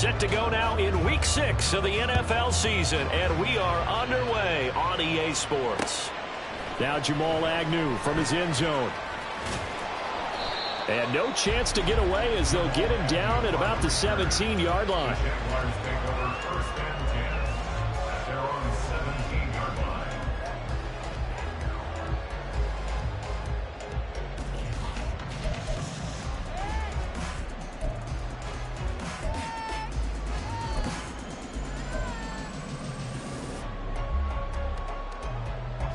Set to go now in Week 6 of the NFL season, and we are underway on EA Sports. Now Jamal Agnew from his end zone. And no chance to get away as they'll get him down at about the 17-yard line.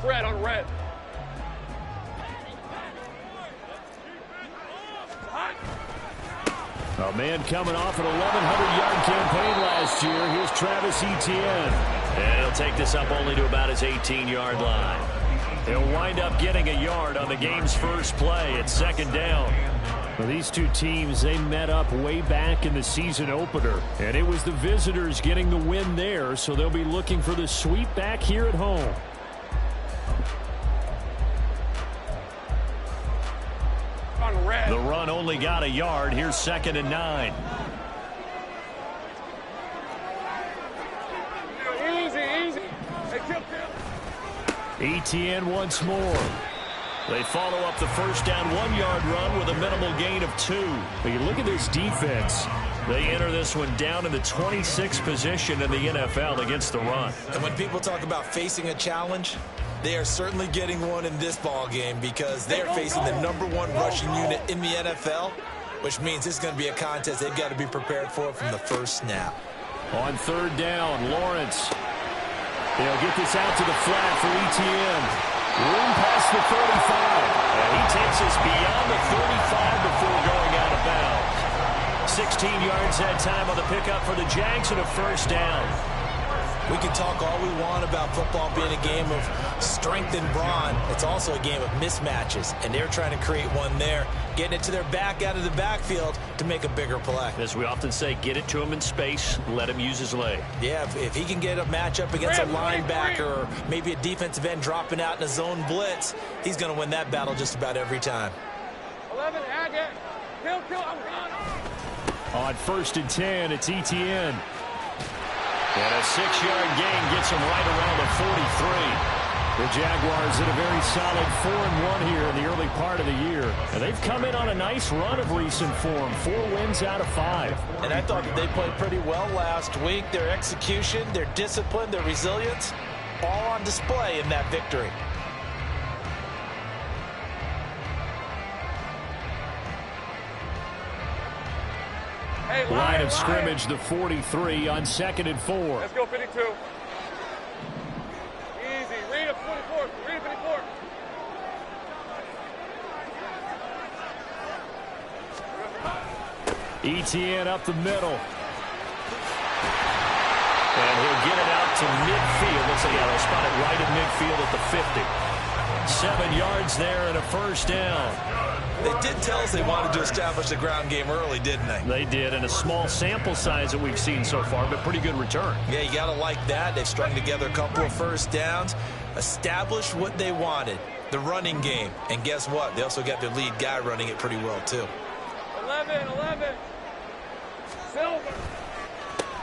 Red on red. A man coming off an 1,100-yard campaign last year. Here's Travis Etienne. And he'll take this up only to about his 18-yard line. He'll wind up getting a yard on the game's first play at second down. Well, these two teams, they met up way back in the season opener. And it was the visitors getting the win there, so they'll be looking for the sweep back here at home. The run only got a yard. Here's 2nd and 9. Easy. Hey, kill. Etienne once more. They follow up the first down 1-yard run with a minimal gain of 2. But you look at this defense. They enter this one down in the 26th position in the NFL against the run. And when people talk about facing a challenge, they are certainly getting one in this ball game because they are facing the #1 rushing unit in the NFL, which means this is going to be a contest they've got to be prepared for from the first snap. On 3rd down, Lawrence. They'll get this out to the flat for Etienne. Room past the 35. And he takes us beyond the 35 before going out of bounds. 16 yards that time on the pickup for the Jags and a first down. We can talk all we want about football being a game of strength and brawn. It's also a game of mismatches, and they're trying to create one there, getting it to their back out of the backfield to make a bigger play. As we often say, get it to him in space, let him use his leg. Yeah, if he can get a matchup against a linebacker or maybe a defensive end dropping out in a zone blitz, he's going to win that battle just about every time. 11, Agate. Kill, I'm gone. On 1st and 10, it's Etienne. And a 6-yard gain gets him right around the 43. The Jaguars in a very solid 4-1 here in the early part of the year. And they've come in on a nice run of recent form. 4 wins out of 5. And I thought that they played pretty well last week. Their execution, their discipline, their resilience, all on display in that victory. Line of scrimmage, the 43 on 2nd and 4. Let's go 52. Easy. Read up 44. Read 54. Etienne up the middle. And he'll get it out to midfield. Looks like they'll spot it right in midfield at the 50. 7 yards there and a first down. They did tell us they wanted to establish the ground game early, didn't they? They did, and a small sample size that we've seen so far, but pretty good return. Yeah, you got to like that. They've strung together a couple of first downs, established what they wanted, the running game. And guess what? They also got their lead guy running it pretty well, too. 11. Silver.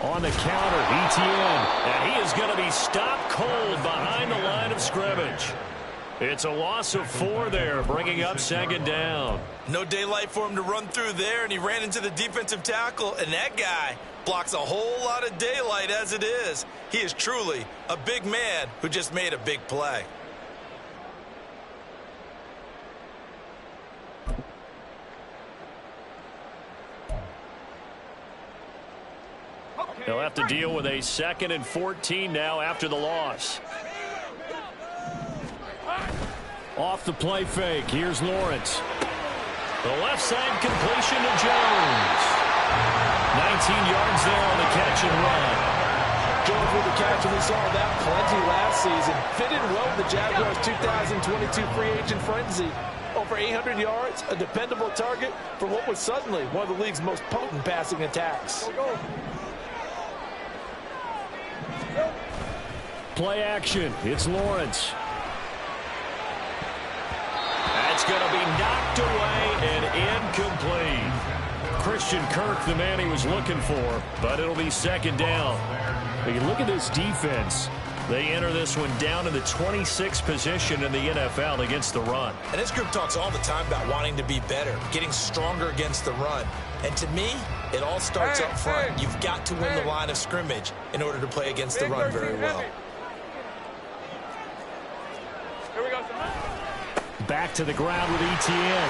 On the counter, Etienne. And he is going to be stopped cold behind the line of scrimmage. It's a loss of 4 there, bringing up 2nd down. No daylight for him to run through there, and he ran into the defensive tackle, and that guy blocks a whole lot of daylight as it is. He is truly a big man who just made a big play. They'll have to deal with a 2nd and 14 now after the loss. Off the play fake. Here's Lawrence. The left side completion to Jones. 19 yards there on the catch and run. Jones with the catch, and we saw that plenty last season. Fit in well with the Jaguars' 2022 free agent frenzy. Over 800 yards, a dependable target for what was suddenly one of the league's most potent passing attacks. Play action. It's Lawrence. That's going to be knocked away and incomplete. Christian Kirk the man he was looking for, but it'll be second down. But you look at this defense. They enter this one down in the 26th position in the NFL against the run. And this group talks all the time about wanting to be better, getting stronger against the run. And to me, it all starts up front. You've got to win the line of scrimmage in order to play against the run very well. Here we go, Back to the ground with Etienne.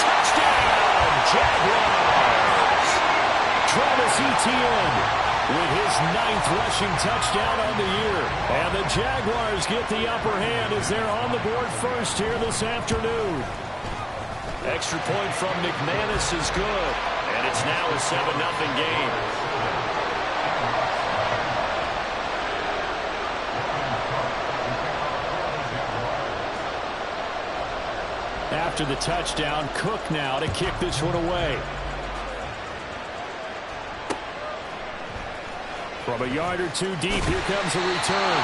Touchdown, Jaguars! Travis Etienne with his 9th rushing touchdown on the year. And the Jaguars get the upper hand as they're on the board first here this afternoon. Extra point from McManus is good. And it's now a 7-0 game. After the touchdown, Cook now to kick this one away. From a yard or two deep, here comes a return.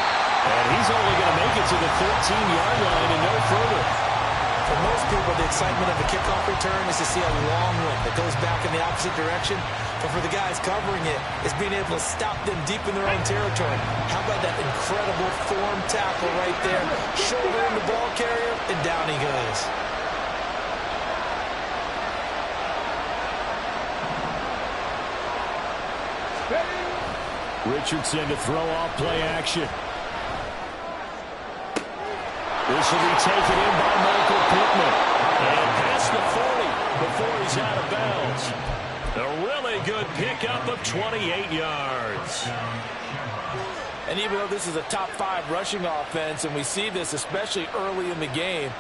And he's only going to make it to the 13-yard line and no further. For most people, the excitement of a kickoff return is to see a long one that goes back in the opposite direction. But for the guys covering it, it's being able to stop them deep in their own territory. How about that incredible form tackle right there? Shoulder in the ball carrier, and down he goes. Richardson to throw off play action. This will be taken in by Michael Pittman. And past the 40 before he's out of bounds. A really good pickup of 28 yards. And even though this is a top 5 rushing offense, and we see this especially early in the game,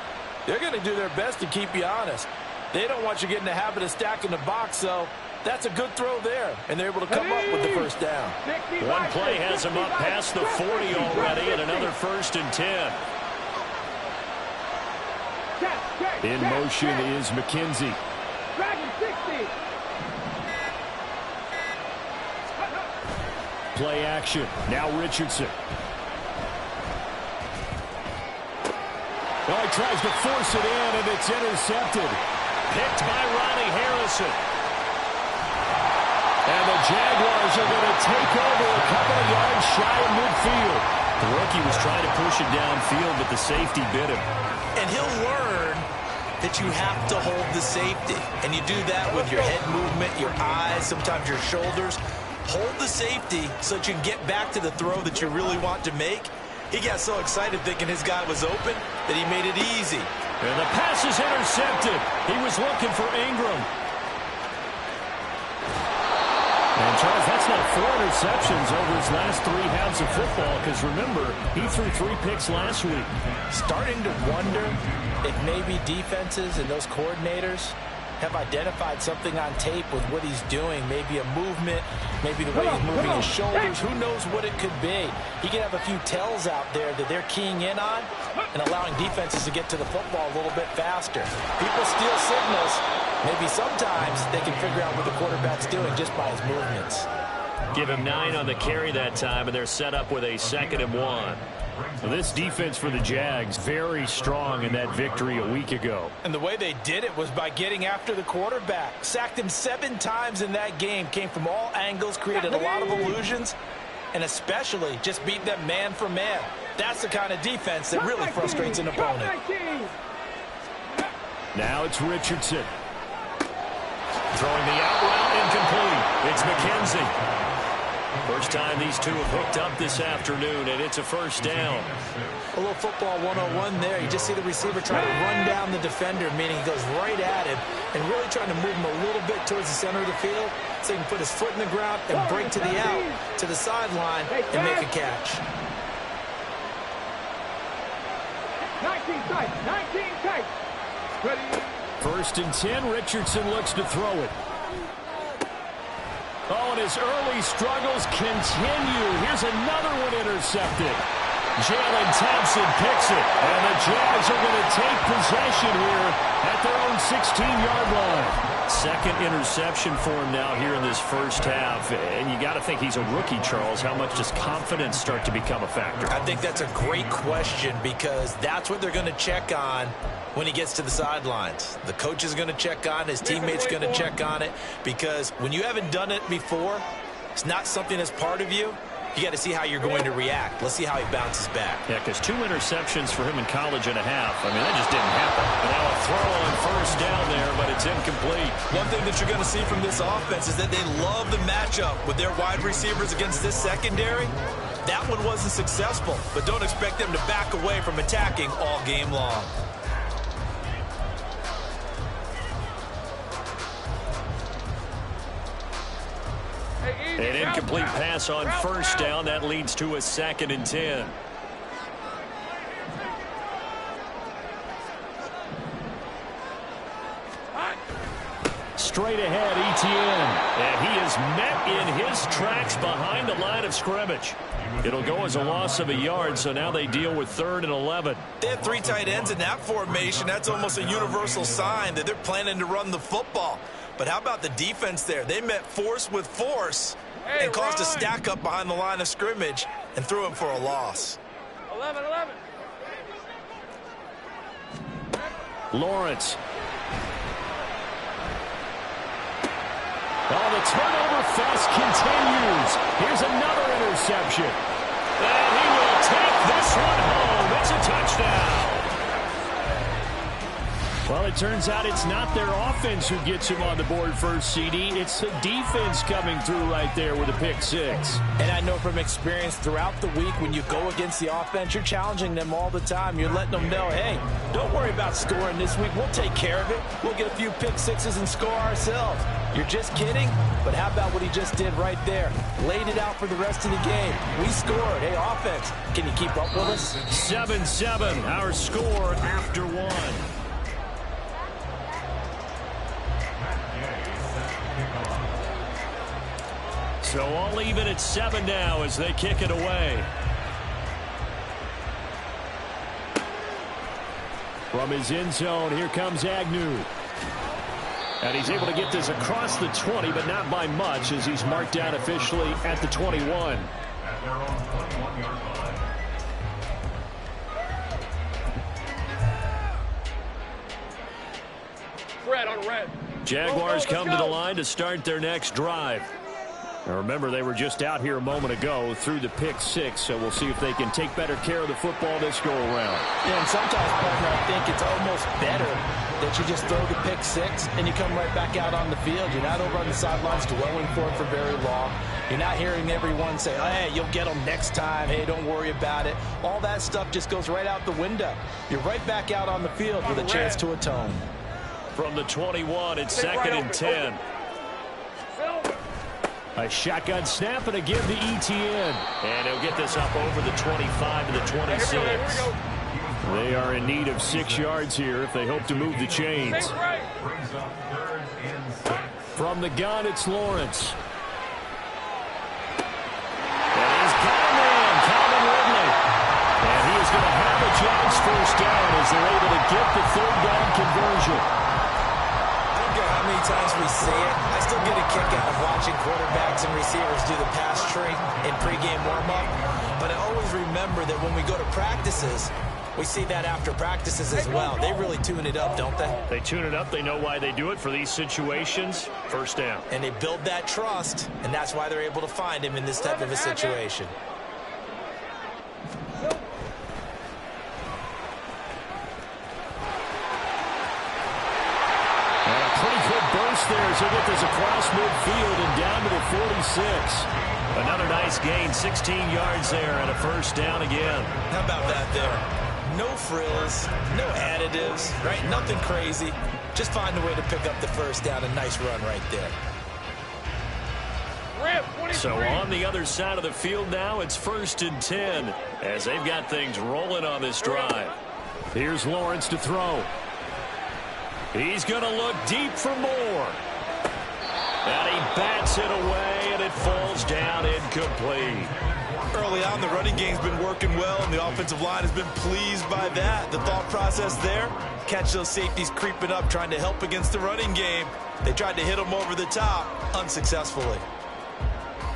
they're going to do their best to keep you honest. They don't want you getting the habit of stacking the box, so that's a good throw there, and they're able to come up with the first down. One play has them up past the 40 already, and another 1st and 10. In motion is McKenzie. Play action. Now Richardson. Well, he tries to force it in, and it's intercepted. Picked by Ronnie Harrison. And the Jaguars are going to take over a couple of yards shy of midfield. The rookie was trying to push it downfield, but the safety bit him. And he'll learn that you have to hold the safety. And you do that with your head movement, your eyes, sometimes your shoulders. Hold the safety so that you can get back to the throw that you really want to make. He got so excited thinking his guy was open that he made it easy. And the pass is intercepted. He was looking for Ingram. And, Charles, that's not 4 interceptions over his last 3 halves of football, because, remember, he threw 3 picks last week. Starting to wonder if maybe defenses and those coordinators have identified something on tape with what he's doing. Maybe a movement, maybe the way he's moving his shoulders. Who knows what it could be? He could have a few tells out there that they're keying in on and allowing defenses to get to the football a little bit faster. People steal signals. Maybe sometimes they can figure out what the quarterback's doing just by his movements. Give him 9 on the carry that time, and they're set up with a 2nd and 1. Well, this defense for the Jags, very strong in that victory a week ago. And the way they did it was by getting after the quarterback. Sacked him 7 times in that game. Came from all angles, created a lot of illusions, and especially just beat them man for man. That's the kind of defense that really frustrates an opponent. Now it's Richardson. Throwing the out route incomplete. It's McKenzie. First time these two have hooked up this afternoon, and it's a 1st down. A little football 101 there. You just see the receiver trying to run down the defender, meaning he goes right at him and really trying to move him a little bit towards the center of the field so he can put his foot in the ground and break to the out, to the sideline, and make a catch. 19 tight, 19 tight. Ready. 1st and 10, Richardson looks to throw it. Oh, and his early struggles continue. Here's another one intercepted. Jalen Thompson picks it, and the Jags are going to take possession here at their own 16-yard line. Second interception for him now here in this first half, and you got to think he's a rookie, Charles. How much does confidence start to become a factor? I think that's a great question because that's what they're going to check on when he gets to the sidelines. The coach is going to check on, his teammates going to check on it, because when you haven't done it before, it's not something that's part of you. You got to see how you're going to react. Let's see how he bounces back. Yeah, because 2 interceptions for him in college and a half. I mean, that just didn't happen. And now a throw on first down there, but it's incomplete. One thing that you're going to see from this offense is that they love the matchup with their wide receivers against this secondary. That one wasn't successful, but don't expect them to back away from attacking all game long. An incomplete pass on first down. That leads to a 2nd and 10. Straight ahead, Etienne. And he is met in his tracks behind the line of scrimmage. It'll go as a loss of a yard, so now they deal with 3rd and 11. They have 3 tight ends in that formation. That's almost a universal sign that they're planning to run the football. But how about the defense there? They met force with force and caused a stack up behind the line of scrimmage and threw him for a loss. 11. Lawrence. Oh, the turnover fest continues. Here's another interception. And he will take this one home. It's a touchdown. Well, it turns out it's not their offense who gets him on the board first, CD. It's the defense coming through right there with a pick 6. And I know from experience throughout the week when you go against the offense, you're challenging them all the time. You're letting them know, hey, don't worry about scoring this week. We'll take care of it. We'll get a few pick 6s and score ourselves. You're just kidding? But how about what he just did right there? Laid it out for the rest of the game. We scored. Hey, offense, can you keep up with us? 7-7, our score after 1. So all even at 7 now as they kick it away. From his end zone, here comes Agnew. And he's able to get this across the 20, but not by much as he's marked down officially at the 21. Red on red. Jaguars come to the line to start their next drive. Now remember, they were just out here a moment ago through the pick 6, so we'll see if they can take better care of the football this go around. Yeah, and sometimes, partner, I think it's almost better that you just throw the pick 6 and you come right back out on the field. You're not over on the sidelines dwelling for it for very long. You're not hearing everyone say, hey, you'll get them next time. Hey, don't worry about it. All that stuff just goes right out the window. You're right back out on the field with a chance to atone. From the 21, it's 2nd and 10. A shotgun snap and a give to Etienne. And he'll get this up over the 25 to the 26. They are in need of 6 yards here if they hope to move the chains. From the gun, it's Lawrence. And he's got a man, Calvin Ridley. And he is going to have a Jags first down as they're able to get the 3rd down conversion. How many times we say it, I still get a kick out of watching quarterbacks and receivers do the pass tree in pregame warm-up. But I always remember that when we go to practices, we see that after practices as well. They really tune it up, don't they? They tune it up. They know why they do it for these situations. First down. And they build that trust, and that's why they're able to find him in this type of a situation. There as he'll get this across midfield and down to the 46. Another nice gain, 16 yards there and a first down again. How about that there? No frills, no additives, right? Nothing crazy. Just find a way to pick up the first down. A nice run right there. So on the other side of the field now, it's 1st and 10 as they've got things rolling on this drive. Here's Lawrence to throw. He's going to look deep for more. And he bats it away, and it falls down incomplete. Early on, the running game's been working well, and the offensive line has been pleased by that. The thought process there, catch those safeties creeping up, trying to help against the running game. They tried to hit them over the top, unsuccessfully.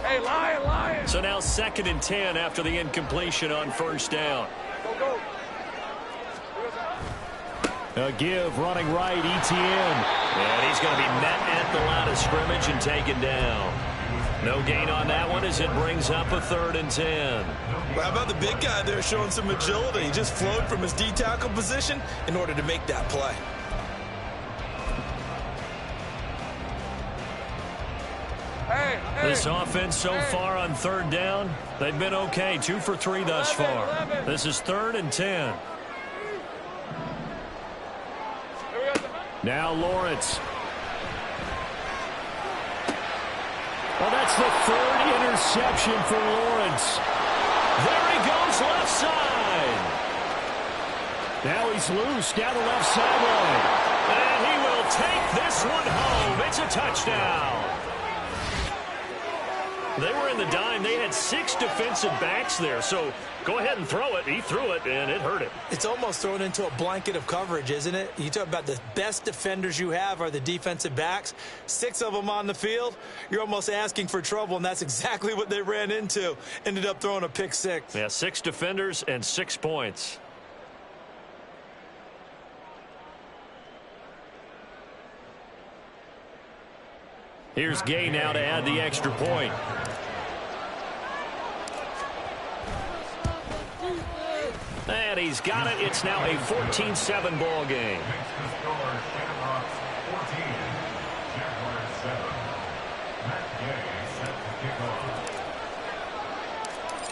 Hey, Lion. So now 2nd and 10 after the incompletion on 1st down. Go. A give running right, Etienne. And he's going to be met at the line of scrimmage and taken down. No gain on that one as it brings up a 3rd and 10. Well, how about the big guy there showing some agility? He just flowed from his D-tackle position in order to make that play. Hey. This offense so far on 3rd down, they've been okay. 2 for 3 thus far. This is 3rd and 10. Now Lawrence. Well, that's the 3rd interception for Lawrence. There he goes left side. Now he's loose down the left sideline. And he will take this one home. It's a touchdown. They were in the dime. They had 6 defensive backs there. So go ahead and throw it. He threw it, and it hurt him. It's almost thrown into a blanket of coverage, isn't it? You talk about the best defenders you have are the defensive backs. 6 of them on the field. You're almost asking for trouble, and that's exactly what they ran into. Ended up throwing a pick 6. Yeah, 6 defenders and 6 points. Here's Gay now to add the extra point. And he's got it. It's now a 14-7 ball game.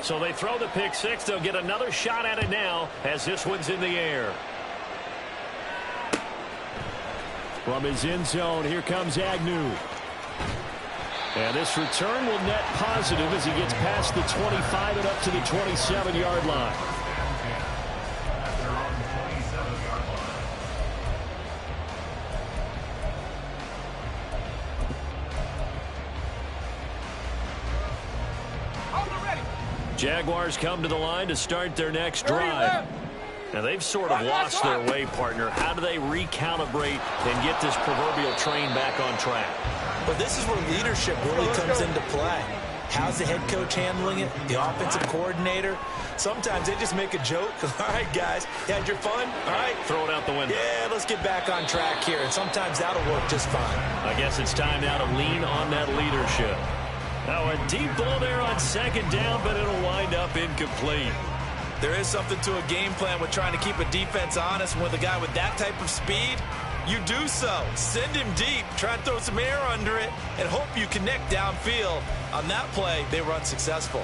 So they throw the pick 6. They'll get another shot at it now as this one's in the air. From his end zone, here comes Agnew. And this return will net positive as he gets past the 25 and up to the 27-yard line. Jaguars come to the line to start their next drive. Now, they've sort of lost their way, partner. How do they recalibrate and get this proverbial train back on track? But this is where leadership really comes into play. How's the head coach handling it? The offensive coordinator? Sometimes they just make a joke. All right, guys, you had your fun? All right. Throw it out the window. Yeah, let's get back on track here. And sometimes that'll work just fine. I guess it's time now to lean on that leadership. Now, a deep ball there on 2nd down, but it'll wind up incomplete. There is something to a game plan with trying to keep a defense honest. With a guy with that type of speed, you do so. Send him deep, try and throw some air under it, and hope you connect downfield. On that play, they were unsuccessful.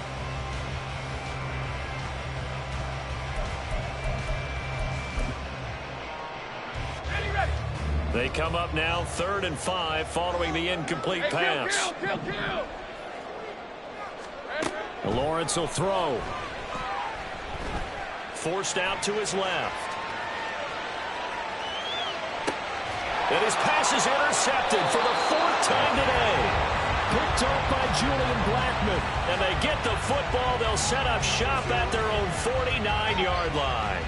They come up now 3rd and 5 following the incomplete pass. Lawrence will throw. Forced out to his left. And his pass is intercepted for the 4th time today. Picked off by Julian Blackmon. And they get the football. They'll set up shop at their own 49-yard line.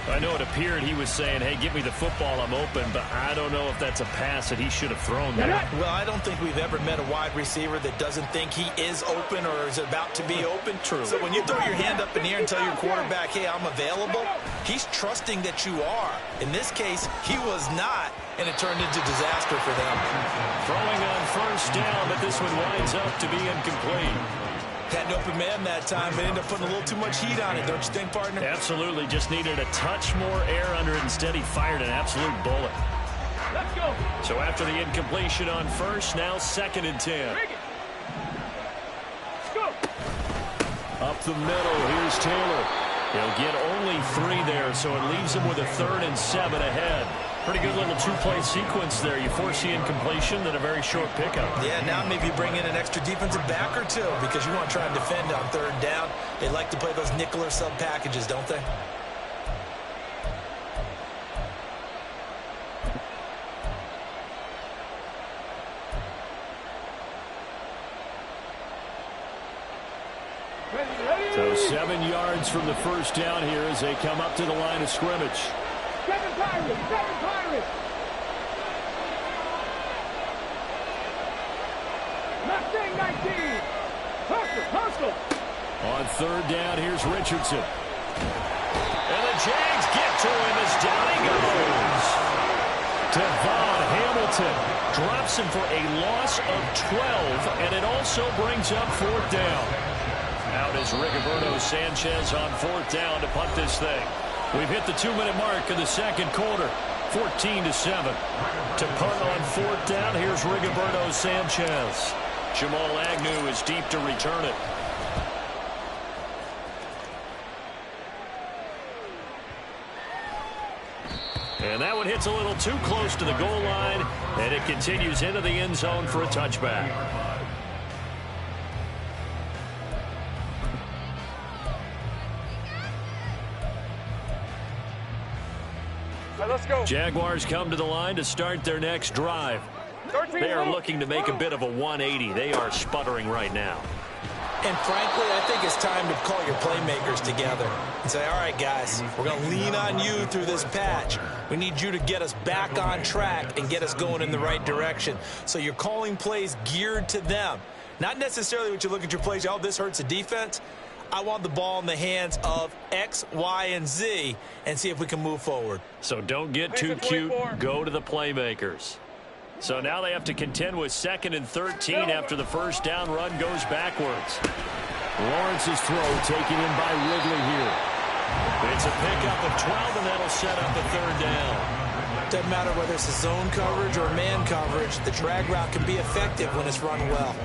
I know it appeared he was saying, hey, give me the football, I'm open, but I don't know if that's a pass that he should have thrown there. Well, I don't think we've ever met a wide receiver that doesn't think he is open or is about to be open. True. So when you throw your hand up in the air and tell your quarterback, hey, I'm available, he's trusting that you are. In this case, he was not, and it turned into disaster for them. Throwing on 1st down, but this one winds up to be incomplete. Had an open man that time, but ended up putting a little too much heat on it, don't you think, partner? Absolutely. Just needed a touch more air under it. Instead, he fired an absolute bullet. Let's go. So after the incompletion on 1st, now 2nd and 10. Go. Up the middle, here's Taylor. He'll get only 3 there, so it leaves him with a 3rd and 7 ahead. Pretty good little 2-play sequence there. You force the incompletion, then a very short pickup. Yeah, now maybe bring in an extra defensive back or 2 because you want to try and defend on 3rd down. They like to play those nickel or sub packages, don't they? So 7 yards from the first down here as they come up to the line of scrimmage. 7 Pirates! 7 Pirates! Mustang 19! Hustle! On third down, here's Richardson. And the Jags get to him as down he goes. Devon Hamilton drops him for a loss of 12, and it also brings up fourth down. Out is Rigoberto Sanchez on fourth down to punt this thing. We've hit the 2-minute mark of the second quarter, 14-7. To punt on fourth down, here's Rigoberto Sanchez. Jamal Agnew is deep to return it. And that one hits a little too close to the goal line, and it continues into the end zone for a touchback. Let's go. Jaguars come to the line to start their next drive. They are looking to make a bit of a 180. They are sputtering right now. And frankly, I think it's time to call your playmakers together and say, all right, guys, we're going to lean on you through this patch. We need you to get us back on track and get us going in the right direction. So you're calling plays geared to them. Not necessarily what you look at your plays, oh, this hurts the defense. I want the ball in the hands of X, Y, and Z and see if we can move forward. So don't get too cute. Go to the playmakers. So now they have to contend with 2nd and 13 after the first down run goes backwards. Lawrence's throw taken in by Ridley here. It's a pickup of 12, and that'll set up a third down. Doesn't matter whether it's a zone coverage or man coverage, the drag route can be effective when it's run well.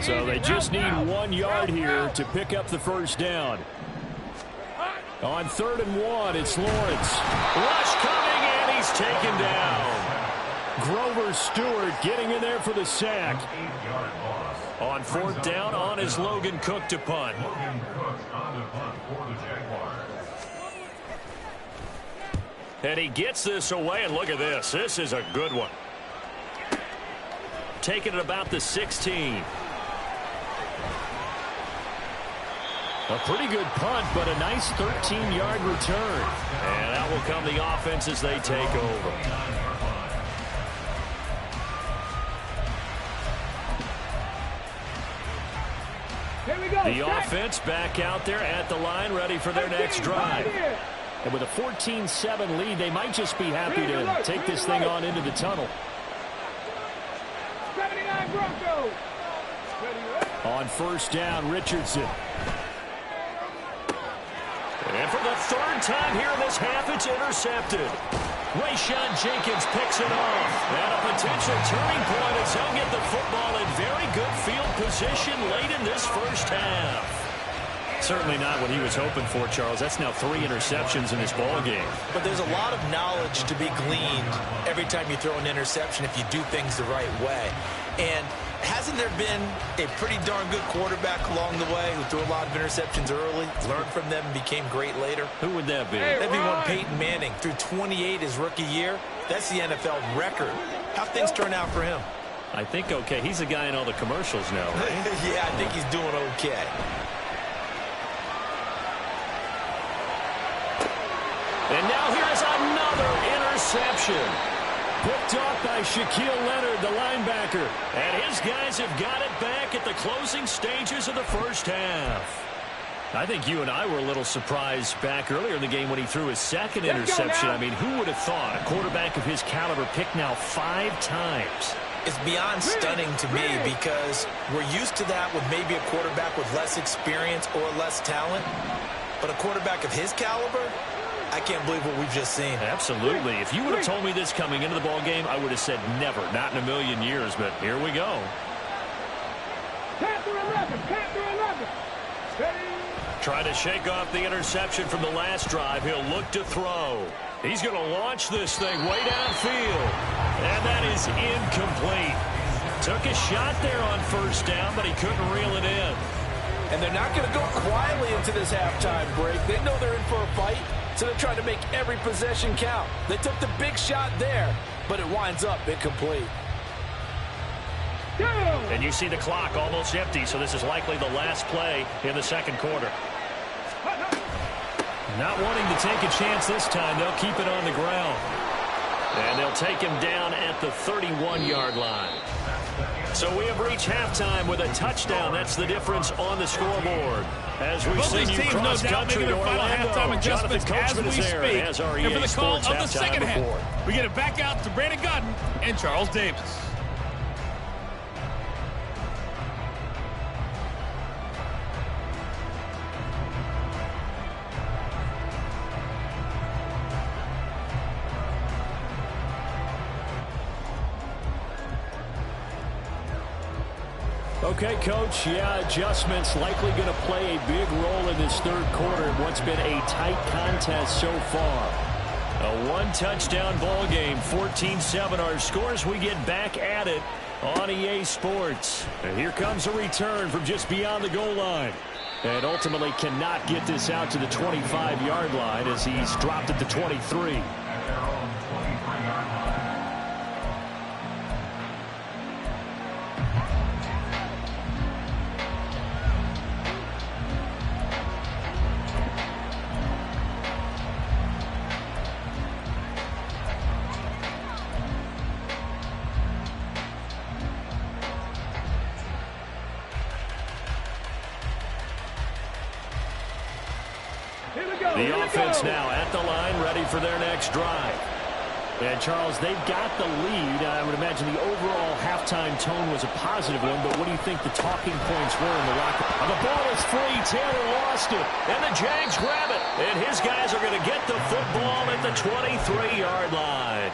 So they just need 1 yard here to pick up the first down. On 3rd and 1, it's Lawrence. Rush coming, and he's taken down. Grover Stewart getting in there for the sack. On 4th down, on is Logan Cook to punt. And he gets this away, and look at this. This is a good one. Taking it about the 16. A pretty good punt, but a nice 13-yard return. And out will come the offense as they take over. Here we go. The offense back out there at the line, ready for their next drive. And with a 14-7 lead, they might just be happy to take this thing on into the tunnel. 79 Broncos. On first down, Richardson. And for the 3rd time here in this half, it's intercepted. Rayshawn Jenkins picks it off. And a potential turning point as he'll get the football in very good field position late in this first half. Certainly not what he was hoping for, Charles. That's now 3 interceptions in this ball game. But there's a lot of knowledge to be gleaned every time you throw an interception if you do things the right way. And hasn't there been a pretty darn good quarterback along the way who threw a lot of interceptions early, learned from them, and became great later? Who would that be? That'd be one Peyton Manning. Threw 28 his rookie year. That's the NFL record. How'd things turn out for him? I think okay. He's the guy in all the commercials now, right? Yeah, I think he's doing okay. And now here's another interception. Picked off by Shaquille Leonard, the linebacker. And his guys have got it back at the closing stages of the first half. I think you and I were a little surprised back earlier in the game when he threw his 2nd interception. I mean, who would have thought a quarterback of his caliber picked now 5 times? It's beyond stunning to me because we're used to that with maybe a quarterback with less experience or less talent. But a quarterback of his caliber, I can't believe what we've just seen. Absolutely. If you would have told me this coming into the ball game, I would have said never, not in a million years. But here we go. Panther 11. Panther 11. Steady. Try to shake off the interception from the last drive. He'll look to throw. He's going to launch this thing way downfield. And that is incomplete. Took a shot there on first down, but he couldn't reel it in. And they're not going to go quietly into this halftime break. They know they're in for a fight. So they're trying to make every possession count. They took the big shot there, but it winds up incomplete. And you see the clock almost empty, so this is likely the last play in the second quarter. Not wanting to take a chance this time, they'll keep it on the ground. And they'll take him down at the 31-yard line. So we have reached halftime with a touchdown. That's the difference on the scoreboard. As we see you cross country to Orlando, Jonathan Coachman is there as our EA Sports halftime report. We get it back out to Brandon Gutton and Charles Davis. Okay, Coach, adjustments likely going to play a big role in this third quarter in what's been a tight contest so far. A one-touchdown ball game, 14-7 our scores. We get back at it on EA Sports. And here comes a return from just beyond the goal line. And ultimately cannot get this out to the 25-yard line as he's dropped at the 23. The offense now at the line, ready for their next drive. And, Charles, they've got the lead. I would imagine the overall halftime tone was a positive one, but what do you think the talking points were in the locker room? The ball is free. Taylor lost it, and the Jags grab it. And his guys are going to get the football at the 23-yard line.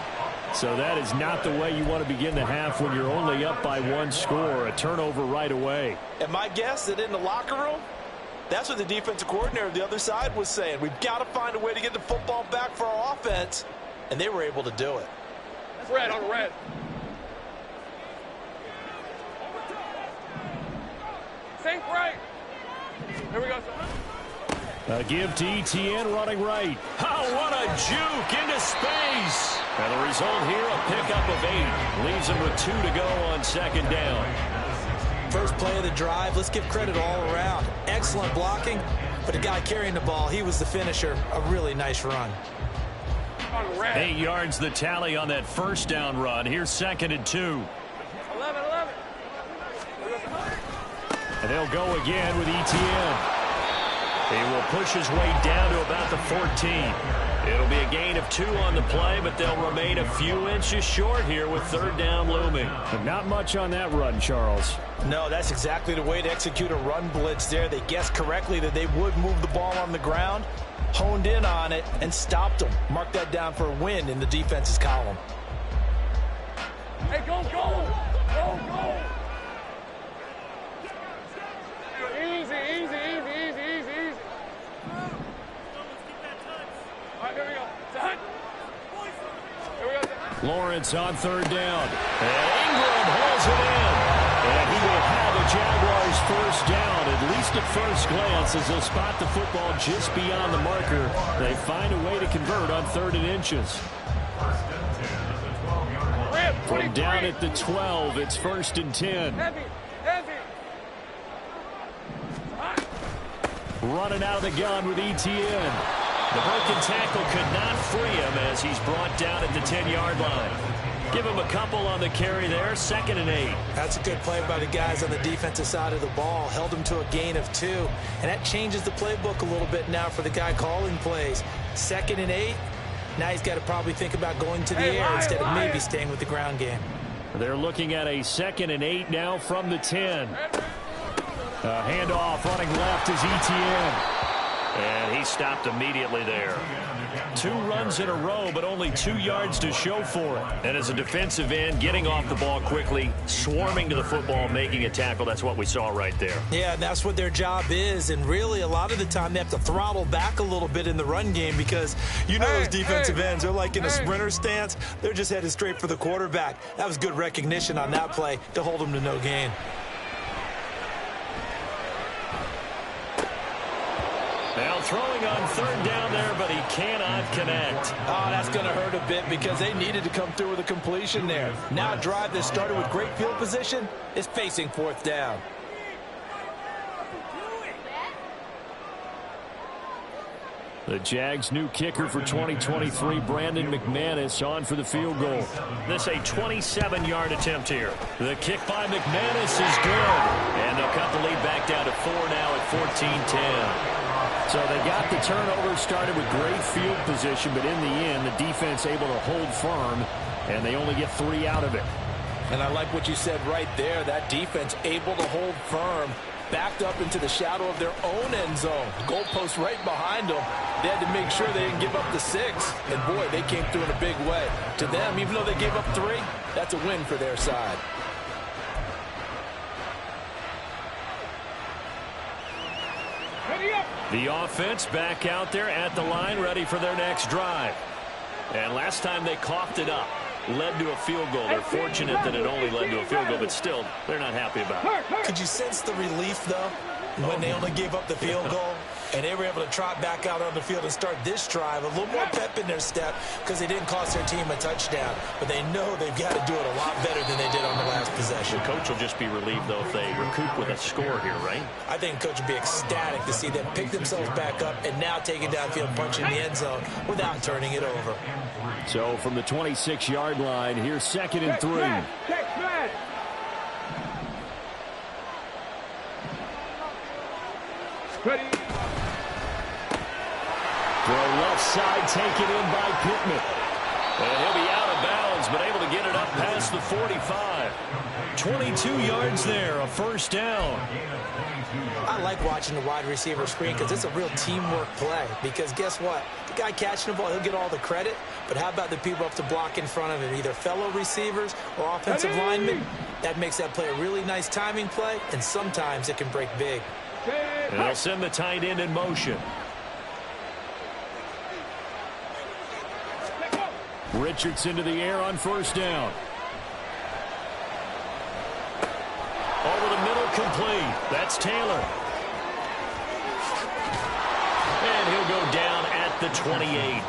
So that is not the way you want to begin the half when you're only up by one score. A turnover right away. And my guess that in the locker room, that's what the defensive coordinator of the other side was saying. We've got to find a way to get the football back for our offense, and they were able to do it. Red on the red. Think right. Here we go, son. A give to ETN running right. Oh, what a juke into space. And the result here, a pickup of 8. Leaves him with 2 to go on second down. First play of the drive, let's give credit all around. Excellent blocking, but the guy carrying the ball, he was the finisher. A really nice run. 8 yards the tally on that first down run. Here's 2nd and 2. 11. And they'll go again with ETN. He will push his way down to about the 14. It'll be a gain of 2 on the play, but they'll remain a few inches short here with third down looming. But not much on that run, Charles. No, that's exactly the way to execute a run blitz there. They guessed correctly that they would move the ball on the ground, honed in on it, and stopped them. Mark that down for a win in the defense's column. Hey, go, go! Go, go! Easy. All right, here we go. Set. Here we go. Lawrence on third down. And Ingram holds it in. And he will have a Jaguars first down, at least at first glance, as they'll spot the football just beyond the marker. They find a way to convert on 3rd and inches. From down at the 12, it's 1st and 10. Heavy. Running out of the gun with ETN. The broken tackle could not free him as he's brought down at the 10-yard line. Give him a couple on the carry there, 2nd and 8. That's a good play by the guys on the defensive side of the ball. Held him to a gain of 2. And that changes the playbook a little bit now for the guy calling plays. 2nd and 8. Now he's got to probably think about going to the air instead of maybe staying with the ground game. They're looking at a 2nd and 8 now from the 10. Handoff running left is ETN. And he stopped immediately there. 2 runs in a row, but only 2 yards to show for it. And as a defensive end, getting off the ball quickly, swarming to the football, making a tackle, that's what we saw right there. Yeah, and that's what their job is. And really, a lot of the time, they have to throttle back a little bit in the run game because you know those defensive ends, they're like in a sprinter stance. They're just headed straight for the quarterback. That was good recognition on that play to hold them to no gain. Now throwing on third down there, but he cannot connect. Oh, that's going to hurt a bit because they needed to come through with a completion there. Now a drive that started with great field position is facing fourth down. The Jags' new kicker for 2023, Brandon McManus, on for the field goal. This a 27-yard attempt here. The kick by McManus is good. And they'll cut the lead back down to 4 now at 14-10. So they got the turnover, started with great field position, but in the end, the defense able to hold firm, and they only get 3 out of it. And I like what you said right there. That defense able to hold firm, backed up into the shadow of their own end zone. Goalpost right behind them. They had to make sure they didn't give up the 6. And, boy, they came through in a big way. To them, even though they gave up 3, that's a win for their side. The offense back out there at the line, ready for their next drive. And last time they coughed it up, led to a field goal. They're fortunate that it only led to a field goal, but still, they're not happy about it. Could you sense the relief, though, when they only gave up the field goal? And they were able to trot back out on the field and start this drive. A little more pep in their step because they didn't cost their team a touchdown. But they know they've got to do it a lot better than they did on the last possession. The coach will just be relieved, though, if they recoup with a score here, right? I think coach will be ecstatic to see them pick themselves back up and now take it downfield, punching the end zone without turning it over. So from the 26-yard line, here's 2nd and 3. Ready. Throw left side, taken in by Pittman. And he'll be out of bounds, but able to get it up past the 45. 22 yards there, a first down. I like watching the wide receiver screen because it's a real teamwork play. Because guess what? The guy catching the ball, he'll get all the credit. But how about the people up to block in front of him, either fellow receivers or offensive linemen? That makes that play a really nice timing play, and sometimes it can break big. And they'll send the tight end in motion. Richardson to the air on first down. Over the middle, complete. That's Taylor. And he'll go down at the 28.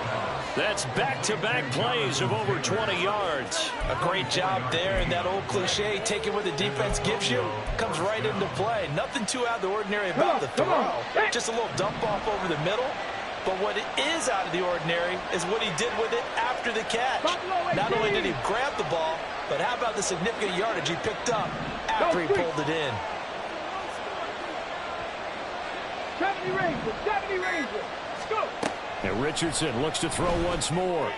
That's back-to-back plays of over 20 yards. A great job there, and that old cliche, taking what the defense gives you, comes right into play. Nothing too out of the ordinary about the throw. Just a little dump off over the middle. But what is out of the ordinary is what he did with it after the catch. Not only did he grab the ball, but how about the significant yardage he picked up after he pulled it in. 70 Rangers, 70 Rangers. Let's go. And Richardson looks to throw once more.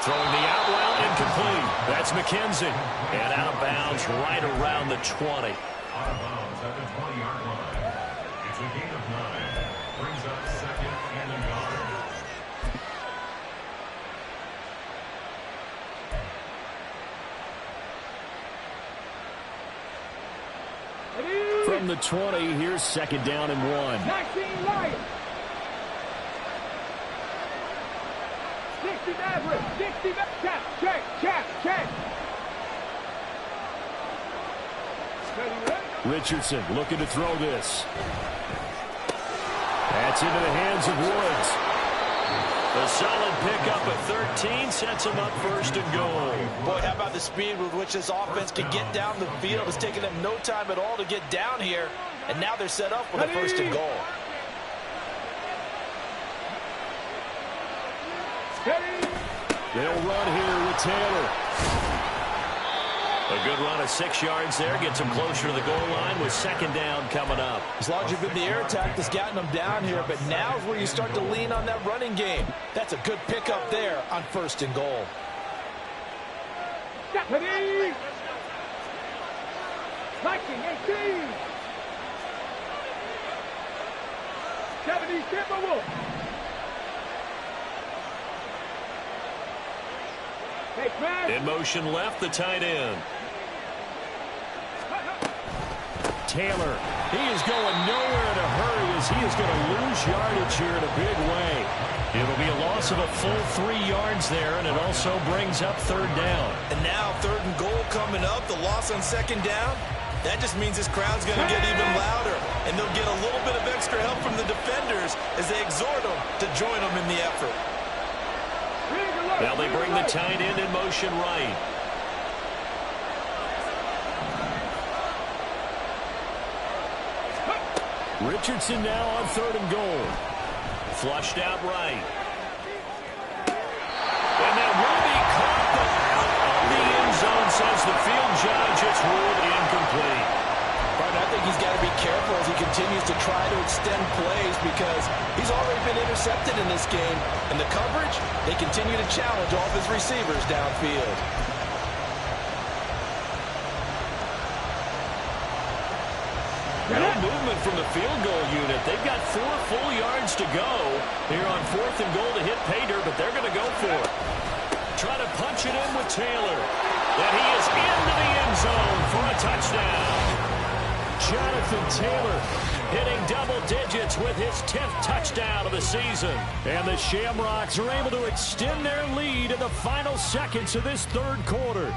Throwing the out route, incomplete. That's McKenzie. And out of bounds right around the 20. Out of bounds at the 20-yard line. It's a gain of 9. Brings up 2nd and a yard. From the 20, here's 2nd down and 1. 19 Lions. 60 Maverick. 60 Maverick. Check. Richardson looking to throw this. That's into the hands of Woods. A solid pickup of 13 sets him up 1st and goal. Boy, how about the speed with which this offense can get down the field? It's taken them no time at all to get down here, and now they're set up with a 1st and goal. They'll run here with Taylor. A good run of 6 yards there. Gets him closer to the goal line with 2nd down coming up. As long as you've been the air attack that's gotten them down here, but now is where you start to lean on that running game. That's a good pickup there on 1st and goal. 19, 18. 70 Timberwolves. In motion left, the tight end. Taylor, he is going nowhere in a hurry as he is going to lose yardage here in a big way. It'll be a loss of a full 3 yards there, and it also brings up 3rd down. And now 3rd and goal coming up. The loss on 2nd down. That just means this crowd's going to get even louder, and they'll get a little bit of extra help from the defenders as they exhort them to join them in the effort. Now they bring the tight end in motion right. Richardson now on 3rd and goal. Flushed out right. And that will be caught, but out of the end zone, says the field judge. It's ruled incomplete. But I think he's got to be careful as he continues to try to extend plays because he's already been intercepted in this game. And the coverage, they continue to challenge all of his receivers downfield. No movement from the field goal unit. They've got 4 full yards to go here on 4th and goal to hit pay dirt, but they're going to go for it. Try to punch it in with Taylor. And he is into the end zone for a touchdown. Jonathan Taylor hitting double digits with his 10th touchdown of the season. And the Shamrocks are able to extend their lead in the final seconds of this 3rd quarter.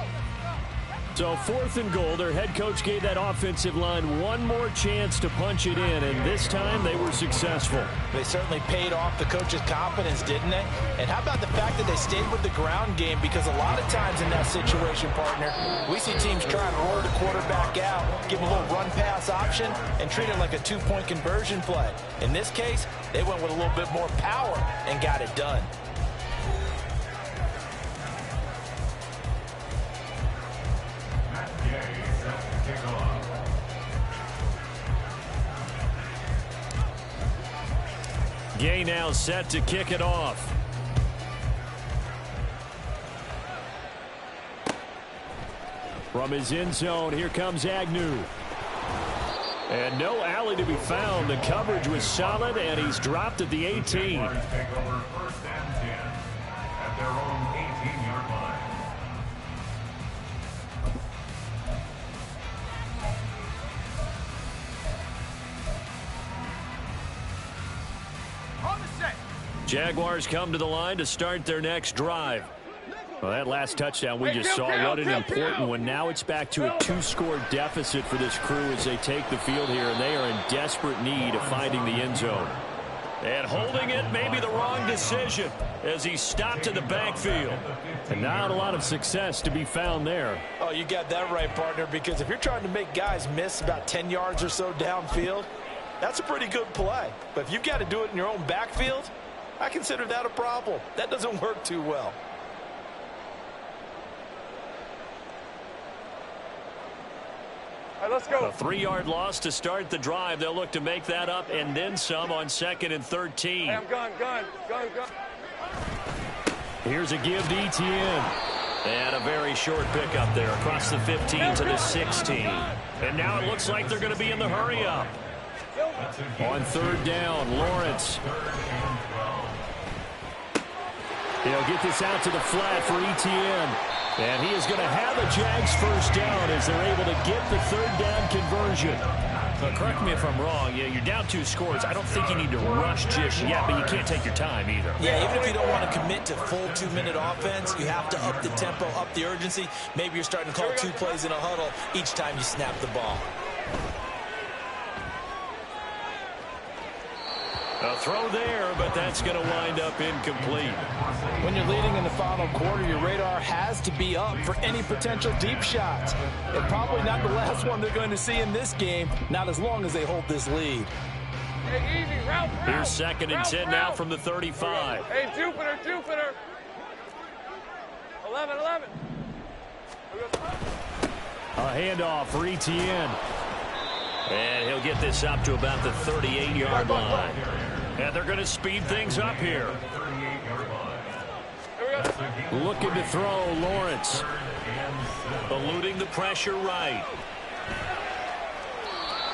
So 4th and goal, their head coach gave that offensive line one more chance to punch it in, and this time they were successful. They certainly paid off the coach's confidence, didn't they? And how about the fact that they stayed with the ground game? Because a lot of times in that situation, partner, we see teams try and roll the quarterback out, give him a little run-pass option, and treat it like a 2-point conversion play. In this case, they went with a little bit more power and got it done. Gay now set to kick it off. From his end zone, here comes Agnew. And no alley to be found. The coverage was solid, and he's dropped at the 18. Take over 1st and 10 at their own 18-yard line. Jaguars come to the line to start their next drive. Well, that last touchdown we just saw, what an important one. Now it's back to a 2-score deficit for this crew as they take the field here, and they are in desperate need of finding the end zone. And holding it may be the wrong decision as he stopped in the backfield. And not a lot of success to be found there. Oh, you got that right, partner, because if you're trying to make guys miss about 10 yards or so downfield, that's a pretty good play. But if you've got to do it in your own backfield, I consider that a problem. That doesn't work too well. All right, let's go. A 3-yard loss to start the drive. They'll look to make that up and then some on 2nd and 13. Hey, I'm gun. Here's a give to Etienne. And a very short pickup there across the 15 to the 16. And now it looks like they're going to be in the hurry up. On 3rd down, Lawrence. He'll get this out to the flat for Etienne. And he is going to have a Jags 1st down as they're able to get the 3rd down conversion. Correct me if I'm wrong. Yeah, you're down 2 scores. I don't think you need to rush just yet, but you can't take your time either. Yeah, even if you don't want to commit to full 2-minute offense, you have to up the tempo, up the urgency. Maybe you're starting to call 2 plays in a huddle each time you snap the ball. A throw there, but that's going to wind up incomplete. When you're leading in the final quarter, your radar has to be up for any potential deep shots. And probably not the last one they're going to see in this game, not as long as they hold this lead. Hey, easy, route. Here's 2nd and 10 now from the 35. Hey, Jupiter. 11. A handoff for Etienne. And he'll get this up to about the 38-yard line. And they're going to speed things up here. Looking to throw, Lawrence. Eluding the pressure right.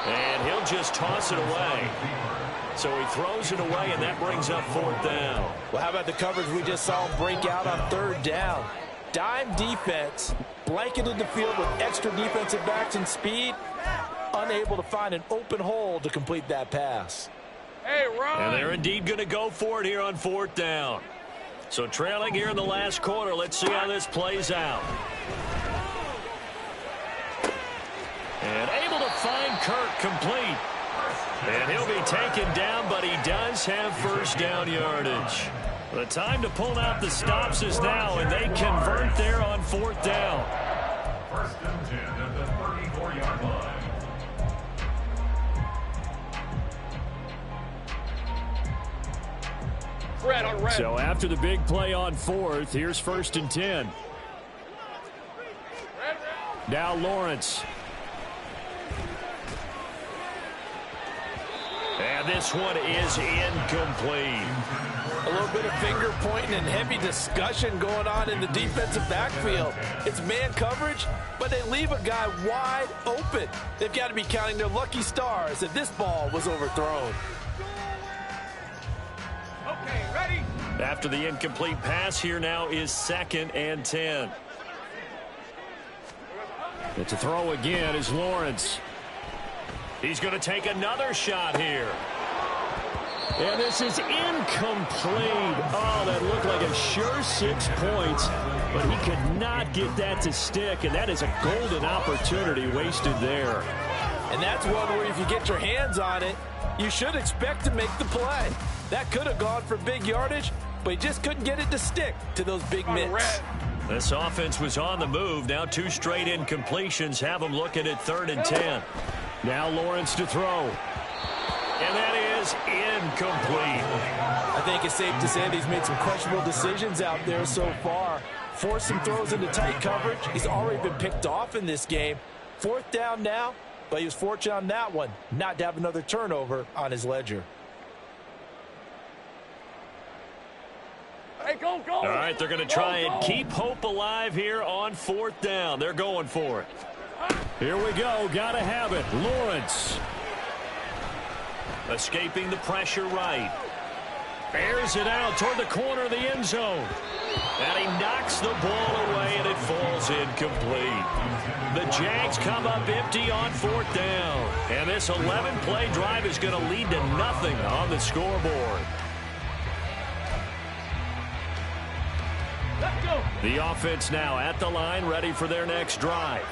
And he'll just toss it away. So he throws it away, and that brings up 4th down. Well, how about the coverage we just saw him break out on 3rd down? Dime defense, blanketed the field with extra defensive backs and speed. Unable to find an open hole to complete that pass. Hey, Ron. And they're indeed going to go for it here on 4th down. So trailing here in the last quarter. Let's see how this plays out. And able Kirk complete. And he'll be taken down, but he does have first down yardage. The time to pull out the stops is now, and they convert there on 4th down. First and 10 at the 34-yard line. Red on red. So after the big play on 4th, here's 1st and 10. Now Lawrence. And this one is incomplete. A little bit of finger pointing and heavy discussion going on in the defensive backfield. It's man coverage, but they leave a guy wide open. They've got to be counting their lucky stars that this ball was overthrown. Okay, ready? After the incomplete pass, here now is 2nd and 10. But to throw again is Lawrence. He's going to take another shot here. And this is incomplete. Oh, that looked like a sure 6 points, but he could not get that to stick, and that is a golden opportunity wasted there. And that's one where if you get your hands on it, you should expect to make the play. That could have gone for big yardage, but he just couldn't get it to stick to those big mitts. This offense was on the move. Now 2 straight incompletions have them looking at 3rd and 10. Now Lawrence to throw. And that is incomplete. I think it's safe to say that he's made some questionable decisions out there so far. Forced some throws into tight coverage. He's already been picked off in this game. 4th down now, but he was fortunate on that one not to have another turnover on his ledger. Hey, go, go. All right, they're going to try and keep hope alive here on 4th down. They're going for it. Here we go. Got to have it. Lawrence. Escaping the pressure right. Bears it out toward the corner of the end zone. And he knocks the ball away, and it falls incomplete. The Jags come up empty on 4th down. And this 11-play drive is going to lead to nothing on the scoreboard. Let's go. The offense now at the line, ready for their next drive.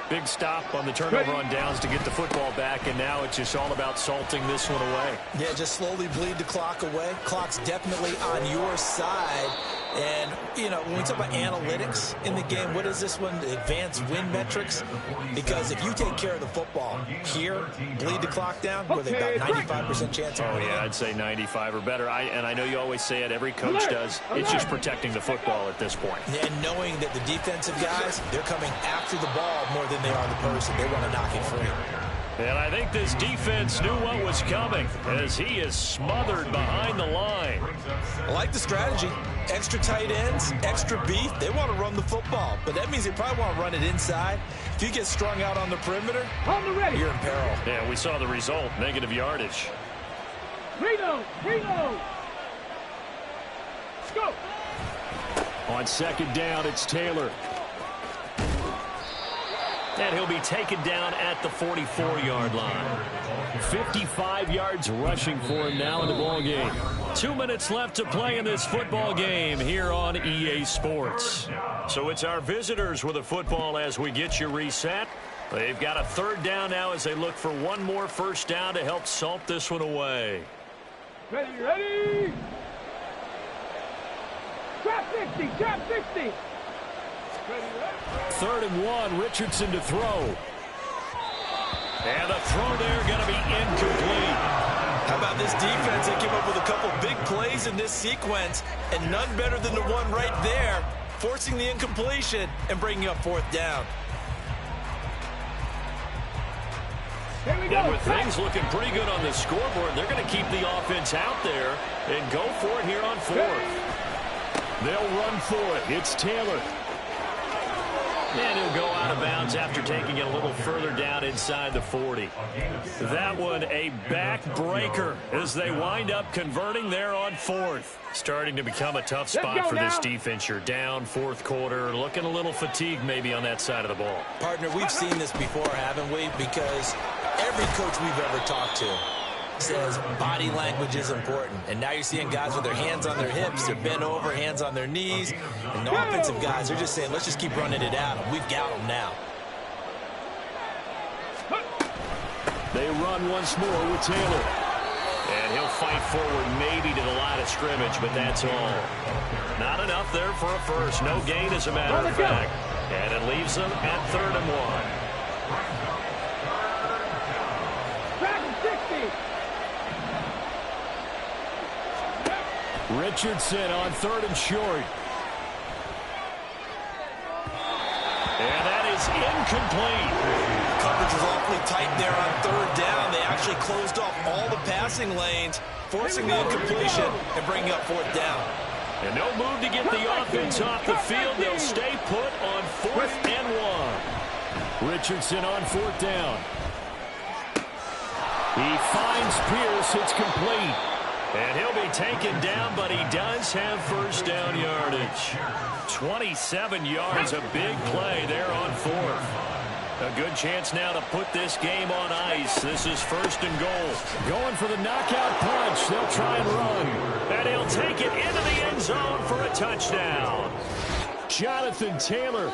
Big stop on the turnover on downs to get the football back, and now it's just all about salting this one away. Yeah, just slowly bleed the clock away. Clock's definitely on your side. And, you know, when we talk about analytics in the game, what is this one? Advanced win metrics? Because if you take care of the football here, bleed the clock down, where they've got 95% chance of winning. Oh, yeah, I'd say 95 or better. And I know you always say it, every coach does. It's just protecting the football at this point. And knowing that the defensive guys, they're coming after the ball more than they are the person. They want to knock it free. And I think this defense knew what was coming as he is smothered behind the line. I like the strategy. Extra tight ends, extra beef. They want to run the football, but that means they probably want to run it inside. If you get strung out on the perimeter, you're in peril. Yeah, we saw the result, negative yardage. Reno. Go. On 2nd down, it's Taylor. And he'll be taken down at the 44-yard line. 55 yards rushing for him now in the ball game. 2 minutes left to play in this football game here on EA Sports. So it's our visitors with a football as we get you reset. They've got a 3rd down now as they look for one more 1st down to help salt this one away. Ready. Trap 60, trap 60. 3rd and 1, Richardson to throw. And the throw there going to be incomplete. How about this defense? They came up with a couple big plays in this sequence, and none better than the one right there, forcing the incompletion and bringing up 4th down. Here we go. And with things looking pretty good on the scoreboard, they're going to keep the offense out there and go for it here on 4th. They'll run for it. It's Taylor. And he'll go out of bounds after taking it a little further down inside the 40. That one a backbreaker as they wind up converting there on 4th. Starting to become a tough spot for this defense. You're down 4th quarter, looking a little fatigued maybe on that side of the ball. Partner, we've seen this before, haven't we? Because every coach we've ever talked to says body language is important. And now you're seeing guys with their hands on their hips, they're bent over, hands on their knees. And the offensive guys, they're just saying, let's just keep running it out. We've got them now. They run once more with Taylor. And he'll fight forward maybe to the line of scrimmage, but that's all. Not enough there for a first. No gain, as a matter of fact. And it leaves them at 3rd and 1. Richardson on 3rd and short. And that is incomplete. Coverage was awfully tight there on 3rd down. They actually closed off all the passing lanes, forcing the incompletion and bringing up 4th down. And no move to get the offense off the field. They'll stay put on 4th and 1. Richardson on 4th down. He finds Pierce. It's complete. And he'll be taken down, but he does have first down yardage. 27 yards, a big play there on 4th. A good chance now to put this game on ice. This is 1st and goal. Going for the knockout punch. They'll try and run. And he'll take it into the end zone for a touchdown. Jonathan Taylor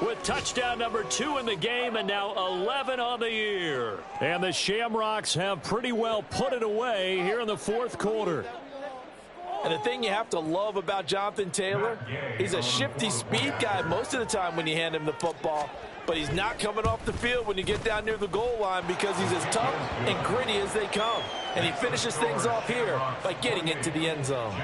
with touchdown number 2 in the game, and now 11 on the year. And the Shamrocks have pretty well put it away here in the 4th quarter. And the thing you have to love about Jonathan Taylor, he's a shifty speed guy most of the time when you hand him the football. But he's not coming off the field when you get down near the goal line because he's as tough and gritty as they come. And he finishes things off here by getting into the end zone.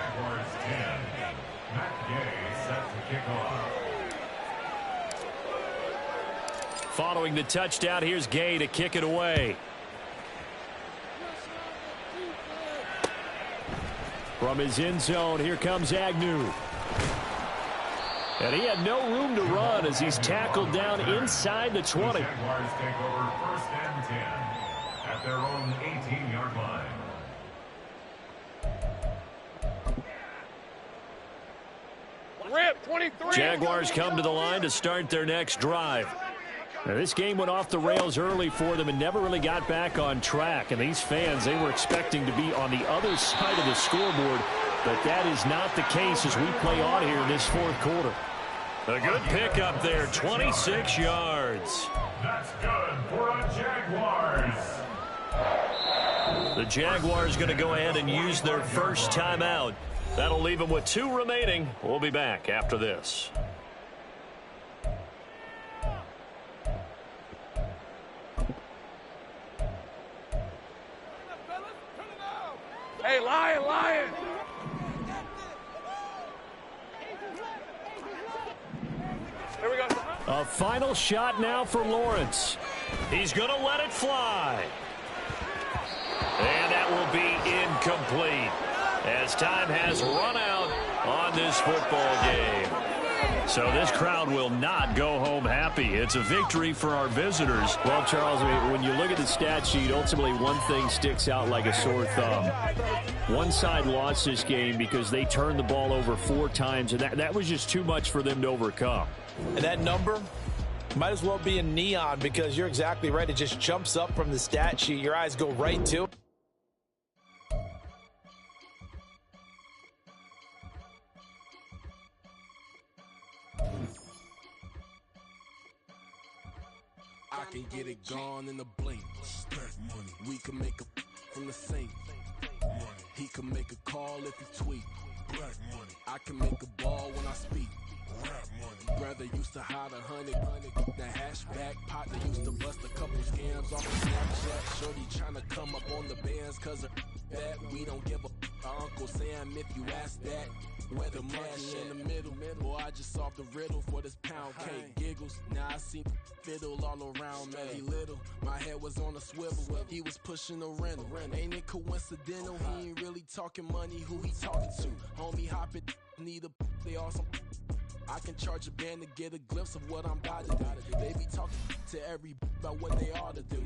Following the touchdown, here's Gay to kick it away. From his end zone, here comes Agnew. And he had no room to run as he's tackled down inside the 20. The Jaguars take over 1st and 10 at their own 18-yard line. Rip, 23. Jaguars come to the line to start their next drive. Now, this game went off the rails early for them and never really got back on track. And these fans, they were expecting to be on the other side of the scoreboard, but that is not the case as we play on here in this 4th quarter. A good pickup there, 26 yards. That's good for a Jaguars. The Jaguars going to go ahead and use their first timeout. That'll leave them with 2 remaining. We'll be back after this. Hey, Lion. Here we go. A final shot now for Lawrence. He's going to let it fly. And that will be incomplete as time has run out on this football game. So this crowd will not go home happy. It's a victory for our visitors. Well, Charles, when you look at the stat sheet, ultimately one thing sticks out like a sore thumb. One side lost this game because they turned the ball over 4 times, and that was just too much for them to overcome. And that number might as well be in neon because you're exactly right. It just jumps up from the stat sheet. Your eyes go right to it. I can get it gone in a blink. Money. We can make a from the sink. Money. He can make a call if he tweet. Black money. I can make a ball when I speak. Rap money. Brother used to hide 100. The hashback partner used to bust a couple scams off of Snapchat. Shorty tryna come up on the bands cause of that. We don't give a Uncle Sam if you ask that. Where the money in the middle. Boy, I just solved the riddle for this pound cake. Giggles, now I see fiddle all around me. He little, my head was on a swivel. He was pushing a rental. Ain't it coincidental? He ain't really talking money. Who he talking to? Homie, hop it, need a they awesome. I can charge a band to get a glimpse of what I'm about to do. They be talking to every about what they ought to do.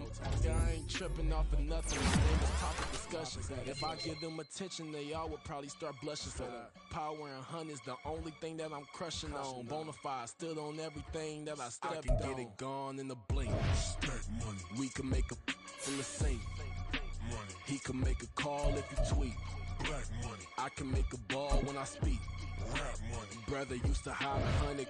I ain't tripping off of nothing. My name is topic discussion. If I give them attention, they all would probably start blushing. So power and hunt is the only thing that I'm crushing on. Bonafide stood on everything that I stepped on. I can get it gone in a blink. Money. We can make a from the sink. Money. He can make a call if you tweet. Black money. I can make a ball when I speak. Rap money. Brother used to hide 100.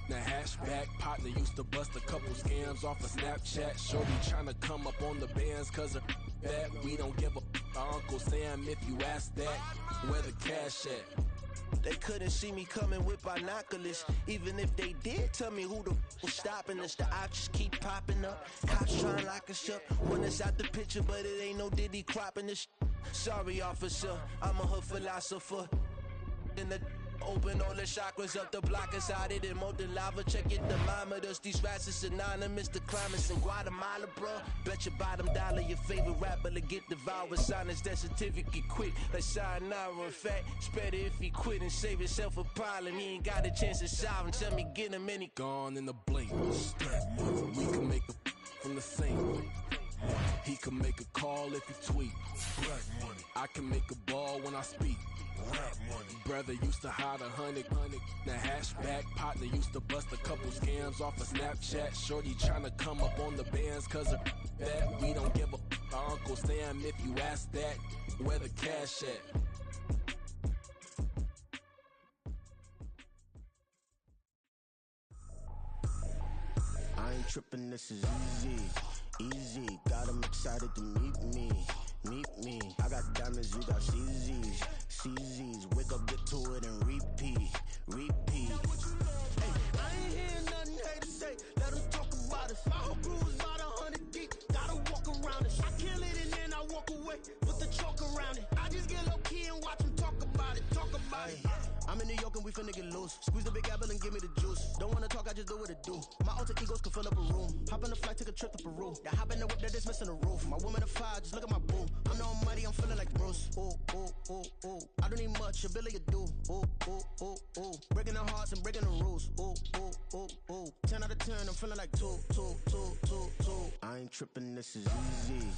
The hatchback partner used to bust a couple scams off of Snapchat. Shorty tryna come up on the bands cause of that. We don't give a Uncle Sam if you ask that. Where the cash at? They couldn't see me coming with binoculars. Even if they did, tell me who the was stopping us. The options keep popping up. Cops trying to lock us up. When it's out the picture, but it ain't no Diddy cropping this. Sorry, officer, I'm a hood philosopher. In the open all the chakras up, the block is out it and molten lava. Check your thermometers, these rats is synonymous to climates in Guatemala, bruh. Bet your bottom dollar your favorite rapper to get devoured. Sign his death certificate quick, like sayonara. In fact, it's better if he quit and save himself a problem. He ain't got a chance to solve him. Tell me get him any gone in the blink. We can make a from the same. He can make a call if he tweet. Black money. I can make a ball when I speak. Rap money. Brother used to hide 100. The hatchback partner used to bust a couple scams off of Snapchat. Shorty tryna come up on the bands cause of that. We don't give a Uncle Sam if you ask that. Where the cash at? I ain't trippin', this is easy. Easy, got 'em excited to meet me. Meet me. I got diamonds, you got CZs. CZs, wake up, get to it and repeat. Repeat. Hey, I ain't hearing nothing hate to say. Let them talk about us. My whole crew is about 100 deep. Gotta walk around it. I kill it and then I walk away. Put the chalk around it. I just get low key and watch them talk about it. Talk about it. I'm in New York and we finna get loose. Squeeze the big apple and give me the juice. Don't wanna talk, I just do what it do. My alter egos can fill up a room. Hop on the flight, take a trip to Peru. That hop in the whip that is missing the roof. My woman a fire, just look at my boo. I'm no money, I'm feeling like Bruce. Ooh, ooh, ooh, ooh. I don't need much, ability to do. Ooh, ooh, ooh, ooh. Breaking the hearts and breaking the rules. Ooh, ooh, ooh, ooh. 10 out of 10, I'm feeling like 2, 2, 2, 2, 2. I ain't trippin', this is easy.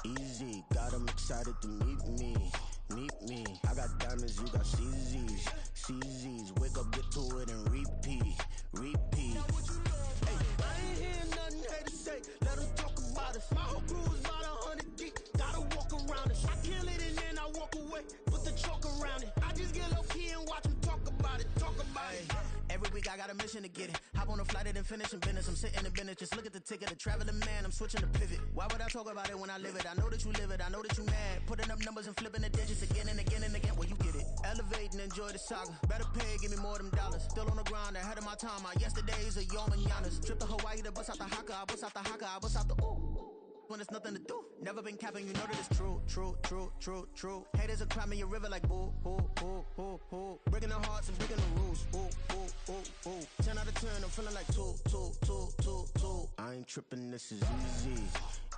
Easy, got 'em excited to meet me. Meet me. I got diamonds, you got CZs. CZs, wake up, get to it and repeat. Repeat. Hey, I ain't hearing nothing hate to say. Let them talk about us. My whole crew is about 100 deep. Gotta walk around us. I kill it and then I walk away. Put the chalk around it. I just get low key and watch them talk about it. Talk about it. Every week I got a mission to get it. Hop on a flight and then finish in business. I'm sitting in business. Just look at the ticket. A traveling man, I'm switching to pivot. Why would I talk about it when I live it? I know that you live it. I know that you mad. Putting up numbers and flipping the digits again and again and again. Well, you get it. Elevate and enjoy the saga. Better pay, give me more than dollars. Still on the grind, ahead of my time. My yesterdays are your mananas. Trip to Hawaii to bust out the haka. I bust out the haka. I bust out the ooh. When there's nothing to do. Never been capping, you know that it's true, true, true, true, true. Haters are climbing your river like boo, boo, boo, boo, boo. Breaking the hearts and breaking the rules. Ooh, ooh, ooh, ooh. 10 out of 10, I'm feeling like 2, 2, 2, 2, 2. I ain't trippin', this is easy.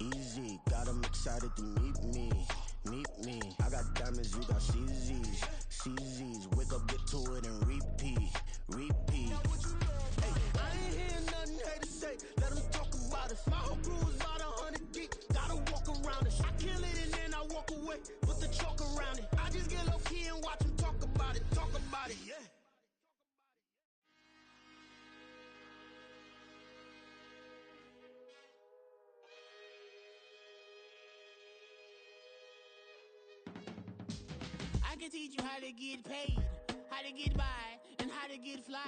Easy, got 'em excited to meet me. Meet me. I got diamonds, you got CZs. CZs, wake up, get to it and repeat. Repeat. Hey, I ain't hearing nothing hate to say. Let them talk about us. My whole crew is about 100 deep. Gotta walk around us. I kill it and then I walk away. Put the chalk around it. I just get low key and watch them talk about it. Talk about it, yeah. I can teach you how to get paid, how to get by, and how to get fly.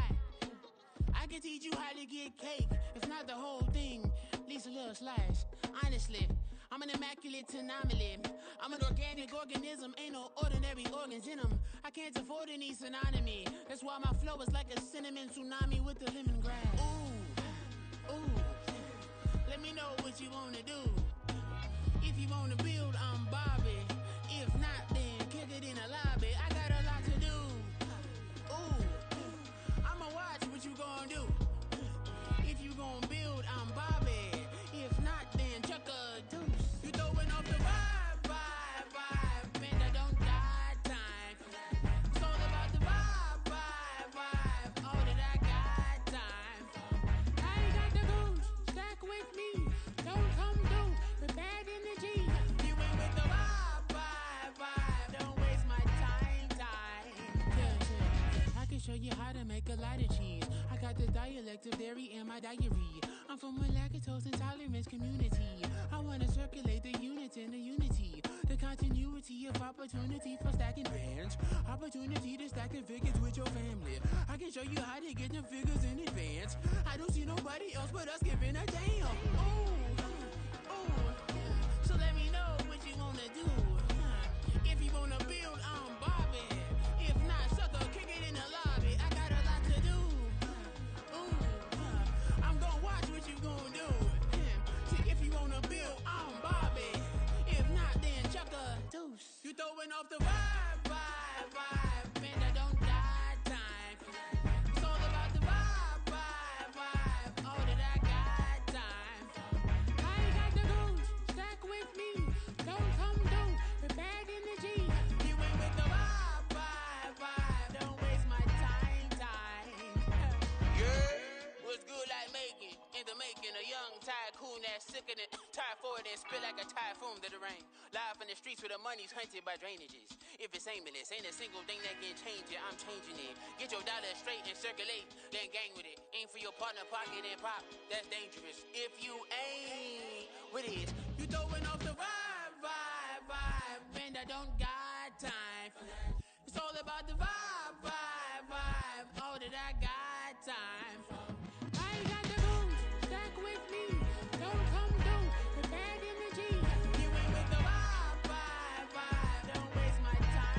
I can teach you how to get cake, if not the whole thing, at least a little slice. Honestly, I'm an immaculate anomaly. I'm an organic organism, ain't no ordinary organs in them. I can't afford any synonymy. That's why my flow is like a cinnamon tsunami with the lemongrass. Ooh, ooh, let me know what you wanna do. If you wanna build, I'm Bobby. If not, then kick it in the lobby. I got a lot to do. Ooh, I'ma watch what you gonna do. If you gonna build, I'm Bobby. If not, then chuck a deuce. You throwing off the vibe, vibe, vibe. Man, I don't die time. It's all about the vibe, vibe, vibe. All that I got time. I ain't got the goose, stack with me. Don't come through with bad energy. You ain't with the vibe, vibe, vibe. Don't waste my time. Yeah. I can show you how to make a lot of cheese. I got the dialect of dairy in my diary. I'm from a lactose intolerance community. I wanna circulate the units and the unity, the continuity of opportunity. Opportunity for stacking bands. Opportunity to stacking figures with your family. I can show you how to get them figures in advance. I don't see nobody else but us giving a damn. Ooh. So let me know what you wanna do. If you wanna build, I'm Bobby. If not, sucker, kick it in the lobby. I got a lot to do. I'm gonna watch what you gonna do. See, if you wanna build, I'm Bobby. If not, then chuck a deuce. You throwing off the vibe. Man, I don't die time. It's all about the vibe. All that I got time. I ain't got the goose. Stack with me. Don't come through. The bag in the G. You ain't with the vibe. Don't waste my time. Yeah. What's good like making? In the making, a young tycoon that's sick in it. Tired for it and spit like a typhoon to the rain. Live in the streets where the money's hunted by drainages. If it's aimless, ain't a single thing that can change it. I'm changing it. Get your dollar straight and circulate, then gang with it. Aim for your partner, pocket and pop. That's dangerous. If you ain't with it, you throwing off the vibe. Man, I don't got time for that. It's all about the vibe. All that I got time for. I ain't got the goose. Stack with me. Don't come through. The bag in the G. You ain't with the vibe. Don't waste my time.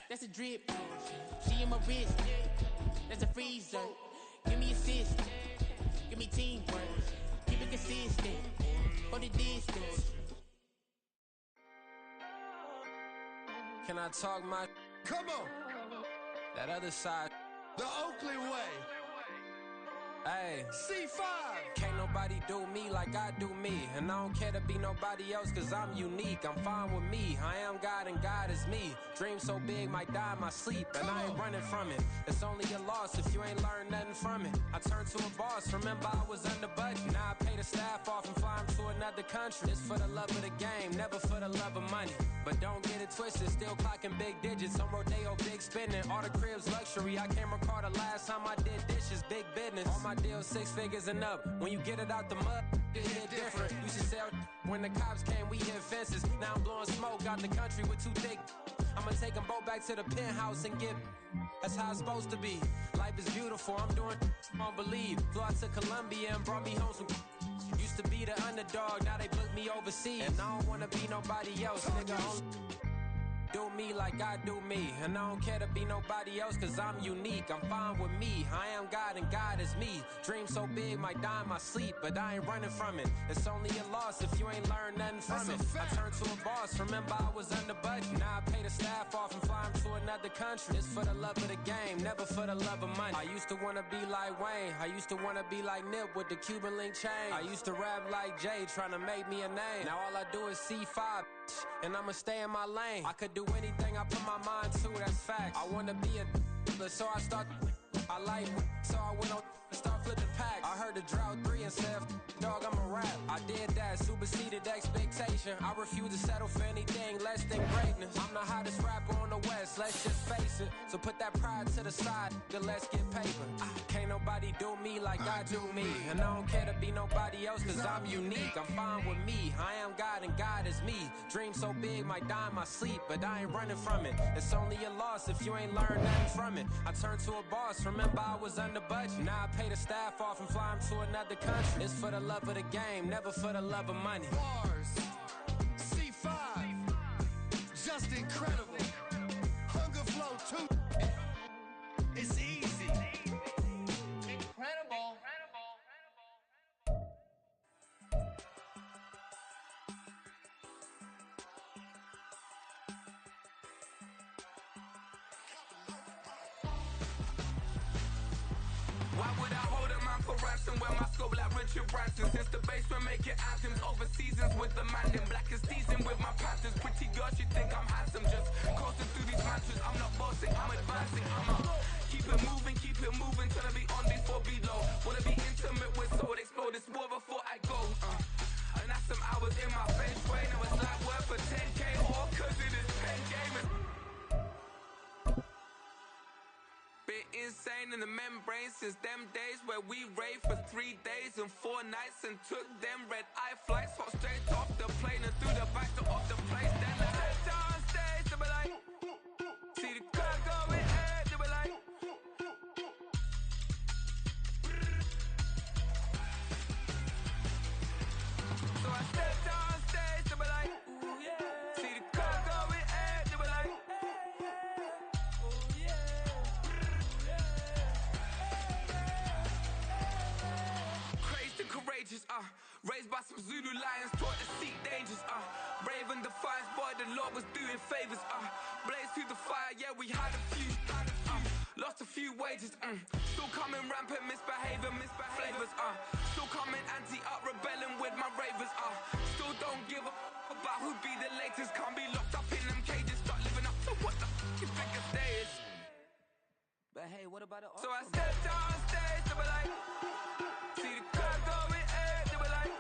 That's a drip. She in my wrist. That's a freezer. Give me assist. Give me teamwork. Keep it consistent. For the distance. Can I talk my? Come on. That other side. The Oakley way. Hey. C5. Can't nobody do me like I do me. And I don't care to be nobody else cause I'm unique. I'm fine with me. I am God and God is me. Dream so big might die in my sleep. And I ain't running from it. It's only a loss if you ain't learned nothing from it. I turned to a boss. Remember I was under budget. Now I pay the staff off and fly them to another country. It's for the love of the game, never for the love of money. But don't get it twisted. Still clocking big digits. On Rodeo, big spending. All the cribs luxury. I can't recall the last time I did dishes. Big business. All my deals 6 figures and up. When you get it out the mud, it hit different. Used to sell when the cops came, we hit fences. Now I'm blowing smoke out the country with 2 thick. I'ma take them both back to the penthouse and get. That's how it's supposed to be. Life is beautiful. I'm doing won't believe. Flew out to Colombia and brought me home some. Used to be the underdog, now they book me overseas. And I don't wanna be nobody else, nigga. Do me like I do me. And I don't care to be nobody else cause I'm unique. I'm fine with me. I am God and God is me. Dream so big might die in my sleep. But I ain't running from it. It's only a loss if you ain't learned nothing from it. I turned to a boss. Remember I was under budget. Now I pay the staff off and fly them to another country. It's for the love of the game, never for the love of money. I used to wanna be like Wayne. I used to wanna be like Nip with the Cuban link chain. I used to rap like Jay trying to make me a name. Now all I do is C5 and I'ma stay in my lane. I could do anything I put my mind to, that's fact. I wanna be a so I start. I like so I went on and start flipping packs. I heard the drought 3 and said, dog, I'm a rap. I did that, superseded X, big reputation. I refuse to settle for anything less than greatness. I'm the hottest rapper on the West, let's just face it. So put that pride to the side, then let's get paper. Can't nobody do me like I do me. And I don't care to be nobody else, cause I'm unique. I'm fine with me, I am God and God is me. Dream so big, might die in my sleep, but I ain't running from it. It's only a loss if you ain't learned nothing from it. I turned to a boss, remember I was under budget. Now I pay the staff off and fly them to another country. It's for the love of the game, never for the love of money. Bars, C5, just incredible. Hunger Flow 2, it's easy. Incredible. Why would I hold a man for ransom when my scope like Richard Branson? Since the basement making anthems over seasons with the man in black is seasoned with my patterns. Pretty girls, you think I'm handsome, just coasting through these mantras. I'm not bossing, I'm advancing, I'm up. Keep it moving, trying to be on before below. Wanna be intimate with soul, explode this war before I go. And that's some hours in my bench way. Now it's like worth for 10K, all cause it is pen gaming. Been insane in the membrane since them days where we raved for 3 days and 4 nights and took them red eye flights, hop straight off the plane and through the back door of the place. Then I stepped on stage, they were like, see the crowd going head, they were like, so I stepped on stage, they were like, ooh yeah, see the crowd going head, they were like, ooh yeah. Courageous, raised by some Zulu lions, taught to seek dangers, brave and defiant, boy, the Lord was doing favors, blaze through the fire, yeah, we had a few, lost a few wages, still coming rampant, misbehaving, flavors, still coming anti-up, rebelling with my ravers, still don't give a about who be the latest, can't be locked up in them cages, start living up to what the f*** you think a day is. But hey, what about the So I stepped on stage, they were like, see the crowd going head, they were like,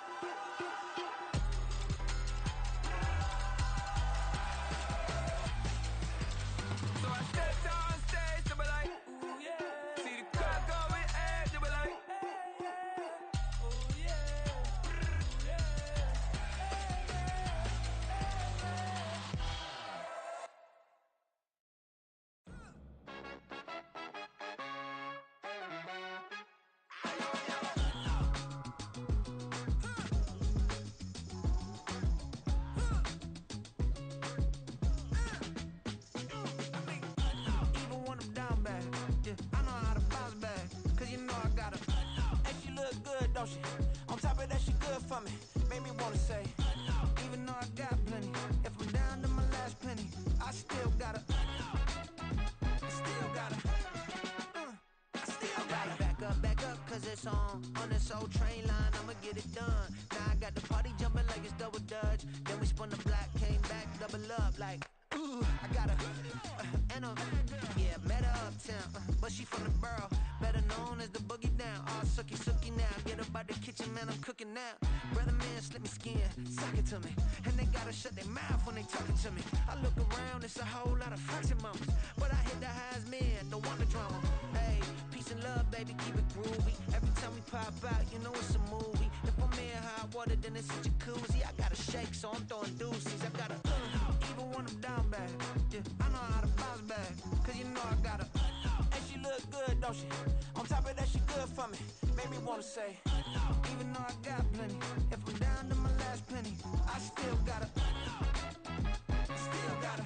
so I stepped on stage, they were like, ooh yeah, see the crowd going head, they were like, ooh yeah, don't she? On top of that, she good for me. Made me wanna say, even though I got plenty, if I'm down to my last penny, I still gotta, I still gotta back up, cause it's on this old train line, I'ma get it done. Now I got the party jumping like it's double dutch. Then we spun the block, came back, double up like, ooh, I got a, and a, yeah, met her uptown, but she from the borough, better known as the boogie down. All sucky now, get up out the kitchen, man, I'm cooking now. Brother man, slip me skin, suck it to me, and they gotta shut their mouth when they talking to me. I look around, it's a whole lot of fraction mamas, but I hit the highs, man, don't want the drama. Hey, peace and love, baby, keep it groovy. Every time we pop out, you know it's a movie. If I'm in hot water, then it's a jacuzzi. I gotta shake, so I'm throwing deuces. I gotta, even when I'm down bad, yeah, I know how to bounce back, cause you know I gotta, and she look good, don't she? On top of that, she good for me. Made me wanna say, even though I got plenty, if I'm down to my last penny, I still gotta, I still gotta.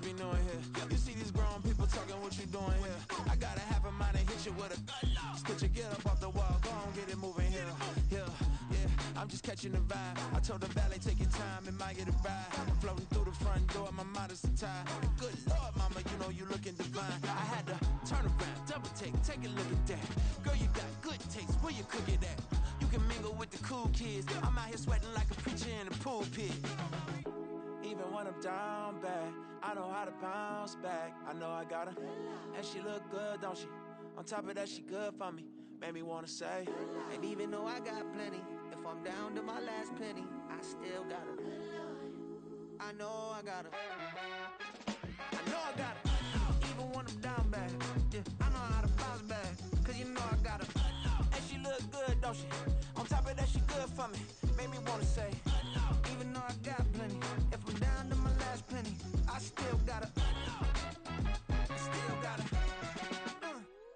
Be knowing here. You see these grown people talking, what you doing here? I gotta have a mind to hit you with a stitch you, get up off the wall, go on, get it moving here. Yeah, I'm just catching the vibe. I told the valet, take your time, it might get a ride. Floating through the front door, my modest attire. Good Lord, mama, you know you looking divine. I had to turn around, double take a look at that. Girl, you got good taste, where you cook it at? You can mingle with the cool kids. I'm out here sweating like a preacher in a pool pit. Even when I'm down bad, I know how to bounce back. I know I got her, and she look good, don't she? On top of that, she good for me. Made me wanna say, and even though I got plenty, if I'm down to my last penny, I still got her. I know I got her. I know I got her. Even when I'm down bad, yeah, I know how to bounce back. Cause you know I got her. And she look good, don't she? On top of that, she good for me. Made me wanna say, even though I got plenty, if I'm down to my last penny, I still got her. I still got her.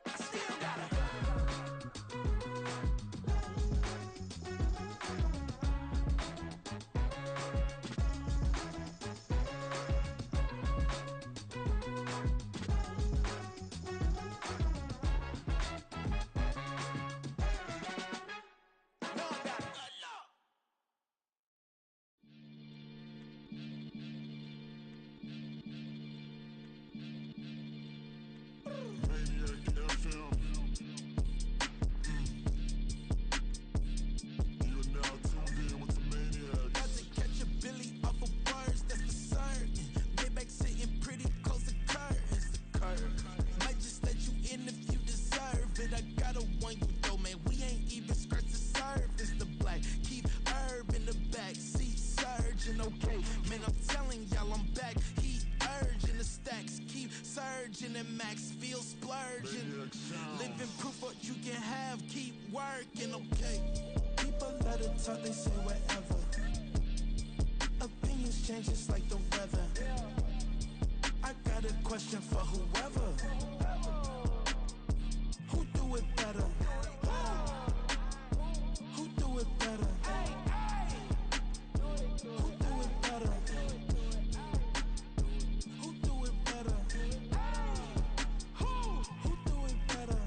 I still got her. They say whatever. Opinions change just like the weather. I got a question for whoever. Who do it better? Who do it better? Who do it better? Who do it better? Who do it better?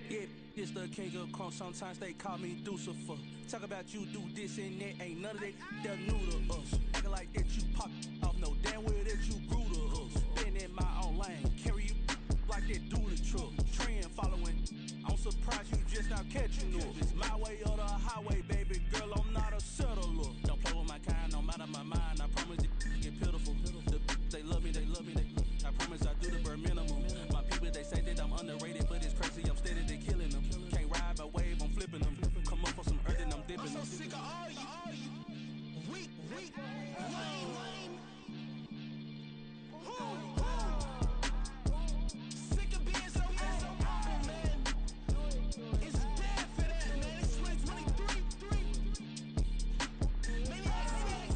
Yeah, it's the king of crunk. Sometimes they call me Lucifer. Talk about you do this and that, ain't none of that they're new to us. Acting like that you pop off, no damn well that you grew to us. Been in my own lane, carry you like that do the truck. Trend following, I'm surprised you just now catching up. It's my way or the highway, baby girl, I'm not a settler. Don't play with my kind, no matter my mind, I promise it get pitiful. They love me, they love me, I promise I do the bare minimum. My people, they say that I'm underrated, but it's crazy, I'm steady, they killing them. Can't ride my wave, I'm flipping them. Come up for some earth and I'm dipping them. I'm so sick of all you weak, lame. Sick of being so humble, man. It's dead for that, man. It's 2023. Maniacs,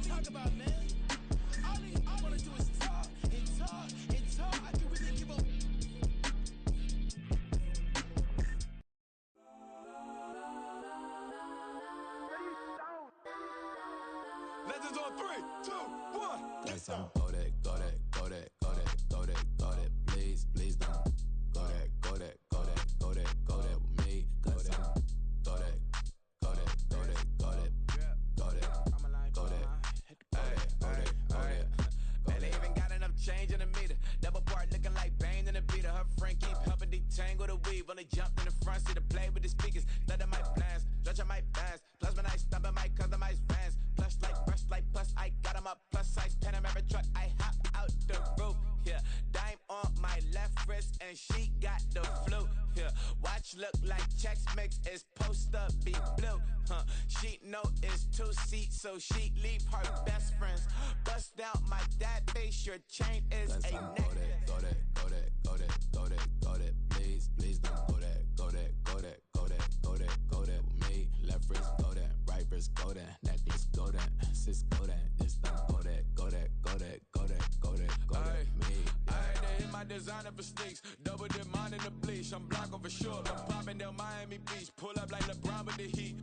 talk about, man. All I wanna do is talk and talk and talk. I can really give a Legends on 3, 2, 1. Let's go. Go that, go that, go that, go that, go that, go that. Please, please don't. Go that, go that, go that, go that, go that with me. Go that, go that, go that, go that, go that, go that, go that. Man, they even got enough change in the meter. Double part looking like Bane in the beater. Her friend keep helping detangle the weave. Only jumped in the front seat to play with the speakers. Thunder might blast, stretch might pass. Plus when I stumble, might customize fans. Plush like brush like plus I got them up. Plus size Panamera truck. I hop out the roof. Yeah, dime on my left wrist and she got the flu. Yeah, watch look like checks mix is post up be blue. She know it's 2 seats, so she leave her best friends. Bust out my dad face. Your chain is Let's a go necklace. that, go that, go that, go that, go that, go that. Please, please don't. Go that, go that, go that, go that, go that, go that with me. Left wrist go that, right wrist go that, necklace go that, sis go that. It's done. Go that, go that, go that, go that, go that, go that. Me. They hit my designer for sneaks. Double dip mine in the bleach. I'm blocking for sure. I'm popping down Miami Beach. Pull up like LeBron with the heat.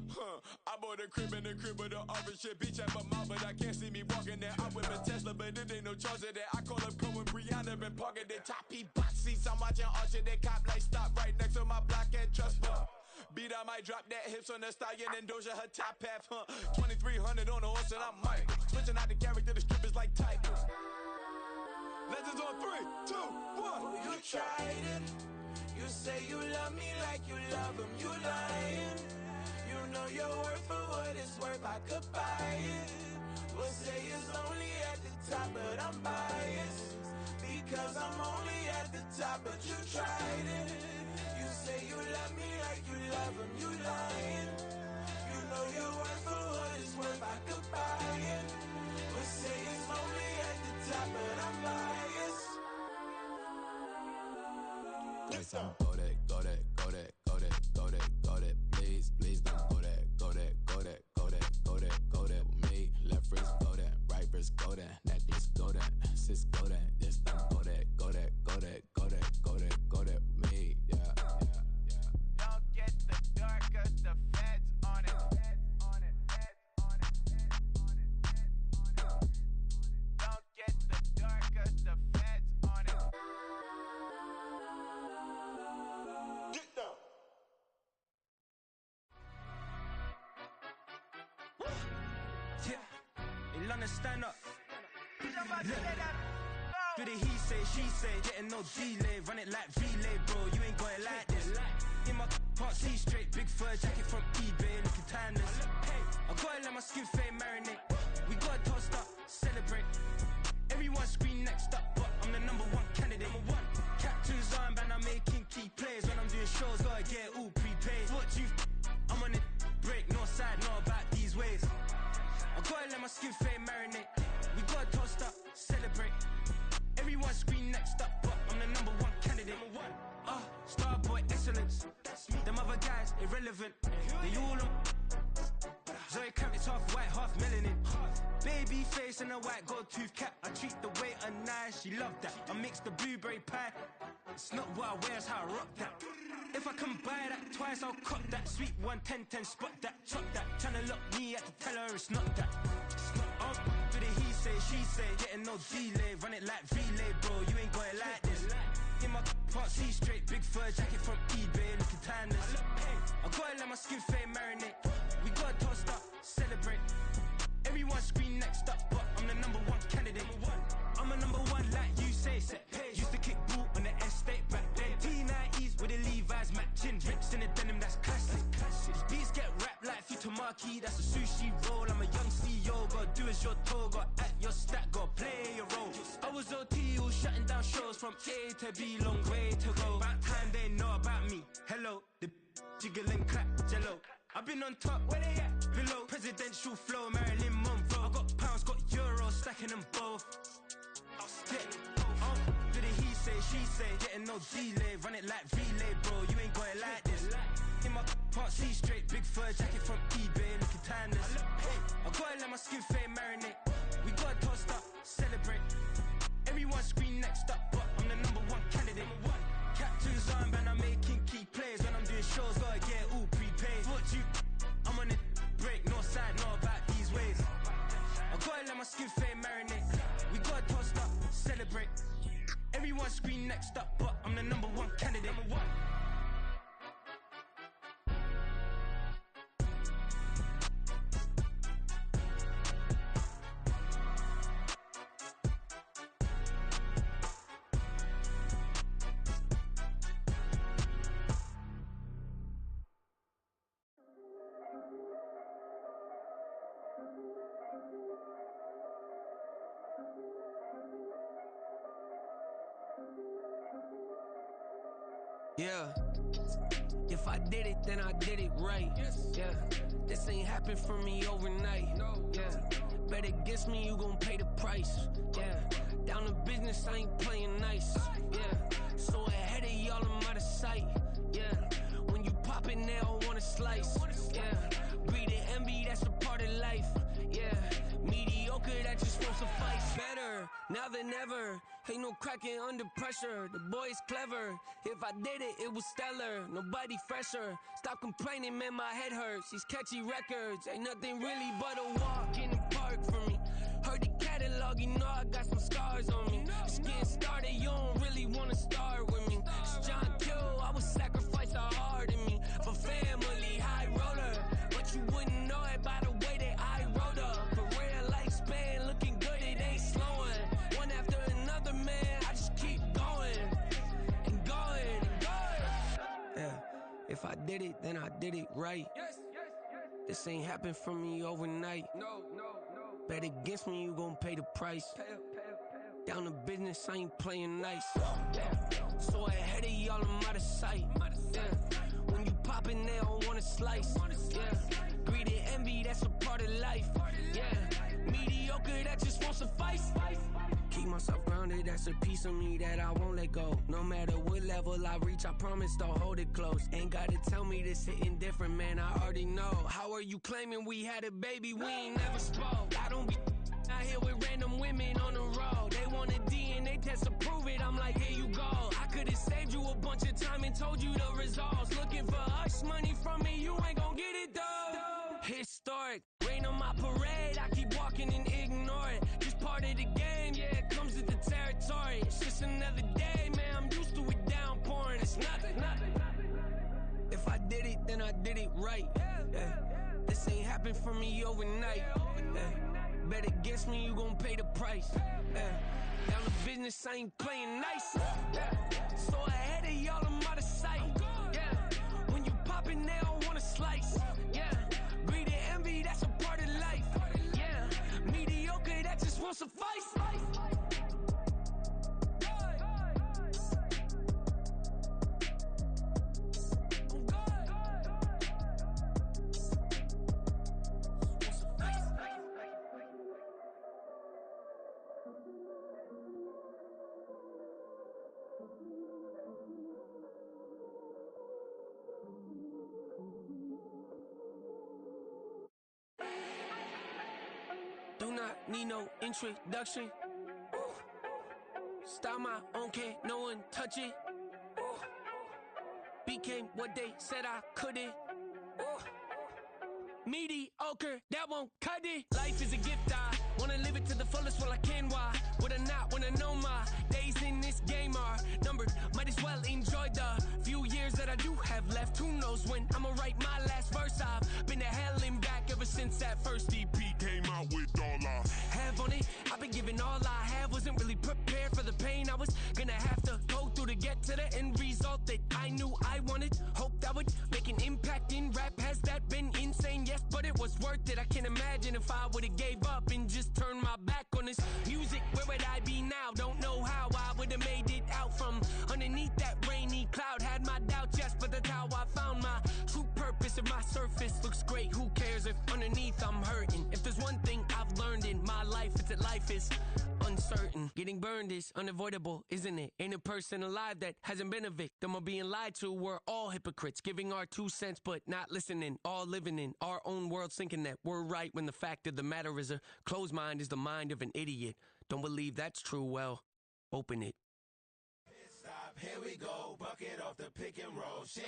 I bought a crib in the crib with the orange shit. Beach at my mouth, but I can't see me walking there. I'm with a Tesla, but it ain't no charge of that. I call up Cohen, Brianna, been parking the top P box seats. I'm watching Archer, they cop like stop right next to my block and trust fund. Beat, I might drop that hips on the stallion and Doja her top half, 2300 on the horse and I'm Mike. Switching out the character, the strippers like Tigers. Legends on 3, 2, 1. You tried it. You say you love love me like you love him, you lying. You know your worth for what it's worth, I could buy it. We'll say it's only at the top, but I'm biased. Because I'm only at the top, but you tried it. You say you love me like you love him, you lying. You know your worth for what it's worth, I could buy it. We'll say it's only at the top, but I'm biased. Go that, go that, go that, go that, go that, go that. Please, please don't go that, go that, go that, go that, go that, go that with me. Left wrist go that, right wrist go that, necklace go that, sis go that, this don't go that, go that, go that, go that, go that, go that with me. Yeah, yeah, yeah. Don't get the dark, cause the feds on it. Don't get the dark, cause the feds on it. Get down. Yeah, in London, stand up. Look. Do the he say, she say, getting no delay, run it like relay, bro. You ain't got it like this. In my can't see straight, big fur jacket from eBay, looking timeless. I gotta let my skin fade marinate. We gotta toast up, celebrate. Everyone scream next up, but I'm the number one candidate. Captain's armband, I'm making key plays. When I'm doing shows, gotta get all prepaid. What you I'm on it, break, no side, know about these ways. I gotta let my skin fade marinate. We gotta toast up, celebrate. Everyone scream next up, but I'm the number one candidate. Starboy excellence. Them other guys irrelevant. They all on. Zoe Kravitz half white, half melanin. Baby face and a white gold tooth cap. I treat the waiter nice, she loved that. I mix the blueberry pie. It's not what I wear, it's how I rock that. If I can buy that twice, I'll cop that. Sweet 110, spot that, chop that. Tryna lock me at the teller, it's not that. Oh, do the he say, she say, getting no delay. Run it like relay, bro, you ain't got it like this. In my can't see straight, big fur jacket from eBay, looking timeless. I gotta let my skin fade marinate. We gotta toast up, celebrate. Everyone scream next up, but I'm the number one candidate. I'm a number one like you say, set page. Used to kick ball on the estate back then. T90s with the Levi's matching. Drips in the denim, that's classic. These beats get wrapped like Futamaki, that's a sushi roll. I'm a young CEO, gotta do as you're told. Gotta act your stat, gotta play your role. I was OT, all shutting down shows from A to B, long way to go. About time they know about me. Hello, the jiggle and clap, jello. I've been on top, where they at? Below, presidential flow, Marilyn Monroe. I got pounds, got euros, stacking them both. Do the he say, she say, getting no delay, run it like relay, bro. You ain't got it like this. In my can't see straight, big fur jacket from eBay, looking timeless. I gotta let my skin fade marinate. We gotta toast up, celebrate. Everyone scream next up, but I'm the number one candidate. Captain's armband, I'm making key plays. When I'm doing shows, gotta get all prepaid. What you I'm on it, break, no side, know about these ways. I gotta let my skin fade marinate. We gotta toast up, celebrate. Everyone scream next up, but I'm the number one candidate. Yeah, if I did it, then I did it right. Yeah, this ain't happened for me overnight. Yeah, bet against me, you gon' pay the price. Yeah, down to business, I ain't playing nice. Yeah, so ahead of y'all, I'm out of sight. Yeah, when you pop it, they all wanna slice. Yeah, breed and envy, that's a part of life. Yeah, mediocre, that just won't suffice. Better now than ever. Ain't no cracking under pressure, the boy's clever. If I did it, it was stellar, nobody fresher. Stop complaining, man, my head hurts. These catchy records, ain't nothing really but a walk in the park for me. Heard the catalog, you know I got some scars on me. Just getting started, you don't really wanna start with me. It's John Kill, I would sacrifice a heart in me. For family, high roller, but you wouldn't know it by the way that I wrote up. A real lifespan, looking good, it ain't slowing. One after another, man, I just keep going and going and going. Yeah, If I did it, then I did it right. This ain't happened for me overnight. Bet against me, you gon' pay the price. Down to business, I ain't playing nice. So ahead of y'all, I'm out of sight. When you poppin', they don't wanna slice. Greed and envy, that's a part of life. Mediocre, that just won't suffice. Keep myself grounded, that's a piece of me that I won't let go. No matter what level I reach, I promise to hold it close. Ain't gotta tell me this hitting different, man, I already know. How are you claiming we had a baby, we ain't never spoke? I don't be out here with random women on the road. They want a DNA test to prove it, I'm like, here you go. I could've saved you a bunch of time and told you the results. Looking for hush money from me, you ain't gon' get it though. Historic, rain on my parade, I keep walking and ignore it. Just part of the game, yeah, it comes with the territory. It's just another day, man, I'm used to it downpouring. It's nothing. If I did it, then I did it right. This ain't happened for me overnight. Bet against me, you gon' pay the price. Down to business, I ain't playing nice. So ahead of y'all, I'm out of sight. When you poppin', they don't wanna slice. Greed and envy, that's a part of life. Mediocre, that just won't suffice. Do not need no introduction. Style my own, can't no one touch it. Became what they said I couldn't. Mediocre, that won't cut it. Life is a gift, I wanna live it to the fullest while I can. Why would I not wanna know my days in this game are numbered? Might as well enjoy the few years that I do have left. Who knows when I'ma write my last verse? I've been to hell and back ever since that first EP came out with all I have on it. I've been giving all I have, wasn't really prepared for the pain I was gonna have to go through to get to the end result that I knew I wanted. Hope that would make an impact in rap. Has that been insane? Yes, but it was worth it. I can't imagine if I would've gave up and just turned my back on this music. Where would I be now? Don't know how I would've made it out from underneath that rainy cloud. Had my doubts, yes, but that's how I found my true purpose. If my surface looks great, who cares if underneath I'm hurting? If there's one thing I've learned in my life, it's that life is uncertain. Getting burned is unavoidable, isn't it? Ain't a person alive that hasn't been a victim of being lied to. We're all hypocrites, giving our 2 cents but not listening. All living in our own world, thinking that we're right when the fact of the matter is a closed mind is the mind of an idiot. Don't believe that's true? Well, open it. Stop, here we go, bucket off the pick and roll. Shit,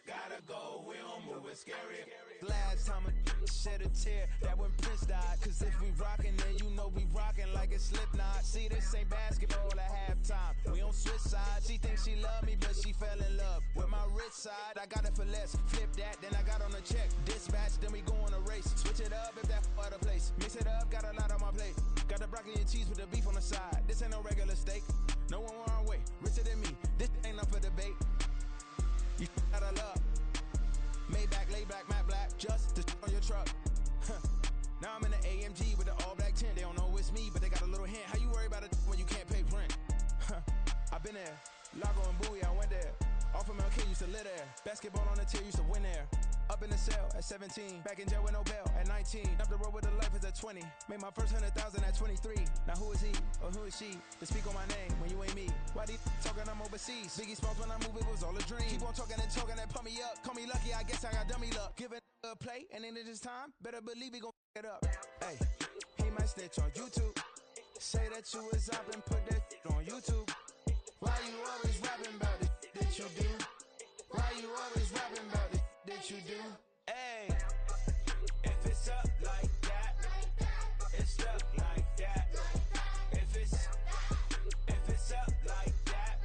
gotta go, we don't move, it's scary. Last time a shed a tear, that when Prince died. Cause if we rockin', then you know we rockin' like a Slipknot. See, this ain't basketball at halftime, we on switch sides. She thinks she love me, but she fell in love with my rich side. I got it for less, flip that, then I got on a check. Dispatch, then we go on a race. Switch it up if that out of place. Mix it up, got a lot on my plate. Got the broccoli and cheese with the beef on the side. This ain't no regular steak, no one wrong way. Richer than me, this ain't up for debate. You out of love. Maybach, lay back, matte black, just to on your truck. Now I'm in the AMG with the all black tint. They don't know it's me, but they got a little hint. How you worry about it when you can't pay rent? I've been there. Lago and Bowie, I went there. Off of MLK, used to live there. Basketball on the tier, used to win there. Up in the cell at 17. Back in jail with no bail at 19. Up the road with the life is at 20. Made my first 100,000 at 23. Now who is he or who is she to speak on my name when you ain't me? Why they talking I'm overseas? Biggie Smalls when I move, it was all a dream. Keep on talking and talking and pump me up. Call me lucky, I guess I got dummy luck. Give it a play and then it's time. Better believe we gon' it up. Hey, he might snitch on YouTube. Say that you was up and put that on YouTube. Why you always rapping about it that you do? Why you always rapping about it that you do? Hey, if it's up like that, it's stuck like that. If it's up like that,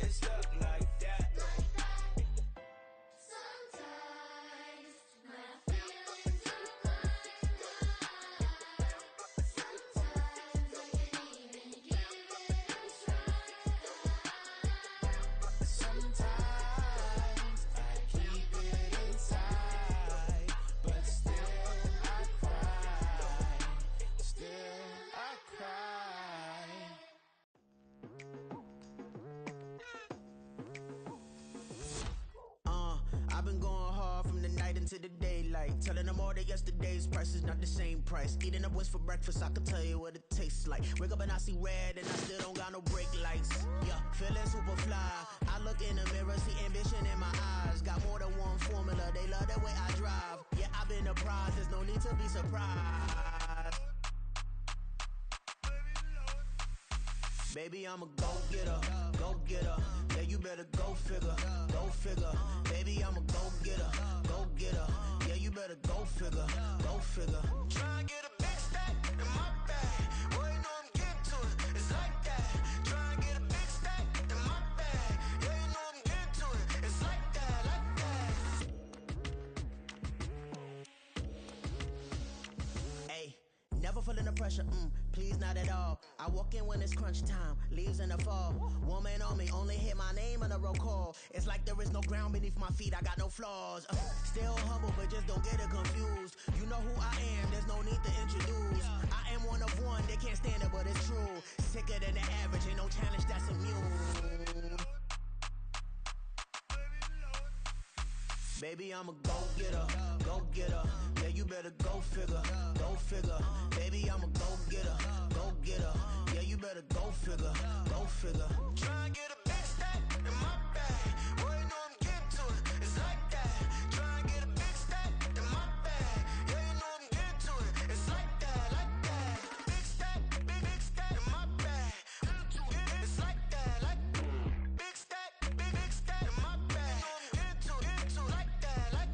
it's stuck like that. Sometimes my feelings are flying high. Sometimes I can't even give it a try. Sometimes into the daylight. Telling them all that yesterday's price is not the same price. Eating up wings for breakfast, I can tell you what it tastes like. Wake up and I see red and I still don't got no brake lights. Yeah, feeling super fly. I look in the mirror, see ambition in my eyes. Got more than one formula, they love the way I drive. Yeah, I've been a prize, there's no need to be surprised. Baby, I'm a go-getter, go-getter. Yeah, you better go figure, go figure. Baby, I'm a go-getter, go-getter. Yeah, you better go figure, go figure. Try and get a big stack in my bag. Boy, you know I'm getting to it, it's like that. Try and get a big stack in my bag. Yeah, you know I'm getting to it, it's like that, like that. Hey, never feeling the pressure, please not at all. I walk in when it's crunch time, leaves in the fall. Woman on me, only hit my name on a roll call. It's like there is no ground beneath my feet, I got no flaws. Still humble, but just don't get it confused. You know who I am, there's no need to introduce. I am one of one, they can't stand it, but it's true. Sicker than the average, ain't no challenge that's immune. Baby, I'm a go-getter, go-getter. Yeah, you better go figure, go figure. Baby, I'm a go-getter, go-getter. Yeah, you better go figure, go figure. Try and get a big stack in my bag. Boy, you know I'm getting to it, it's like that. Try and get a big stack in my bag. Yeah, you know I'm getting to it, it's like that, like that. Big stack, big stack in my bag. It's like that, like big stack, big stack in my bag. Into like that, like.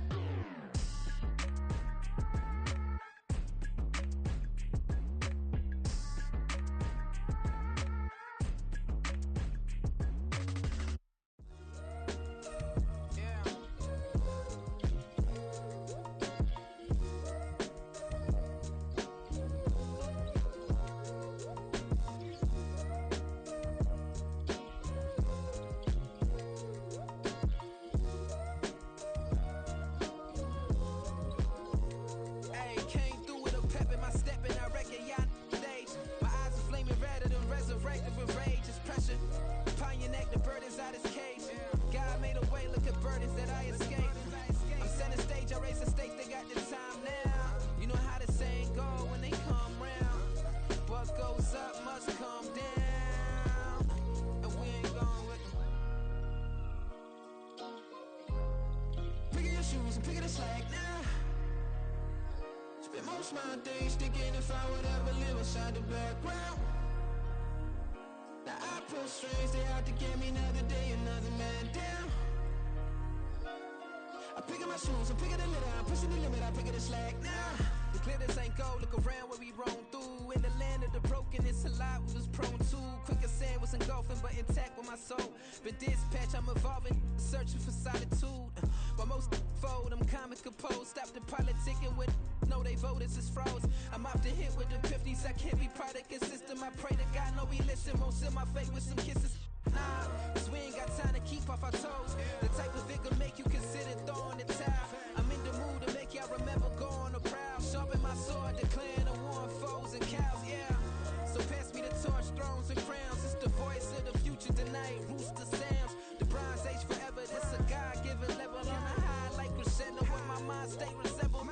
My days thinking if I would ever live inside the background. Now I pull strings, they out to get me another day, another man down. I pick up my shoes, I'm picking the litter, I'm pushing the limit, I pick up the slack now. The glitters ain't gold, look around where we roam through. In the land of the broken, it's a lot we was prone to. Quicker sand was engulfing, but intact with my soul. But dispatch, I'm evolving, searching for solitude. While most fold, I'm comic composed. Stop the politicking with no, they voters is froze. I'm off the hit with the 50s, I can't be product and system. I pray to God, no, we listen. Won't seal my fate with some kisses. Nah, cause we ain't got time to keep off our toes. The type of vigor make you consider throwing the towel. I'm in the mood to make y'all remember going the proud. Sharpen my sword, declaring the war on foes and cows, yeah. So pass me the torch, thrones and crowns. It's the voice of the future tonight, rooster sounds. The Bronze Age forever, this a God-given level. On a high like crescendo, where my mind state resemble.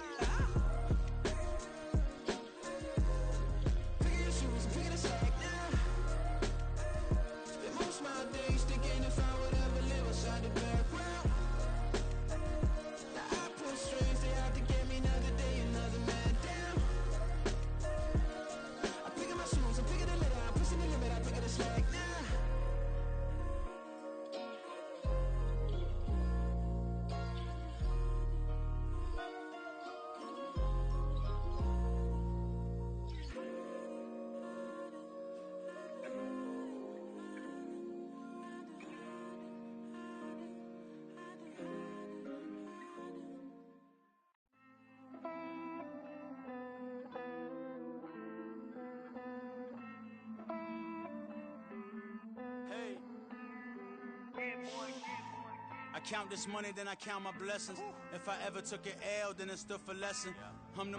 I count this money, then I count my blessings. If I ever took an L, then it stood for lesson. I'm the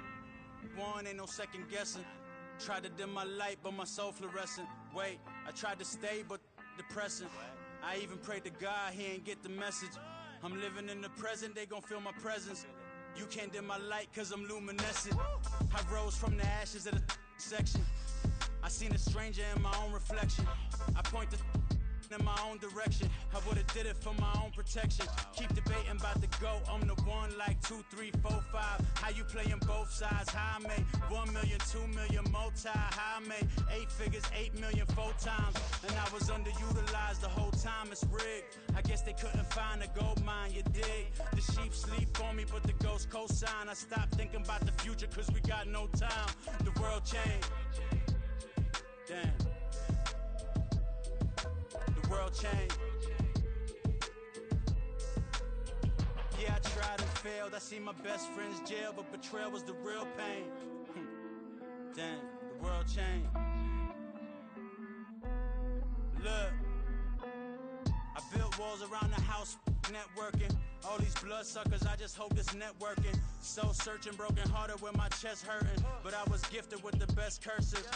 one, ain't no second guessing. Tried to dim my light, but my soul fluorescent. Wait, I tried to stay, but depressing. I even prayed to God, he ain't get the message. I'm living in the present, they gon' feel my presence. You can't dim my light cause I'm luminescent. I rose from the ashes of the section. I seen a stranger in my own reflection. I point the in my own direction. I would've did it for my own protection. Keep debating about the GOAT. I'm the one like 2, 3, 4, 5. How you playing both sides? How I made 1 million, 2 million, multi. How I made 8 figures, 8 million 4 times. And I was underutilized the whole time. It's rigged. I guess they couldn't find a gold mine, you dig? The sheep sleep on me, but the ghost co-sign. I stopped thinking about the future cause we got no time. The world changed. Damn. The world changed. Yeah, I tried and failed. I seen my best friends jail, but betrayal was the real pain. Damn, the world changed. Look, I built walls around the house, networking. All these bloodsuckers, I just hope this networking. Soul searching, broken hearted with my chest hurting. But I was gifted with the best cursive.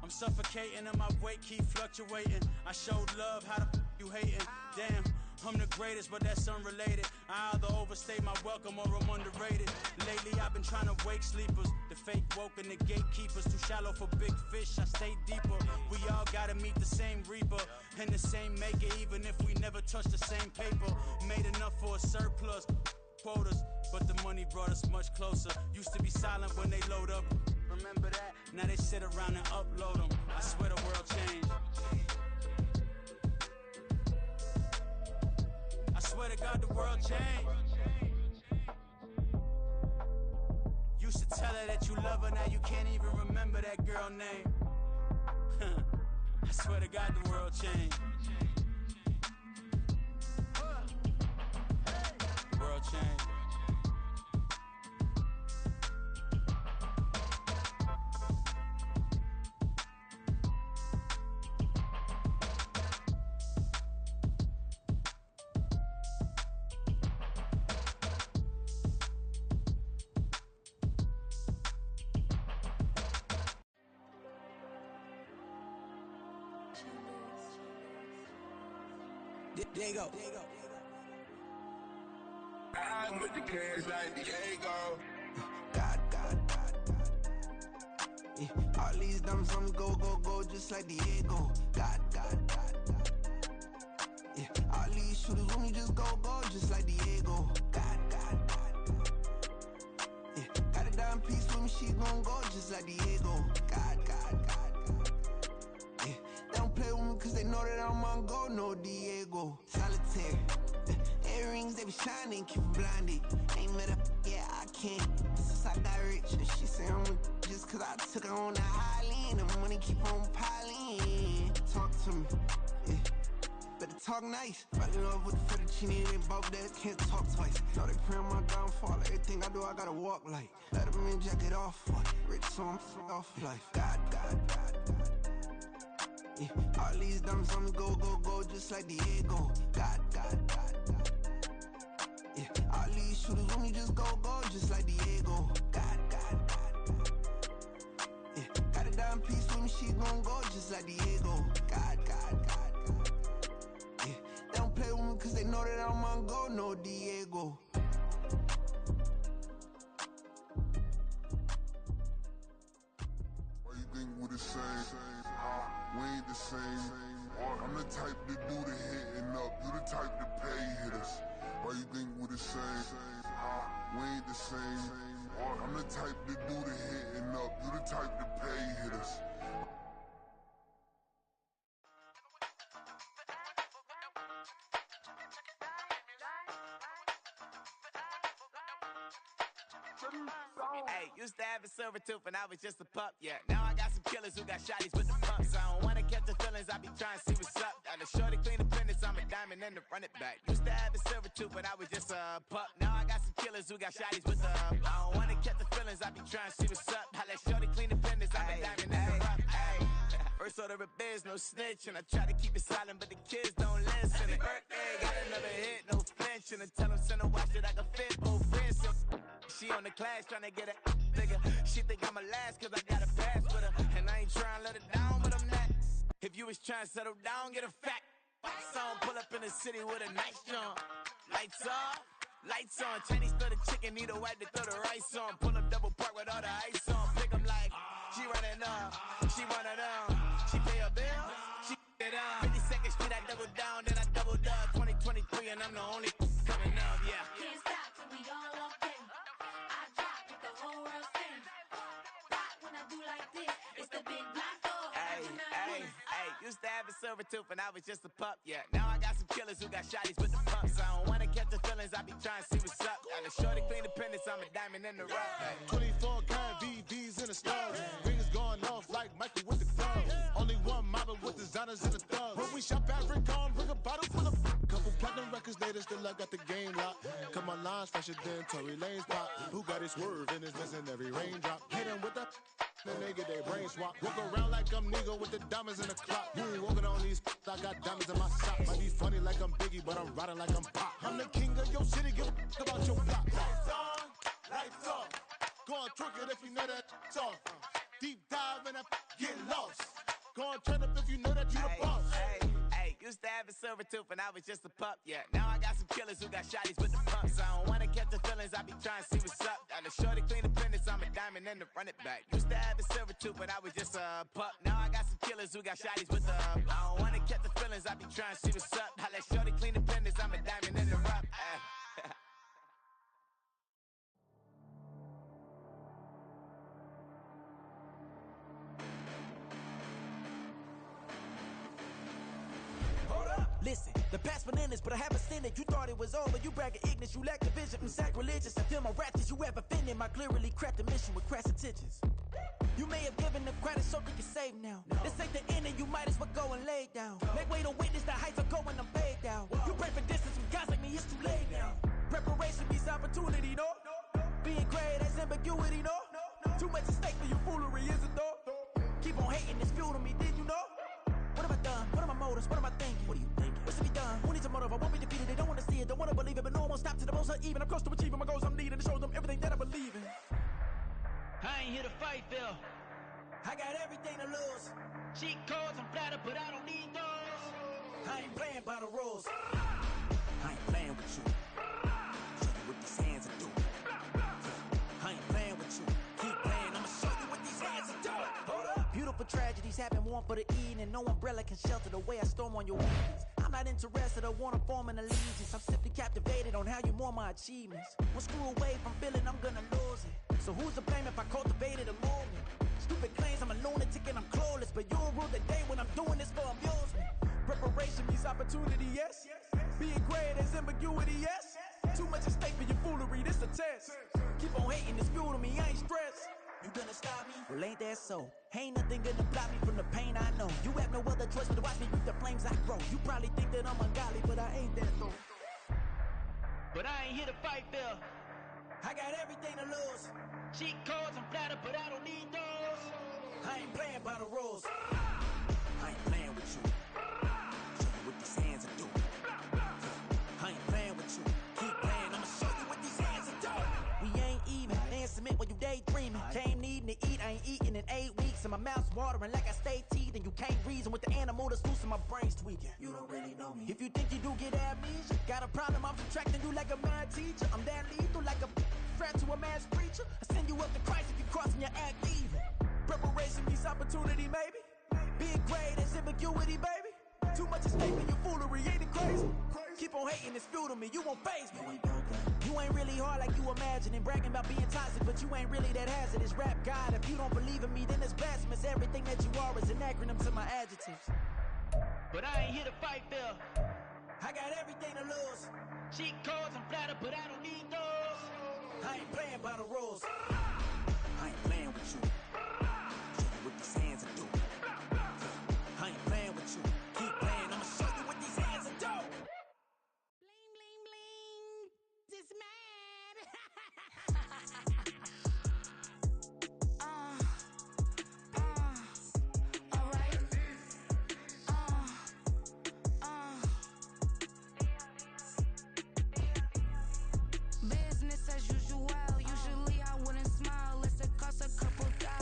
I'm suffocating and my weight keep fluctuating. I showed love, how the you hating? Damn, I'm the greatest, but that's unrelated. I either overstay my welcome or I'm underrated. Lately I've been trying to wake sleepers. The fake woke and the gatekeepers. Too shallow for big fish, I stay deeper. We all gotta meet the same reaper and the same maker, even if we never touch the same paper. Made enough for a surplus quotas, but the money brought us much closer. Used to be silent when they load up. Remember that? Now they sit around and upload them. I swear the world changed. I swear to God the world changed. Used to tell her that you love her, now you can't even remember that girl name. I swear to God the world changed. The world changed. Diego. I'm with the cash like Diego. God. Yeah, all these dumps on me go, just like Diego. God. Yeah, all these shooters with me just go, just like Diego. God. Yeah, got a dime piece with me, she gon' go just like Diego. God. Yeah, they don't play with me cause they know that I'm on go, no Diego. Solitaire. Earrings, they be shining, keep blinded. Ain't met up, yeah, I can't. Since I got rich, and she say I'm just cause I took her on the island. The money keep on piling. Talk to me, yeah. Better talk nice. Right in love with the fettuccine, they both that can't talk twice. Know they pray on my downfall. Everything I do, I gotta walk like. Let them in, jacket off. Rich, so I'm off life. God. Yeah, all these dumps on me go, just like Diego. God. Yeah, all these shooters with me just go, just like Diego. God. Yeah, got a dime piece with me, she gon' go just like Diego. God. Yeah, they don't play with me cause they know that I'm on go, no Diego. Why you think we the same? We ain't the same. I'm the type to do the hitting up. You the type to pay hitters. Why you think we the same? We ain't the same. I'm the type to do the hitting up. You the type to pay hitters. Hey, used to have a silver tooth and I was just a pup, yeah. Now I got some killers who got shotties with the pumps. I don't wanna catch the feelings, I be trying to see what's up. Got a shorty clean the fitness, I'm a diamond and to run it back. Used to have a silver tooth but I was just a pup. Now I got some killers who got shotties with the I don't wanna catch the feelings, I be trying to see what's up. I let shorty clean the fitness, I'm a diamond and to run it back. First order of biz, no snitch, and I try to keep it silent, but the kids don't listen. Birthday, got another hit, no flinch, and I tell them send a watch that I can fit both wrists. She on the class trying to get a bigger. She think I'm a last cause I got a pass with her, and I ain't trying to let her down, but I'm not. If you was trying to settle down, get a fact. Song pull up in the city with a nice jump. Lights off, Lights on, Chinese throw the chicken, need a wipe to throw the rice on. Pull up double park with all the ice on. Pick 'em like, she running up, she one of them. She pay her bill, she it up. 52nd Street, I double down, then I doubled up. 2023, and I'm the only coming up, yeah. Can't stop till we all up in. I drop with the whole world sing. Rock when I do like this, it's the big block door. Hey, used to have a silver tooth when I was just a pup, yeah. Now I got some killers who got shotties with the pumps. I don't wanna catch the feelings, I be trying to see what's up. Got a shorty clean the pendants, I'm a diamond in the rough. Hey. 24 karat VVs in the stars. Rings going off like Michael with the clubs. Only one model with designers in the thugs. When we shop at Rick on, bring a bottle full of couple platinum records later, still I got the game locked. Come on, lines fresher than Tory Lane's pop. Who got his swerve and is missing every raindrop? Hit him with the then they get their brain swap. Walk around like I'm Nego with the diamonds in the clock. You ain't walking on these, I got diamonds in my socks. Might be funny like I'm Biggie, but I'm riding like I'm Pop. I'm the king of your city, give a about your block. Lights on, lights off. Go on, twerk it if you know that off. Deep dive and get lost. Go on, turn up if you know that you the boss. Hey, used to have a silver tooth when I was just a pup, yeah. Now I got some killers who got shotties with the pumps. I don't wanna catch the feelings, I be trying to see what's up. Got a shorty clean the pendants, I'm a diamond in the run it back. Used to have a silver tooth when I was just a pup. Now I got some killers who got shotties with the I don't wanna catch the feelings, I be trying to see what's up. I let shorty clean the pendants, I'm a diamond in the rough. Listen, the past bananas, but I haven't seen it. You thought it was over, you bragging ignorance, you lack the vision. Sacrilegious, I feel my ratchets, you have offended my clearly crafted mission with crass intentions. You may have given the credit so they can save now. This ain't the end and you might as well go and lay down. Make way to witness the heights I'm going, I'm paid down. You pray for distance with guys like me, it's too late now. Preparation means opportunity, no? Being great as ambiguity, no? Too much at stake for your foolery, is it though? Keep on hating, it's fuel to me, did you know? What have I done? What are my motives? What am I thinking? What are you thinking? What's to be done? Who needs a motive? I won't be defeated. They don't want to see it, don't want to believe it, but no one won't stop to the most even. I'm close to achieving my goals. I'm needing to show them everything that I believe in. I ain't here to fight, Phil. I got everything to lose. Cheat codes, I'm flattered, but I don't need those. I ain't playing by the rules. I ain't playing with you. Show you what these hands are doing. I ain't playing with you. Keep playing, I'ma show you what these hands are doing. Hold up. Beautiful tragedies happen, one for the eating, and no umbrella can shelter the way I storm on your weekends. I'm not interested, I wanna form an allegiance. I'm simply captivated on how you more my achievements. One screw away from feeling I'm gonna lose it. So who's to blame if I cultivated a movement? Stupid claims I'm a lunatic and I'm clueless, but you'll rule the day when I'm doing this for amusement. Preparation means opportunity, yes. Being great as ambiguity, yes. Too much at stake for your foolery, this a test. Keep on hating, it's fuel to me, I ain't stressed. You gonna stop me? Well, ain't that so? Ain't nothing gonna block me from the pain I know. You have no other choice but to watch me reap the flames I grow. You probably think that I'm ungodly, but I ain't that though. But I ain't here to fight, Phil. I got everything to lose. Cheat codes, I'm flattered, but I don't need those. I ain't playing by the rules. I ain't playing with you. Show you what these hands are doing. I ain't playing with you. Keep playing, I'ma show you what these hands are doing. We ain't even. They ain't submit while you daydreaming. Came needing to eat, I ain't eating in 8 weeks. And my mouth's watering like I stay teeth. And you can't reason with the animal that's loose and my brain's tweaking. You don't really know me. If you think you do get amnesia, got a problem, I'm subtracting you like a mad teacher. I'm that lethal like a threat to a mass preacher. I send you up to Christ if you crossing your act evil. Preparation means opportunity, maybe. Being great is ambiguity, baby. Too much at stake in your foolery, ain't it crazy? Keep on hating, it's fuel to me, you won't faze me. You ain't really hard like you imagining. Bragging about being toxic, but you ain't really that hazardous. Rap God, if you don't believe in me, then it's blasphemous. Everything that you are is an acronym to my adjectives. But I ain't here to fight, Phil. I got everything to lose. Cheat codes, I'm flattered, but I don't need those. I ain't playing by the rules. I ain't playing with you. Show you what these hands are doing. I ain't playing with you. Keep playing, I'ma show you what these hands are doing. Bling, bling, bling. This mad. Alright. Business as usual. Usually I wouldn't smile. Unless it costs a couple $1,000.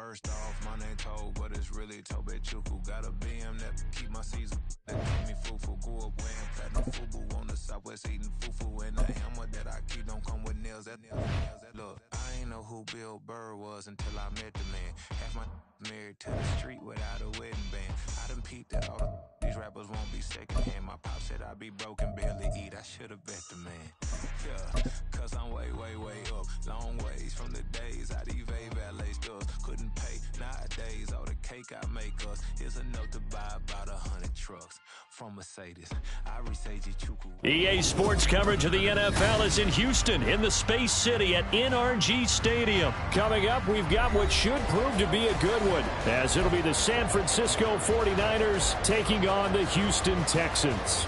First off, my name Toe, but it's really Tobe Chuku. Got a BM that keep my season. That keep me fufu. Go up wearing platinum fubu on the southwest eating fufu. And the hammer that I keep don't come with nails. Look, I ain't know who Bill Burr was until I met the man. Half my married to the street without a wedding band. I done peeped that all these rappers won't be secondhand. My pop said I'd be broken, barely eat. I should've bet the man. Yeah, cause I'm way, way, way up. Long ways from the days I these valet stores couldn't pay. Nowadays, all the cake I make us is enough to buy about 100 trucks from Mercedes. I resage Chuku. EA Sports coverage of the NFL is in Houston, in the Space City at NRG Stadium. Coming up, we've got what should prove to be a good one, as it'll be the San Francisco 49ers taking on the Houston Texans.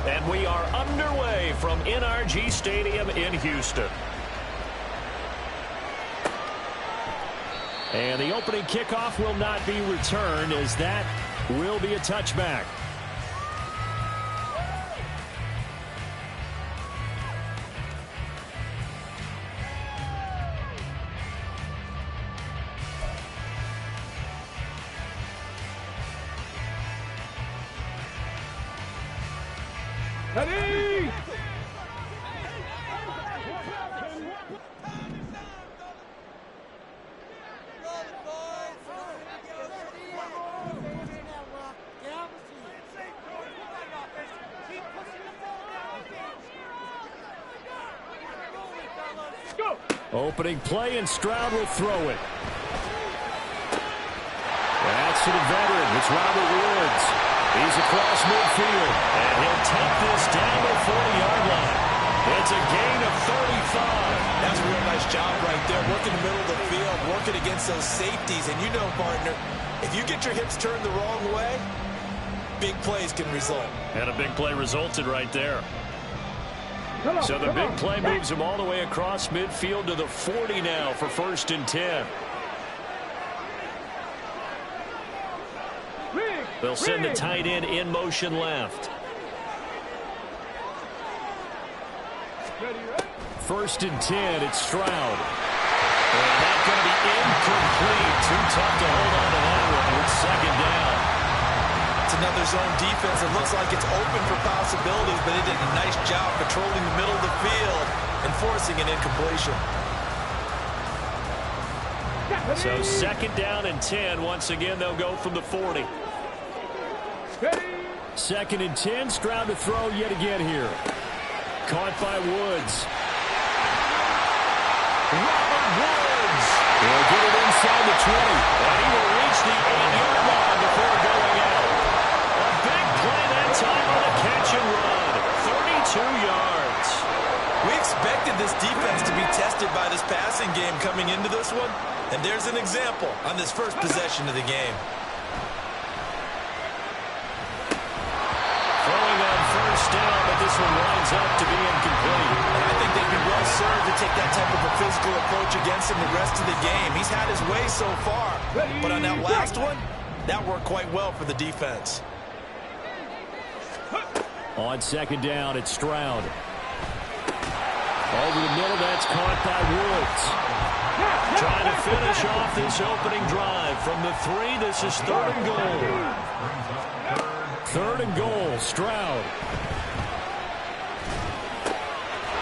And we are underway from NRG Stadium in Houston. And the opening kickoff will not be returned, as that will be a touchback. Ready! Opening play, and Stroud will throw it. That's to the veteran. It's Robert Woods. He's across midfield, and he'll take this down the 40-yard line. It's a gain of 35. That's a real nice job right there, working the middle of the field, working against those safeties. And you know, partner, if you get your hips turned the wrong way, big plays can result. And a big play resulted right there. So the big play moves him all the way across midfield to the 40 now for 1st and 10. They'll send the tight end in motion left. 1st and 10, it's Stroud. And that's going to be incomplete. Too tough to hold on to that one. It's 2nd down. It's another zone defense. It looks like it's open for possibilities, but it did a nice job controlling the middle of the field and forcing an incompletion. So 2nd down and 10. Once again, they'll go from the 40. 2nd and 10. Stroud to throw yet again here. Caught by Woods. Robert Woods will get it inside the 20. And he will reach the 8-yard line before going out. A big play that time on a catch and run. 32 yards. We expected this defense to be tested by this passing game coming into this one. And there's an example on this first possession of the game. Throwing on 1st down, but this one winds up to be incomplete. And I think they'd be well served to take that type of a physical approach against him the rest of the game. He's had his way so far. But on that last one, that worked quite well for the defense. On 2nd down, it's Stroud. Over the middle, that's caught by Woods. Trying to finish off this opening drive. From the 3, this is 3rd and goal. 3rd and goal, Stroud.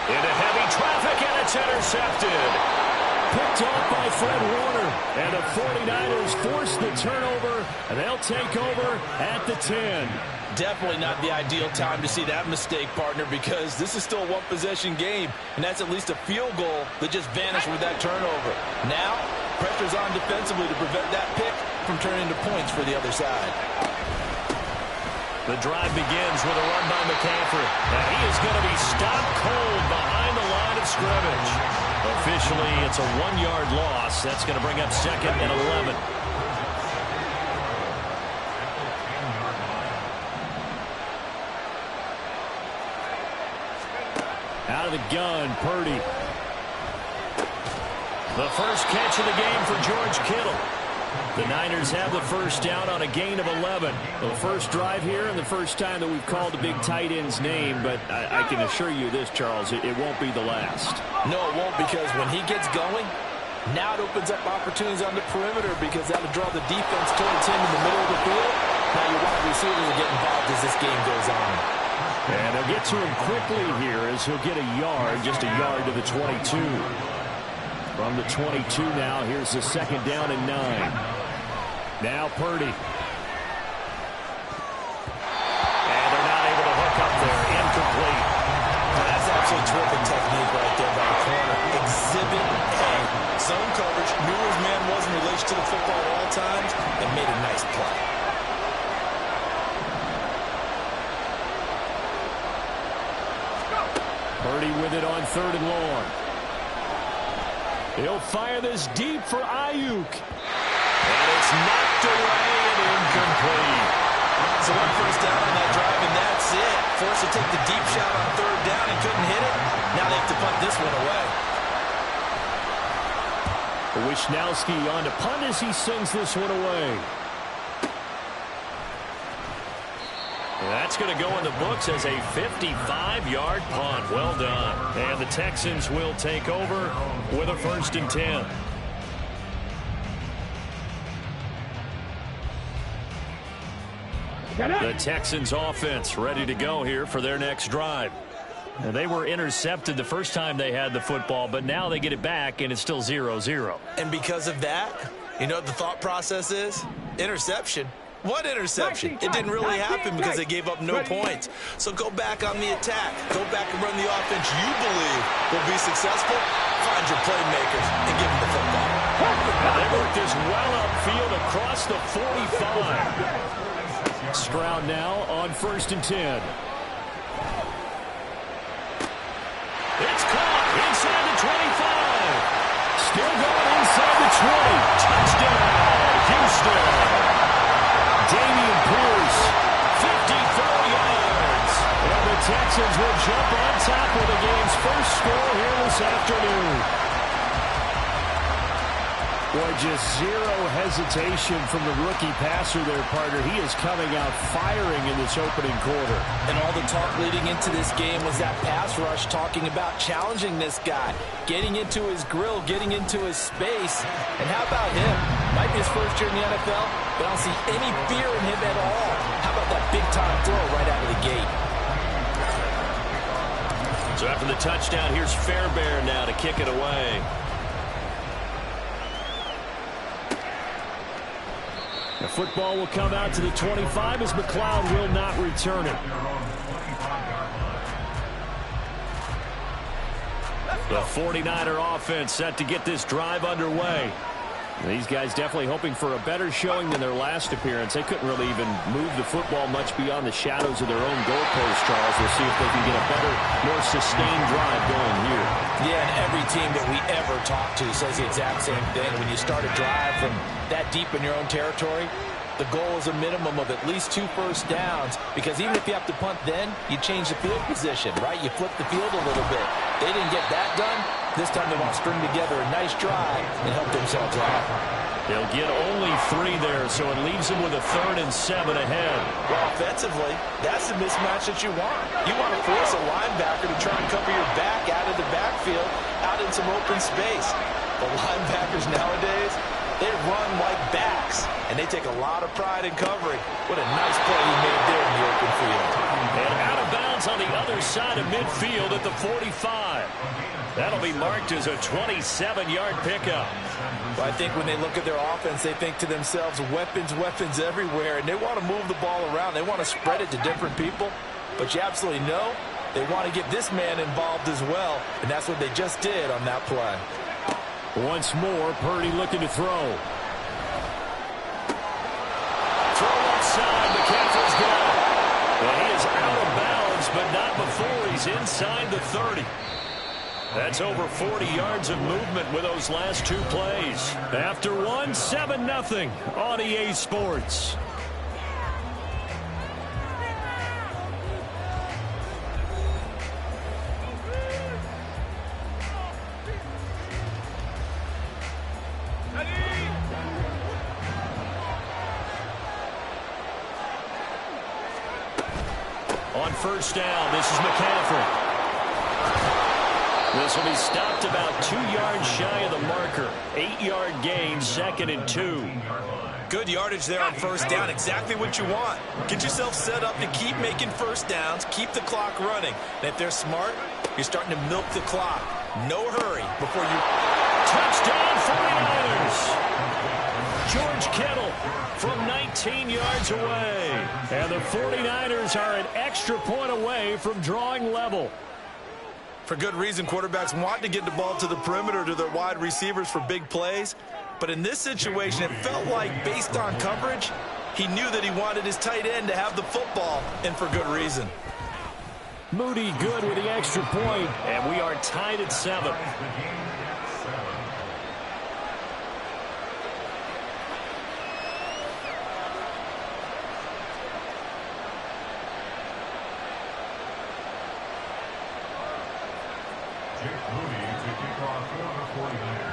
Into heavy traffic, and it's intercepted. Picked off by Fred Warner. And the 49ers force the turnover, and they'll take over at the 10. Definitely not the ideal time to see that mistake, partner, because this is still a one-possession game, and that's at least a field goal that just vanished with that turnover. Now, pressure's on defensively to prevent that pick from turning into points for the other side. The drive begins with a run by McCaffrey, and he is going to be stopped cold behind the line of scrimmage. Officially, it's a 1-yard loss. That's going to bring up 2nd and 11. Out of the gun, Purdy. The first catch of the game for George Kittle. The Niners have the first down on a gain of 11. The first drive here and the first time that we've called the big tight end's name, but I can assure you this, Charles, it won't be the last. No, it won't, because when he gets going, now it opens up opportunities on the perimeter because that'll draw the defense towards him in the middle of the field. Now your wide receivers will get involved as this game goes on. And they'll get to him quickly here as he'll get a yard, just a yard to the 22. From the 22 now, here's the second down and 9. Now Purdy. And they're not able to hook up there. Incomplete. That's absolutely terrific technique right there by the corner. Exhibit A. Zone coverage, knew his man was in relation to the football at all times, and made a nice play. Purdy with it on 3rd and long. He'll fire this deep for Ayuk. And it's knocked away and incomplete. So one first down on that drive, and that's it. Forced to take the deep shot on 3rd down and couldn't hit it. Now they have to punt this one away. Wishnowski on to punt as he sends this one away. That's going to go in the books as a 55-yard punt. Well done. And the Texans will take over with a 1st and 10. The Texans offense ready to go here for their next drive. Now, they were intercepted the first time they had the football, but now they get it back, and it's still 0-0. And because of that, you know what the thought process is? Interception. What interception? It didn't really happen because they gave up no points. So go back on the attack. Go back and run the offense you believe will be successful. Find your playmakers and give them the football. Now they work this well upfield across the 45. Stroud now on 1st and 10. It's caught inside the 25. Still going inside the 20. Touchdown, Houston. Damian Pierce, 54 yards. And the Texans will jump on top of the game's first score here this afternoon. Boy, just zero hesitation from the rookie passer there, partner. He is coming out firing in this opening quarter. And all the talk leading into this game was that pass rush, talking about challenging this guy, getting into his grill, getting into his space. And how about him? Might be his first year in the NFL, but I don't see any fear in him at all. How about that big-time throw right out of the gate? So after the touchdown, here's Fairbairn now to kick it away. The football will come out to the 25 as McLeod will not return it. The 49er offense set to get this drive underway. These guys definitely hoping for a better showing than their last appearance. They couldn't really even move the football much beyond the shadows of their own goalpost, Charles. We'll see if they can get a better, more sustained drive going here. Yeah, and every team that we ever talk to says the exact same thing. When you start a drive from that deep in your own territory, the goal is a minimum of at least 2 first downs, because even if you have to punt then, you change the field position, right? You flip the field a little bit. They didn't get that done. This time they want to string together a nice drive and help themselves out. They'll get only 3 there, so it leaves them with a 3rd and 7 ahead. Well, offensively, that's the mismatch that you want. You want to force a linebacker to try and cover your back out of the backfield, out in some open space. The linebackers nowadays, they run like backs, and they take a lot of pride in covering. What a nice play he made there in the open field. And out of bounds on the other side of midfield at the 45. That'll be marked as a 27-yard pickup. Well, I think when they look at their offense, they think to themselves, weapons, weapons everywhere, and they want to move the ball around. They want to spread it to different people, but you absolutely know they want to get this man involved as well, and that's what they just did on that play. Once more, Purdy looking to throw. Throw outside, McCaffrey's down. Well, he is out of bounds, but not before he's inside the 30. That's over 40 yards of movement with those last 2 plays. After one, 7-0 on EA Sports. On first down, this is McCaffrey. This will be stopped about 2 yards shy of the marker. 8-yard gain, 2nd and 2. Good yardage there on first down. Exactly what you want. Get yourself set up to keep making first downs, keep the clock running. And if they're smart, you're starting to milk the clock. No hurry before you... Touchdown 49ers! George Kittle from 19 yards away. And the 49ers are an extra point away from drawing level. For good reason, quarterbacks want to get the ball to the perimeter to their wide receivers for big plays. But in this situation, it felt like, based on coverage, he knew that he wanted his tight end to have the football, and for good reason. Moody good with the extra point, and we are tied at 7.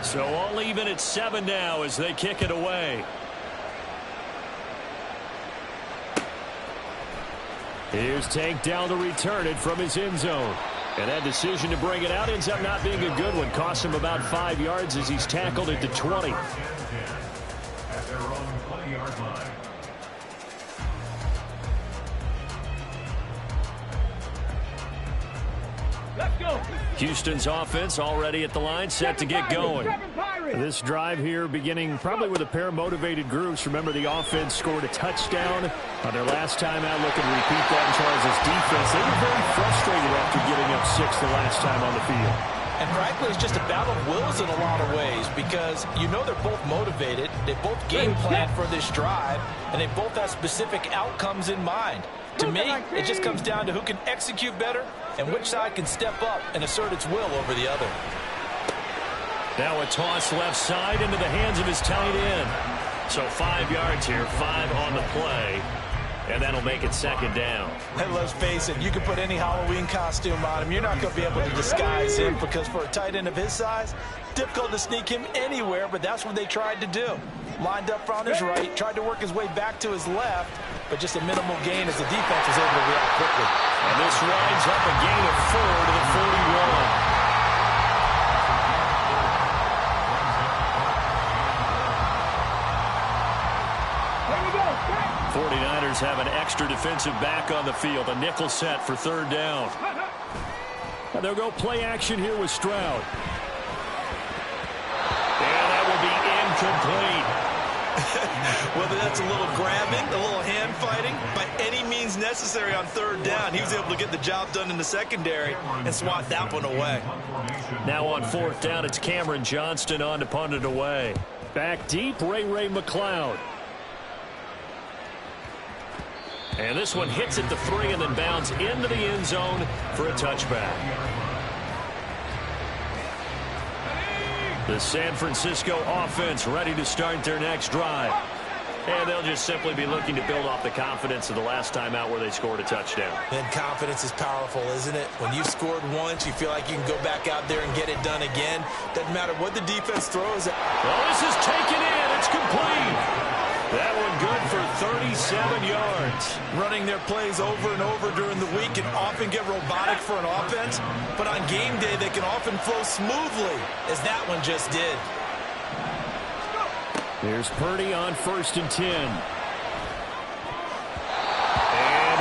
So all even at 7 now as they kick it away. Here's Tank down to return it from his end zone. And that decision to bring it out ends up not being a good one. Costs him about 5 yards as he's tackled at the 20. At their own 20-yard line. Let's go. Houston's offense already at the line, set to get going. This drive here beginning probably with a pair of motivated groups. Remember, the offense scored a touchdown on their last time out. Looking to repeat that in Charles' defense. They were very frustrated after giving up 6 the last time on the field. And frankly, it's just a battle of wills in a lot of ways because you know they're both motivated. They both game plan for this drive, and they both have specific outcomes in mind. To me, it just comes down to who can execute better and which side can step up and assert its will over the other. Now a toss left side into the hands of his tight end. So 5 yards here, 5 on the play. And that'll make it 2nd down. And let's face it, you can put any Halloween costume on him. You're not going to be able to disguise him because for a tight end of his size, difficult to sneak him anywhere, but that's what they tried to do. Lined up on his right, tried to work his way back to his left, but just a minimal gain as the defense was able to react quickly. And this winds up a gain of 4 to the 41. 49ers have an extra defensive back on the field. A nickel set for 3rd down. And they'll go play action here with Stroud. And that will be incomplete. Whether that's a little grabbing, a little hand fighting, by any means necessary on 3rd down, he was able to get the job done in the secondary and swat that one away. Now on 4th down, it's Cameron Johnston on to punt it away. Back deep, Ray McLeod. And this one hits at the 3 and then bounds into the end zone for a touchback. The San Francisco offense ready to start their next drive. And they'll just simply be looking to build off the confidence of the last time out where they scored a touchdown. And confidence is powerful, isn't it? When you've scored once, you feel like you can go back out there and get it done again. Doesn't matter what the defense throws. Well, this is taken in. It's complete. That one good for 37 yards. Running their plays over and over during the week can often get robotic for an offense, but on game day they can often flow smoothly, as that one just did. Here's Purdy on 1st and 10. And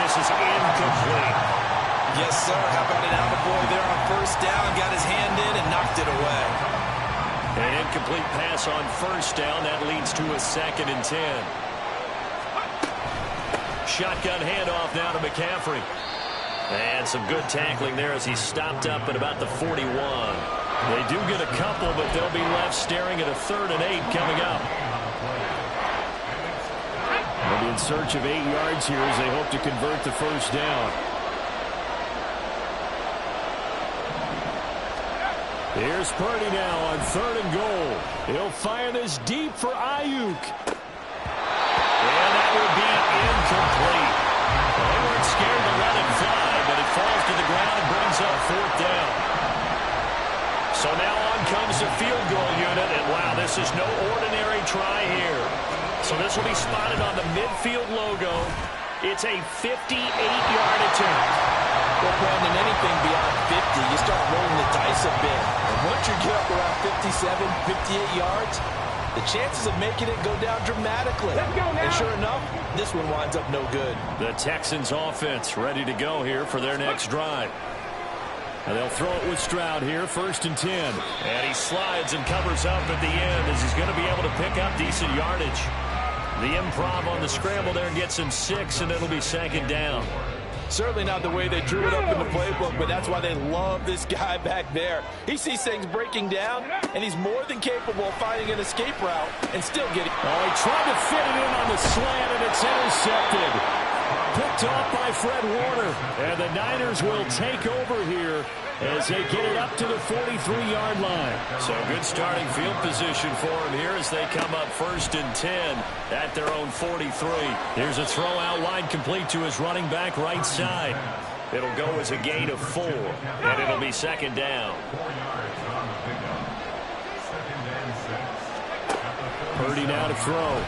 this is incomplete. Yes, sir. How about an attaboy there on 1st down? Got his hand in and knocked it away. An incomplete pass on 1st down. That leads to a 2nd and 10. Shotgun handoff now to McCaffrey. And some good tackling there as he stopped up at about the 41. They do get a couple, but they'll be left staring at a 3rd and 8 coming up. They'll be in search of 8 yards here as they hope to convert the 1st down. Here's Purdy now on 3rd and goal. He'll fire this deep for Ayuk. And that will be incomplete. Well, they weren't scared to let it fly, but it falls to the ground and brings up 4th down. So now on comes the field goal unit, and wow, this is no ordinary try here. So this will be spotted on the midfield logo. It's a 58-yard attempt. Well, Brandon, anything beyond 50, you start rolling the dice a bit. And once you get up around 57, 58 yards, the chances of making it go down dramatically. Let's go now. And sure enough, this one winds up no good. The Texans offense ready to go here for their next drive. And they'll throw it with Stroud here, 1st and 10. And he slides and covers up at the end as he's going to be able to pick up decent yardage. The improv on the scramble there gets him 6, and it'll be 2nd down. Certainly not the way they drew it up in the playbook, but that's why they love this guy back there. He sees things breaking down, and he's more than capable of finding an escape route and still getting... Oh, he tried to fit it in on the slant, and it's intercepted. Picked off by Fred Warner. And the Niners will take over here as they get it up to the 43-yard line. So good starting field position for him here as they come up 1st and 10 at their own 43. Here's a throw out wide complete to his running back right side. It'll go as a gain of 4, and it'll be 2nd down. Purdy now to throw.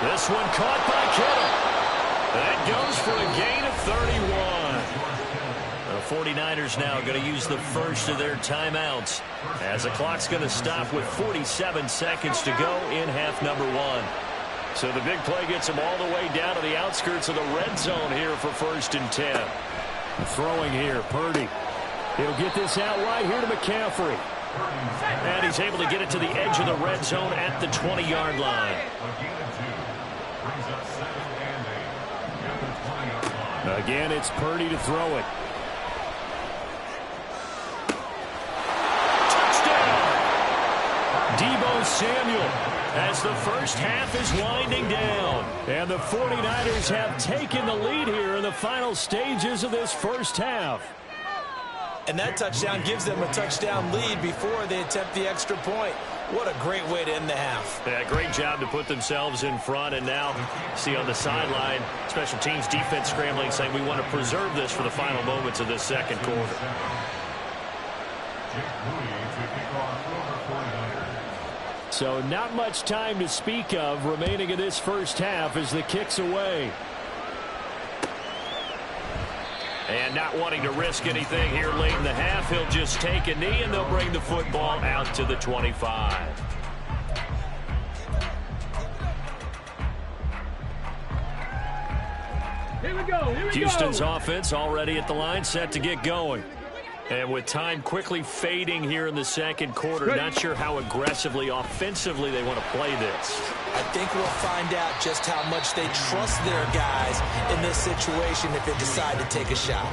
This one caught by Kittle. That goes for a gain of 31. The 49ers now going to use the first of their timeouts as the clock's going to stop with 47 seconds to go in half number 1. So the big play gets them all the way down to the outskirts of the red zone here for 1st and 10. Throwing here, Purdy. He'll get this out wide here to McCaffrey. And he's able to get it to the edge of the red zone at the 20-yard line. Again, it's Purdy to throw it. Touchdown! Deebo Samuel as the first half is winding down. And the 49ers have taken the lead here in the final stages of this first half. And that touchdown gives them a touchdown lead before they attempt the extra point. What a great way to end the half. Yeah, great job to put themselves in front. And now, see on the sideline, special teams defense scrambling, saying we want to preserve this for the final moments of this second quarter. So not much time to speak of remaining in this first half as the kick's away. And not wanting to risk anything here late in the half, he'll just take a knee and they'll bring the football out to the 25. Here we go. Houston's offense already at the line, set to get going. And with time quickly fading here in the second quarter, not sure how aggressively, offensively they want to play this. I think we'll find out just how much they trust their guys in this situation if they decide to take a shot.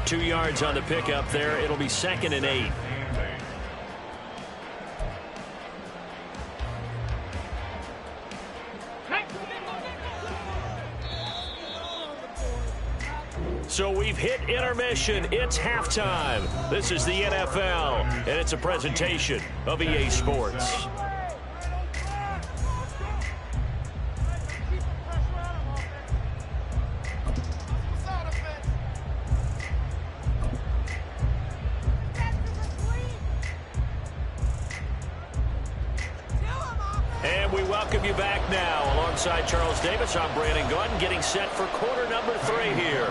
2 yards on the pickup there. It'll be 2nd and 8. So we've hit intermission. It's halftime. This is the NFL, and it's a presentation of EA Sports. And we welcome you back now. Alongside Charles Davis, I'm Brandon Gordon, getting set for quarter number 3 here.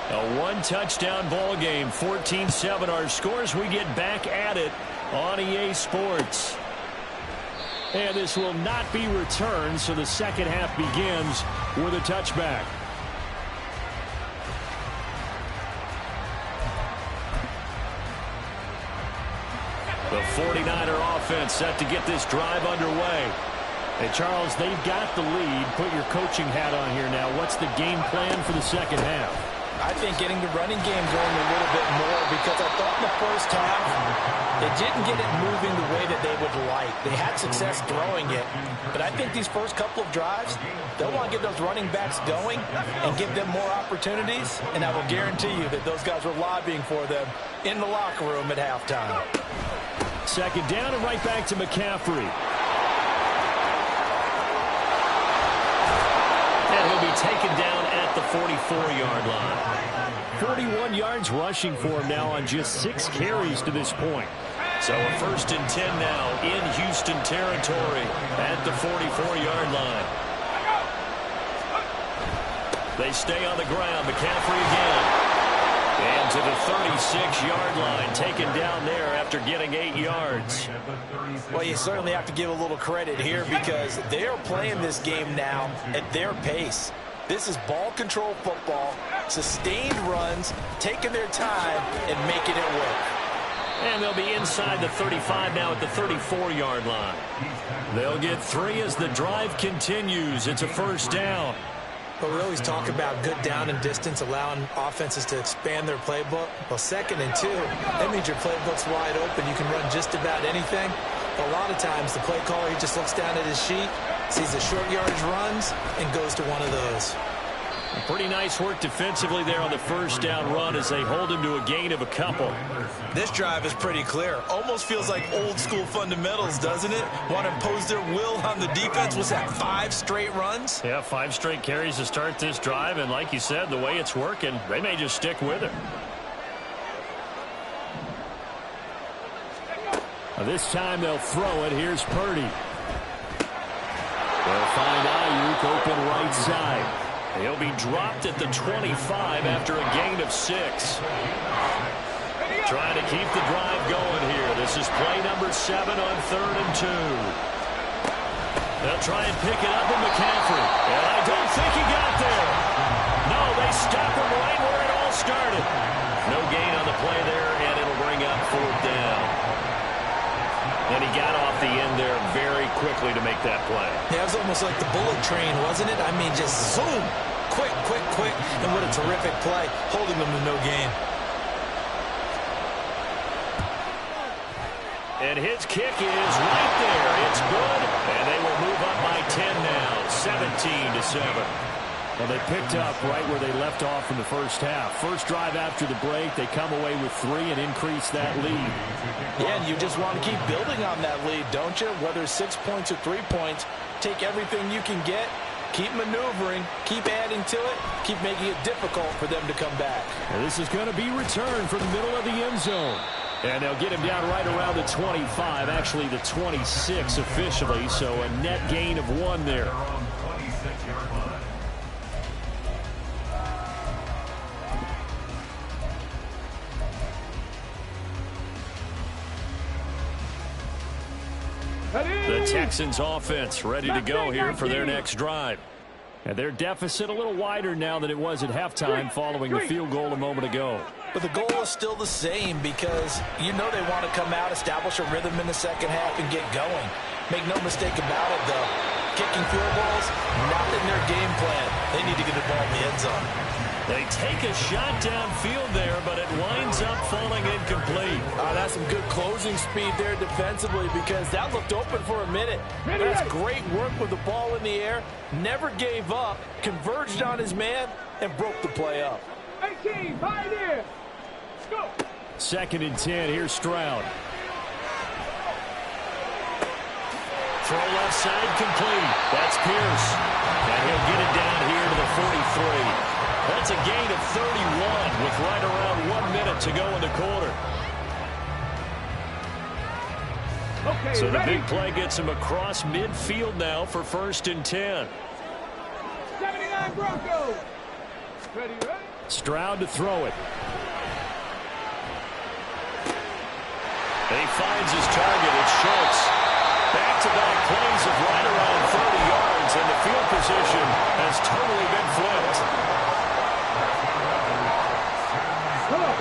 A one-touchdown ball game, 14-7 our scores. We get back at it on EA Sports. And this will not be returned, so the second half begins with a touchback. The 49er offense set to get this drive underway. Hey, Charles, they've got the lead. Put your coaching hat on here now. What's the game plan for the second half? I think getting the running game going a little bit more, because I thought in the first half they didn't get it moving the way that they would like. They had success throwing it, but I think these first couple of drives, they'll want to get those running backs going and give them more opportunities, and I will guarantee you that those guys were lobbying for them in the locker room at halftime. Second down and right back to McCaffrey. And he'll be taken down at the 44-yard line. 41 yards rushing for him now on just 6 carries to this point. So a 1st and 10 now in Houston territory at the 44-yard line. They stay on the ground. McCaffrey again. And to the 36-yard line, taken down there after getting 8 yards. Well, you certainly have to give a little credit here because they are playing this game now at their pace. This is ball control football, sustained runs, taking their time and making it work. And they'll be inside the 35 now at the 34-yard line. They'll get 3 as the drive continues. It's a 1st down. But we always talk about good down and distance, allowing offenses to expand their playbook. Well, 2nd and 2, that means your playbook's wide open. You can run just about anything. But a lot of times, the play caller, he just looks down at his sheet, sees the short yardage runs, and goes to one of those. Pretty nice work defensively there on the 1st down run as they hold him to a gain of a couple. This drive is pretty clear. Almost feels like old school fundamentals, doesn't it? Want to impose their will on the defense. Was that 5 straight runs? Yeah, 5 straight carries to start this drive. And like you said, the way it's working, they may just stick with it. This time they'll throw it. Here's Purdy. They'll find Ayuk open right side. He'll be dropped at the 25 after a gain of 6. Trying to keep the drive going here. This is play number 7 on 3rd and 2. They'll try and pick it up with McCaffrey. And I don't think he got there. No, they stop him right where it all started. No gain on the play there, and it'll bring up 4th down. And he got off the end there very quickly to make that play. Yeah, it was almost like the bullet train, wasn't it? I mean, just zoom. Quick, quick, quick. And what a terrific play, holding them to no gain. And his kick is right there. It's good. And they will move up by 10 now, 17-7. Well, they picked up right where they left off in the 1st half. First drive after the break, they come away with 3 and increase that lead. Yeah, and you just want to keep building on that lead, don't you? Whether it's 6 points or 3 points, take everything you can get, keep maneuvering, keep adding to it, keep making it difficult for them to come back. And this is going to be returned from the middle of the end zone. And they'll get him down right around the 25, actually the 26 officially, so a net gain of 1 there. The Texans offense ready to go here for their next drive. And their deficit a little wider now than it was at halftime following the field goal a moment ago. But the goal is still the same because you know they want to come out, establish a rhythm in the 2nd half, and get going. Make no mistake about it, though. Kicking field goals, not in their game plan. They need to get the ball in the end zone. They take a shot downfield there, but it winds up falling incomplete. That's some good closing speed there defensively because that looked open for a minute. That's great work with the ball in the air. Never gave up, converged on his man, and broke the play up. 18, pioneer. Go. 2nd and 10. Here's Stroud. Throw left side complete. That's Pierce. And he'll get it down here to the 43. That's a gain of 31 with right around 1 minute to go in the quarter. Okay, so the ready? big play gets him across midfield now for 1st and 10. 79 Broncos. Ready? Stroud to throw it. And he finds his target. It's Schultz. Back-to-back plays of right around 30 yards, and the field position has totally been flipped.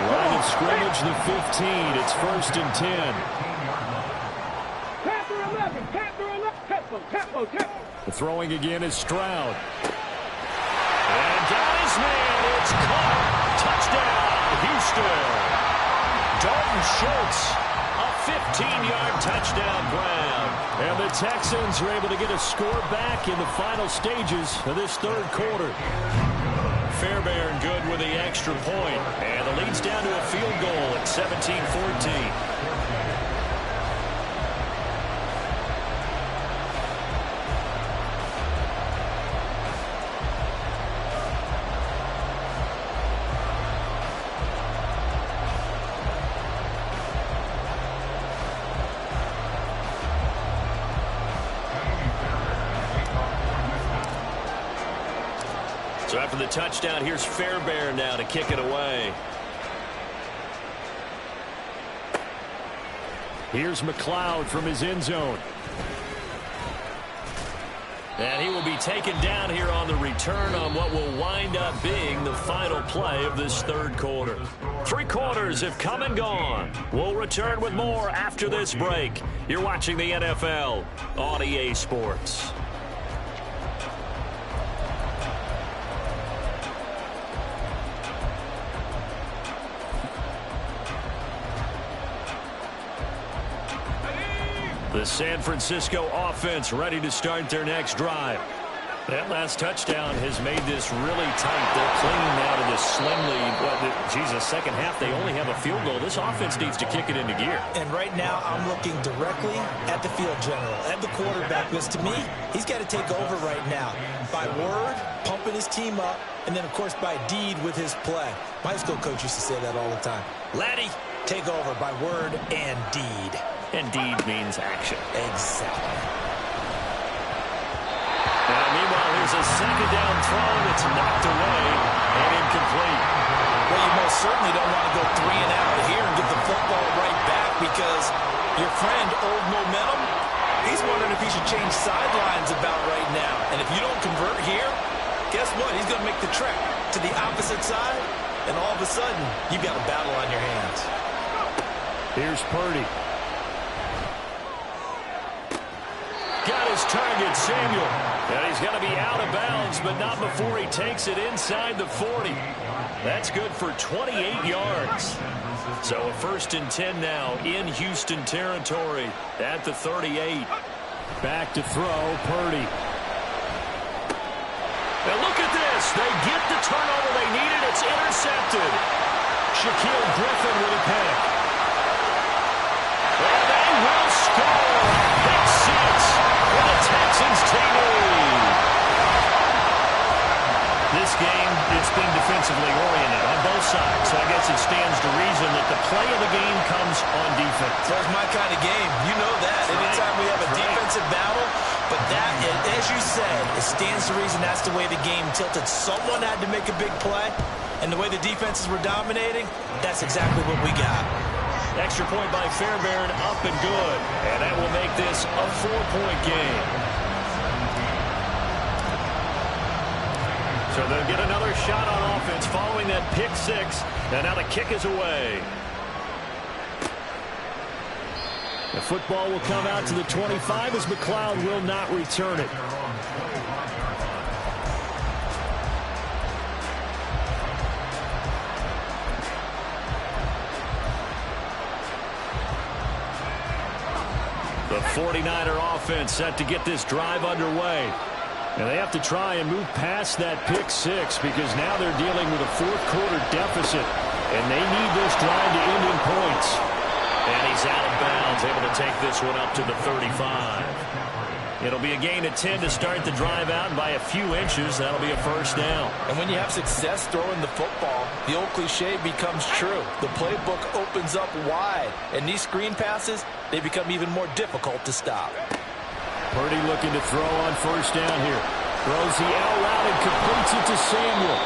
Line of scrimmage, the 15. It's 1st and 10. Panther 11. Panther 11. Tempo. The throwing again is Stroud. And got his man. It's caught. Touchdown, Houston. Dalton Schultz, a 15-yard touchdown grab. And the Texans are able to get a score back in the final stages of this 3rd quarter. Fairbairn good with the extra point. And the lead's down to a field goal at 17-14. So after the touchdown, here's Fairbairn now to kick it away. Here's McLeod from his end zone. And he will be taken down here on the return on what will wind up being the final play of this third quarter. 3 quarters have come and gone. We'll return with more after this break. You're watching the NFL on EA Sports. The San Francisco offense ready to start their next drive. That last touchdown has made this really tight. They're clinging now to this slim lead. Well, second half, they only have a field goal. This offense needs to kick it into gear. And right now, I'm looking directly at the field general, at the quarterback, because to me, he's got to take over right now. By word, pumping his team up, and then, of course, by deed with his play. My high school coach used to say that all the time. Laddie, take over by word and deed. And deed means action. Exactly. Now, meanwhile, here's a second down throw that's knocked away and incomplete. Well, you most certainly don't want to go 3 and out here and get the football right back because your friend, Old Momentum, he's wondering if he should change sidelines about right now. And if you don't convert here, guess what? He's going to make the trek to the opposite side, and all of a sudden, you've got a battle on your hands. Here's Purdy. Got his target, Samuel. And he's going to be out of bounds, but not before he takes it inside the 40. That's good for 28 yards. So a 1st and 10 now in Houston territory at the 38. Back to throw, Purdy. And look at this. They get the turnover they needed. It's intercepted. Shaquille Griffin with a pick. And they will score. Pick 6 for the Texans TD. This game, it's been defensively oriented on both sides, so I guess it stands to reason that the play of the game comes on defense. That's my kind of game. You know that. Anytime we have a defensive battle, but that, as you said, it stands to reason that's the way the game tilted. Someone had to make a big play, and the way the defenses were dominating, that's exactly what we got. Extra point by Fairbairn, up and good. And that will make this a 4-point game. So they'll get another shot on offense following that pick 6. And now the kick is away. The football will come out to the 25 as McLeod will not return it. The 49er offense set to get this drive underway. And they have to try and move past that pick 6 because now they're dealing with a 4th quarter deficit. And they need this drive to end in points. And he's out of bounds, able to take this one up to the 35. It'll be a gain of 10 to start the drive out, and by a few inches, that'll be a 1st down. And when you have success throwing the football, the old cliche becomes true. The playbook opens up wide, and these screen passes, they become even more difficult to stop. Purdy looking to throw on 1st down here. Throws the out route and completes it to Samuel.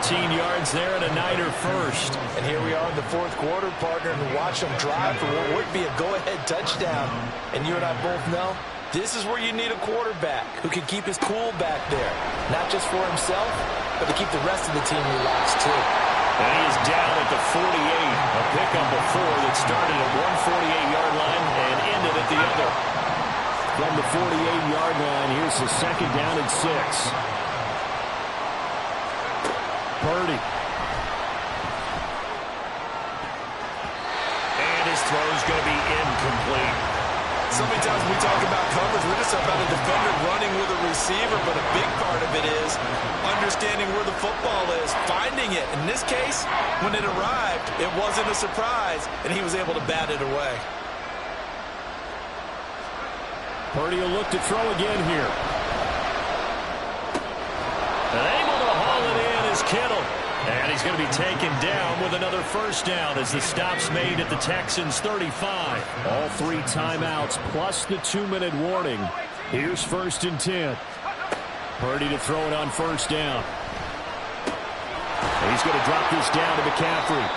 13 yards there and a Niner first. And here we are in the 4th quarter, partner, and watch them drive for what would be a go-ahead touchdown. And you and I both know, this is where you need a quarterback who can keep his cool back there. Not just for himself, but to keep the rest of the team relaxed, too. And he is down at the 48. A pickup of 4 that started at one 48-yard line and ended at the other. From the 48-yard line, here's the 2nd down and 6. Purdy. And his throw is going to be incomplete. So many times when we talk about coverage, we're just about a defender running with a receiver, but a big part of it is understanding where the football is, finding it. In this case, when it arrived, it wasn't a surprise, and he was able to bat it away. Purdy will look to throw again here. And able to haul it in is Kittle. And he's going to be taken down with another 1st down as the stop's made at the Texans' 35. All 3 timeouts plus the 2-minute warning. Here's 1st and 10. Purdy to throw it on first down. And he's going to drop this down to McCaffrey.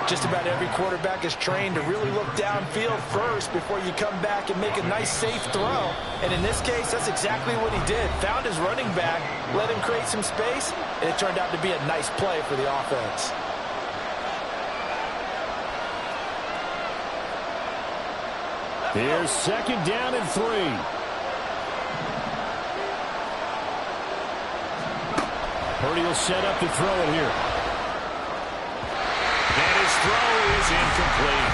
Just about every quarterback is trained to really look downfield first before you come back and make a nice, safe throw. And in this case, that's exactly what he did. Found his running back, let him create some space, and it turned out to be a nice play for the offense. Here's second down and 3. Purdy will set up to throw it here. And his throw is incomplete.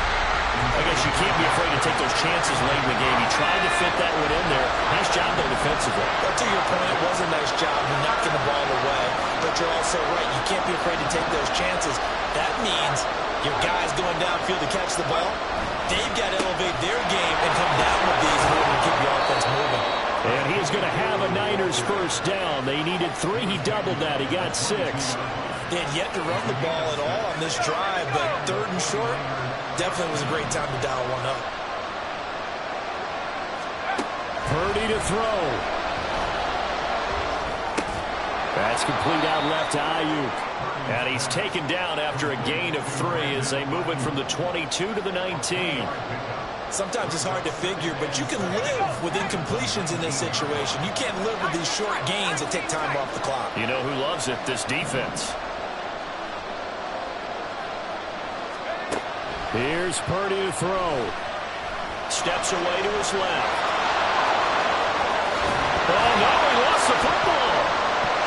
I guess you can't be afraid to take those chances late in the game. He tried to fit that one in there. Nice job there defensively. But to your point, it was a nice job knocking the ball away. But you're also right. You can't be afraid to take those chances. That means your guys going downfield to catch the ball, they've got to elevate their game and come down with these in order to keep the offense moving. And he is going to have a Niners first down. They needed 3. He doubled that. He got 6. They had yet to run the ball at all on this drive, but 3rd and short definitely was a great time to dial one up. Purdy to throw. That's complete out left to Ayuk. And he's taken down after a gain of 3 as they move it from the 22 to the 19. Sometimes it's hard to figure, but you can live with incompletions in this situation. You can't live with these short gains that take time off the clock. You know who loves it? This defense. Here's Purdy to throw. Steps away to his left. Oh, no, he lost the football.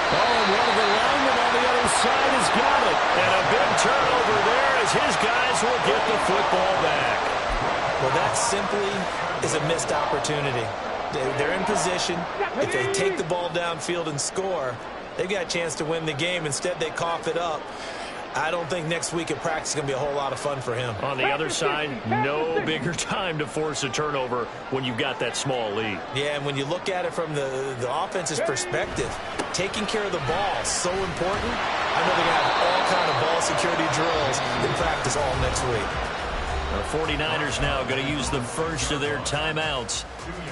Oh, and one of the linemen on the other side has got it. And a big turnover there as his guys will get the football back. Well, that simply is a missed opportunity. They're in position. If they take the ball downfield and score, they've got a chance to win the game. Instead, they cough it up. I don't think next week at practice is going to be a whole lot of fun for him. On the other side, no bigger time to force a turnover when you've got that small lead. Yeah, and when you look at it from the offense's perspective, taking care of the ball is so important. I know they're going to have all kind of ball security drills in practice all next week. The 49ers now going to use the first of their timeouts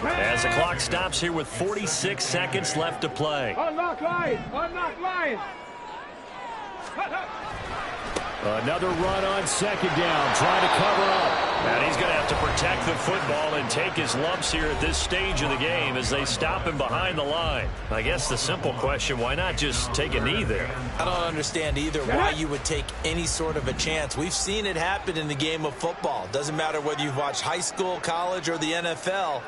as the clock stops here with 46 seconds left to play. Unlock line! Unlock line! Another run on second down, trying to cover up. And he's going to have to protect the football and take his lumps here at this stage of the game as they stop him behind the line. I guess the simple question, why not just take a knee there? I don't understand either why you would take any sort of a chance. We've seen it happen in the game of football. Doesn't matter whether you've watched high school, college, or the NFL.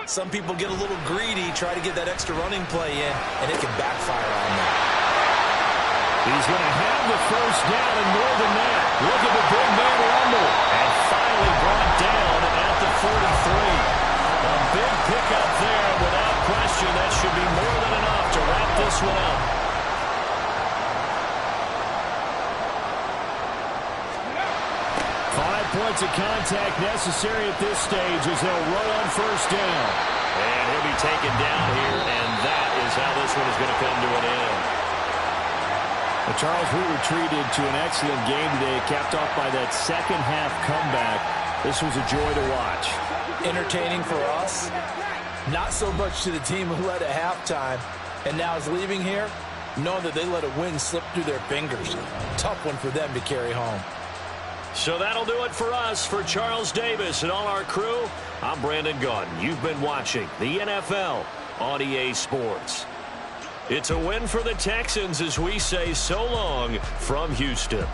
Some people get a little greedy, try to get that extra running play in, and it can backfire on them. He's going to have the first down and more than that. Look at the big man rumble. And finally brought down at the 43. A big pickup there. Without question, that should be more than enough to wrap this one up. Points of contact necessary at this stage as they'll run on first down. And he'll be taken down here, and that is how this one is going to come to an end. Well, Charles, we were treated to an excellent game today, capped off by that second-half comeback. This was a joy to watch. Entertaining for us, not so much to the team who led at halftime, and now is leaving here, knowing that they let a win slip through their fingers. Tough one for them to carry home. So that'll do it for us. For Charles Davis and all our crew, I'm Brandon Gaudin. You've been watching the NFL on EA Sports. It's a win for the Texans as we say so long from Houston.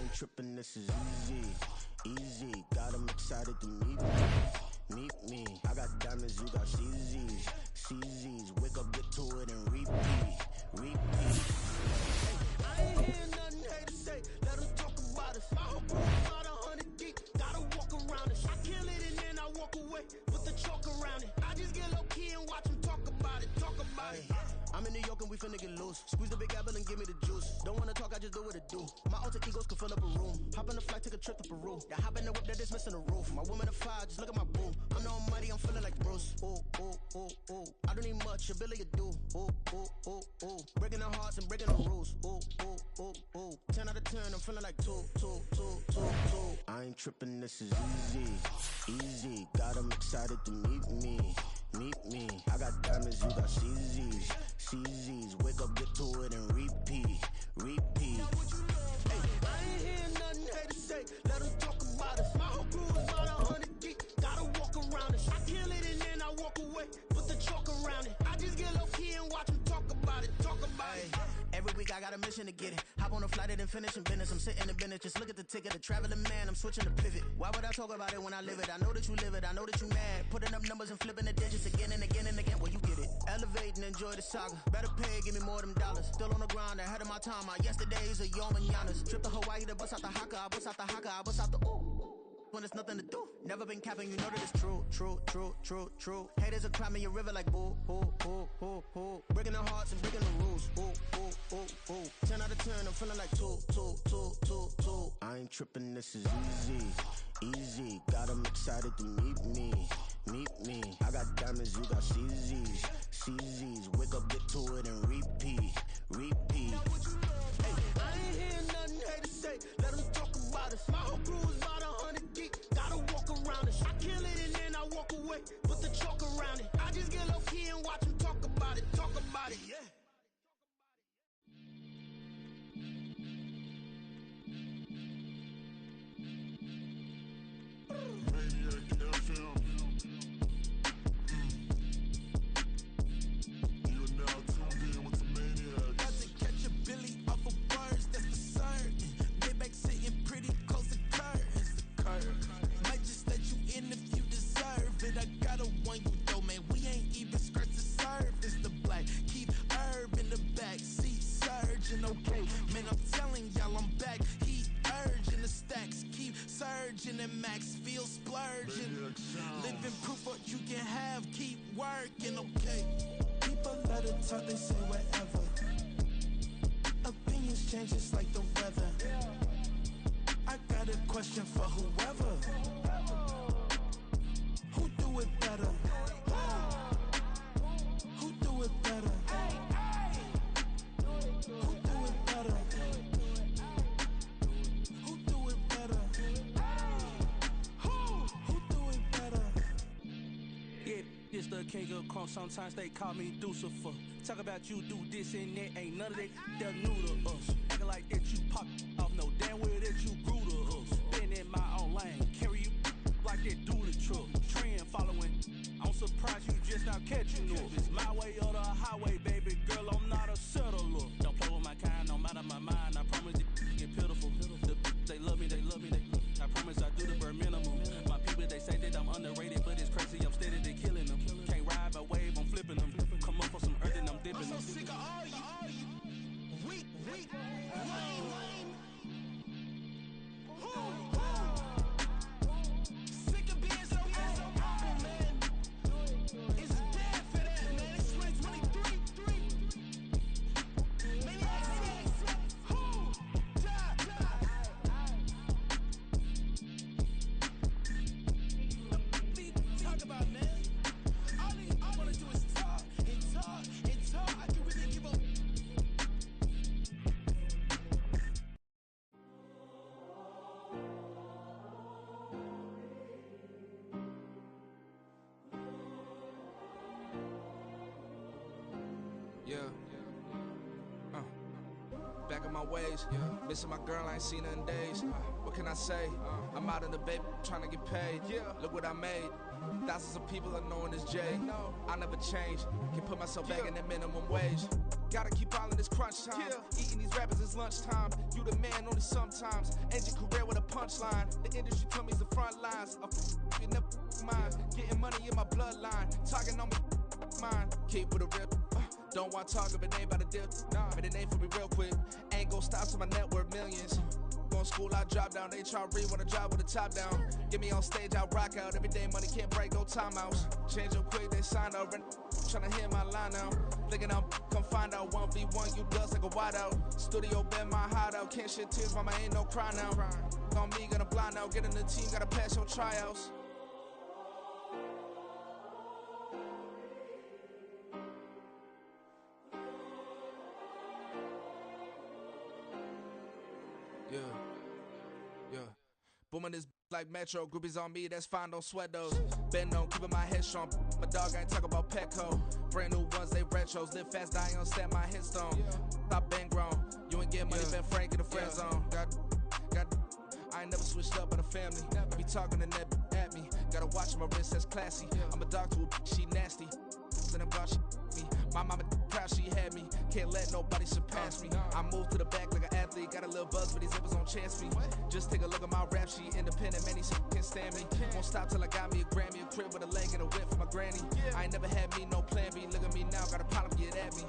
ain't tripping, this is easy. Got 'em excited to meet me. I got diamonds, you got CZs. Wake up, get to it, and repeat. I ain't hearing nothing haters say. Let them talk about us. My whole crew is about 100 deep. Gotta walk around it. I kill it and then I walk away. Put the chalk around it. I just get low key and watch them talk about it. I'm in New York and we finna get loose. Squeeze the big apple and give me the juice. Don't wanna talk, I just do what it do. My alter egos can fill up a room. Hop on the flight, take a trip to Peru. Yeah, hop in the whip that is missing the roof. My woman a fire, just look at my boo. I'm the almighty, I'm feeling like Bruce. Ooh. I don't need much, ability to do. Ooh. Breaking the hearts and breaking the rules. Ooh. 10 out of 10, I'm feeling like two. I ain't tripping, this is easy. Got 'em excited to meet me. I got diamonds, you got CZs. Wake up, get to it, and repeat. I ain't hearing nothing haters say. Let them talk about us. My whole crew is about 100 deep. Gotta walk around it. I kill it and then I walk away. Put the chalk around it. I just get low key and watch them talk about it. Every week I got a mission to get it. Hop on a flight and then finish in business. I'm sitting in business, just look at the ticket. The traveling man, I'm switching to pivot. Why would I talk about it when I live it? I know that you live it, I know that you mad. Putting up numbers and flipping the digits again and again. Well, you get it. Elevate and enjoy the saga. Better pay, give me more them dollars. Still on the grind, ahead of my time. My yesterdays are your mananas. Trip to Hawaii to bust out the haka. I bust out the ooh. When there's nothing to do. Never been capping, you know that it's true. Haters are climbing your river like boo. Breaking their hearts and breaking the rules. Ooh. 10 out of 10, I'm feeling like two. I ain't tripping, this is easy. Got 'em excited to meet me. I got diamonds, you got CZs. Wake up, get to it, and repeat. I ain't hearing nothing haters say. Let them talk about us. My whole crew is about 100 deep. Gotta walk around it. I kill it and then I walk away. Put the chalk around it. I just get low key and watch them talk about it. Yeah. Maniac FM. You are now tuned in with the Maniacs. Got to catch a Billy off of words, that's the certain. Maybach sitting pretty close to curtains. Might just let you in if you deserve it. I gotta warn you though, man, we ain't even scratched the surface. The black, keep herb in the back seat, surging, okay. Man, I'm telling y'all I'm back. Heat urging the stacks, keep surging and max feel splurging. Living proof what you can have, keep working, okay. People let it talk, they say whatever. Opinions change just like the weather. I got a question for whoever. Who do it better? Who do it better? Who do it better? Who do it better? Who do it better? Yeah, this the king of crunk. Sometimes they call me Lucifer. Talk about you do this and that. Ain't none of that they're new to us. Acting like that you pop off. No damn well that you grew to us. Been in my own lane. Carry you like that do the truck. Trend following. I'm surprised you just not catching up. It's my way or the highway, baby girl. I'm not a settler. Don't play with my kind, no matter my mind. I promise it get pitiful. They love me. I promise I do the bare minimum. My people, they say that I'm underrated, but it's crazy. I'm steady, they killing them. Can't ride my wave, I'm flipping them. Come up for some earth and I'm dipping them. I'm so sick of all you. Weak, lame. Sick of being so humble, man. It's dead for that, man. It's 2023. Maniacs. Talk about, man. All I wanna do is talk. I can really give up. Back in my ways, missing my girl, I ain't seen her in days. What can I say? I'm out in the baby, trying to get paid. Look what I made. Thousands of people are knowing this Jay. I never change. Can put myself back in the minimum wage. Gotta keep all in this crunch time. Eating these rappers is lunchtime. You the man only sometimes. End your career with a punchline. The industry told me it's the front lines. You never mine. Getting money in my bloodline. Talking on me mine. Keep with a real. Don't want to talk if it ain't about a deal. But it ain't for me real quick. Ain't gon' stop till my net worth millions. Going school, I drop down. They try to read when I drop with the top down. Get me on stage, I rock out. Every day money can't break, no timeouts. Change up quick, they sign up. Tryna hear my line now. Thinking I'm come find out 1v1, you dust like a wideout. Studio been my hideout. Can't shed tears, mama ain't no cry now. On me, gonna blind out. Get in the team, gotta pass your tryouts. Yeah. Booming this like Metro, groupies on me, that's fine, don't sweat those. Been on, keeping my head strong. My dog ain't talk about Petco. Brand new ones, they retros. Live fast, dying on set, my headstone. Stop been grown. You ain't getting money, been Frank in the friend zone. I ain't never switched up on a family. Be talking to that at me. Gotta watch my wrist, that's classy. I'm a dog to a she nasty. Then I'm God, she me. My mama proud she had me. Can't let nobody surpass me. I move to the back like an athlete. Got a little buzz, but these zippers don't chance me. Just take a look at my rap sheet. Independent, man, these can't stand me. Won't stop till I got me a Grammy, a crib with a leg and a whip for my granny. I ain't never had me no plan B. Look at me now, got a problem, get at me.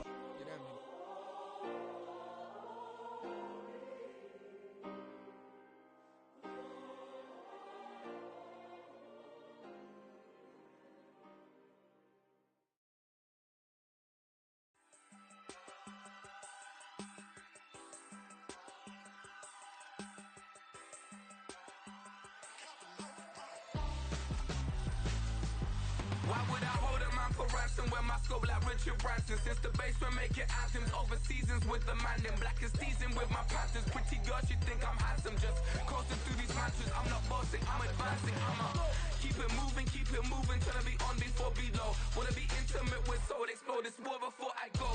Why would I hold a man for ransom when my scope like Richard Branson? Since the basement making anthems over seasons with the man in black is seasoned with my Panthers. Pretty girls, you think I'm handsome, just coasting through these mantras. I'm not bossing, I'm advancing. I'ma keep it moving till I be on before below. Wanna be intimate with soul, explore this war before I go.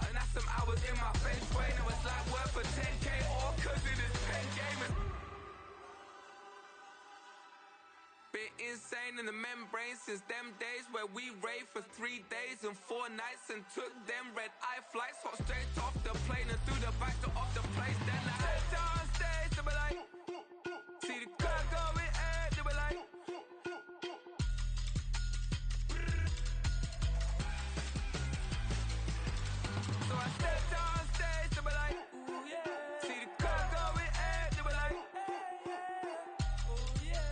And that's some hours in my feng shui. Now it's like work for 10K or cause it is pen gaming. Been insane in the membrane since them days where we raved for 3 days and 4 nights and took them red eye flights. Hot straight off the plane and through the back door of the place. Then I stepped on stage, they were like, see the crowd going air, they were like, so I stepped on stage, they were like, ooh yeah. See the crowd going air, they were like, ooh yeah.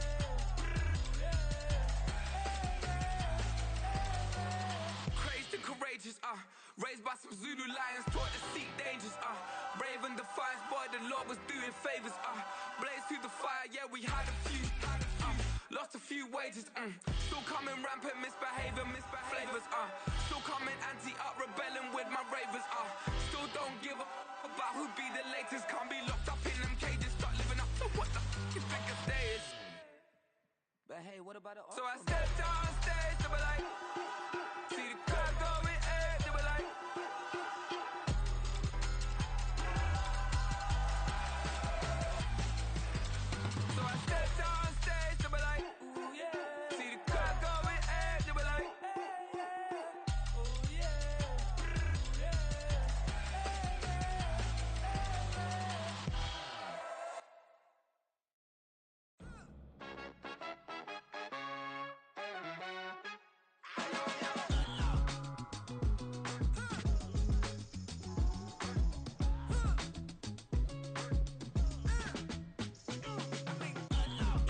Crazed and courageous, raised by some Zulu lions, taught to seek dangers, brave and defiant, boy, the Lord was doing favors, blaze through the fire, yeah, we had a few, lost a few wages, still coming rampant, misbehaving, flavors, still coming anti-up, rebelling with my ravers, still don't give a about who be the latest, can't be locked up in them cages, start living up to what the you think a day is. But hey, what about the So I stepped on stage, they were like, see the crowd going air, they were like, so I stepped on stage, they were like, ooh yeah. See the crowd going air, they were like, ooh yeah.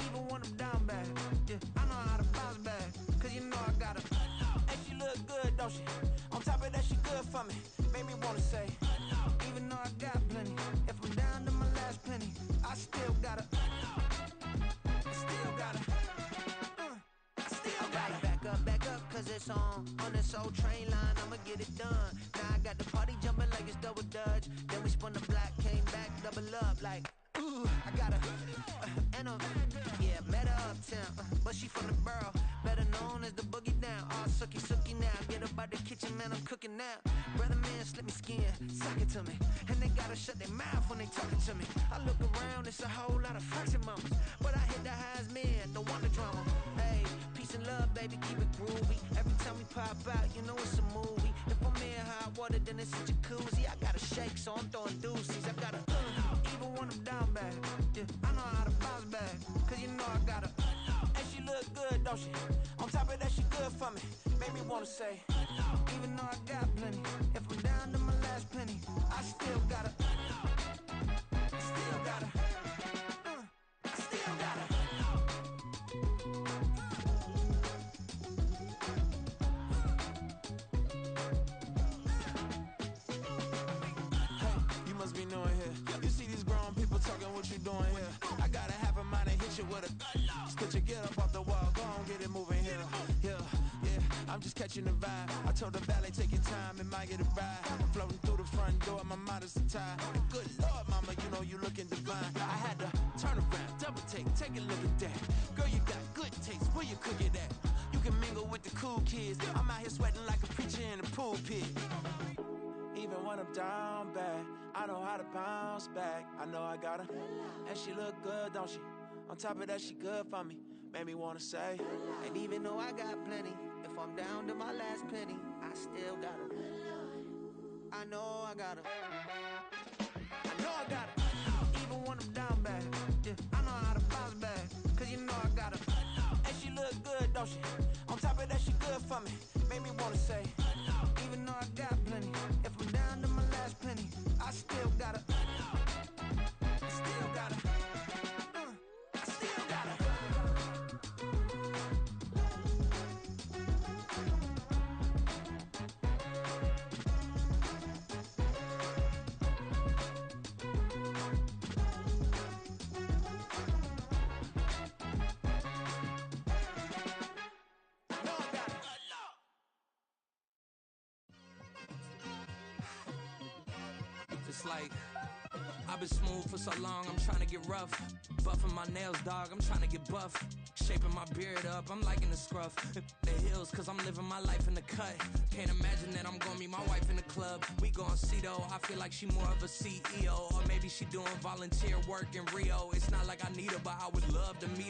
Even when I'm down bad, yeah, I know how to bounce back. Cause you know I got her. And she look good, don't she? On top of that, she good for me. Made me wanna say, even though I got plenty, if I'm down to my last penny, I still got her. I still got her. I still got her. Back up, cause it's on this old train line, I'ma get it done. Now I got the party jumping like it's double dutch. Then we spun the block, came back, double up like, ooh, I got her. And yeah, met her uptown, but she from the borough, better known as the boogie down. All sookie now, get up out the kitchen, man, I'm cooking now. Brother man, slip me skin, suck it to me. And they gotta shut their mouth when they talking to me. I look around, it's a whole lot of friends and mamas. But I hit the highs, man, don't want the drama. Hey, peace and love, baby, keep it groovy. Every time we pop out, you know it's a movie. If I'm in hot water, then it's a jacuzzi. I gotta shake, so I'm throwing deuces. I gotta, even when I'm down bad. Yeah, I know how to bounce back, cause you know I gotta. And she look good, don't she? On top of that, she good for me. Made me wanna say, even though I got plenty, if I'm down to my last penny, I still gotta. Still gotta. Still gotta. You must be new in here. You see these grown people talking, what you doing here? I gotta have a mind and hit you with a stitch you get up off the wall, go on, get it moving here. Yeah, I'm just catching the vibe. I told the valet, take your time, it might get a ride. Floating through the front door, my mind is tied. Good Lord, mama, you know you looking divine. I had to turn around, double take a look at that. Girl, you got good taste, where you cook it at? You can mingle with the cool kids. I'm out here sweating like a preacher in the pulpit. Even when I'm down bad, I know how to bounce back. I know I gotta. And she look good, don't she? On top of that, she good for me. Made me wanna say. And even though I got plenty, if I'm down to my last penny, I still gotta. I know I gotta. I know I gotta. Even when I'm down bad, yeah, I know how to bounce back, cause you know I gotta. And she look good, don't she? On top of that, she good for me. Made me wanna say, even though I got plenty, if I'm down to my last penny, I still gotta. I still gotta. I still gotta. It's like, I've been smooth for so long, I'm trying to get rough. Buffing my nails, dog, I'm trying to get buff. Shaping my beard up, I'm liking the scruff. The hills, cause I'm living my life in the cut. Can't imagine that I'm gonna meet my wife in the club. We gon' see though, I feel like she more of a CEO. Or maybe she doing volunteer work in Rio. It's not like I need her, but I would love to meet her.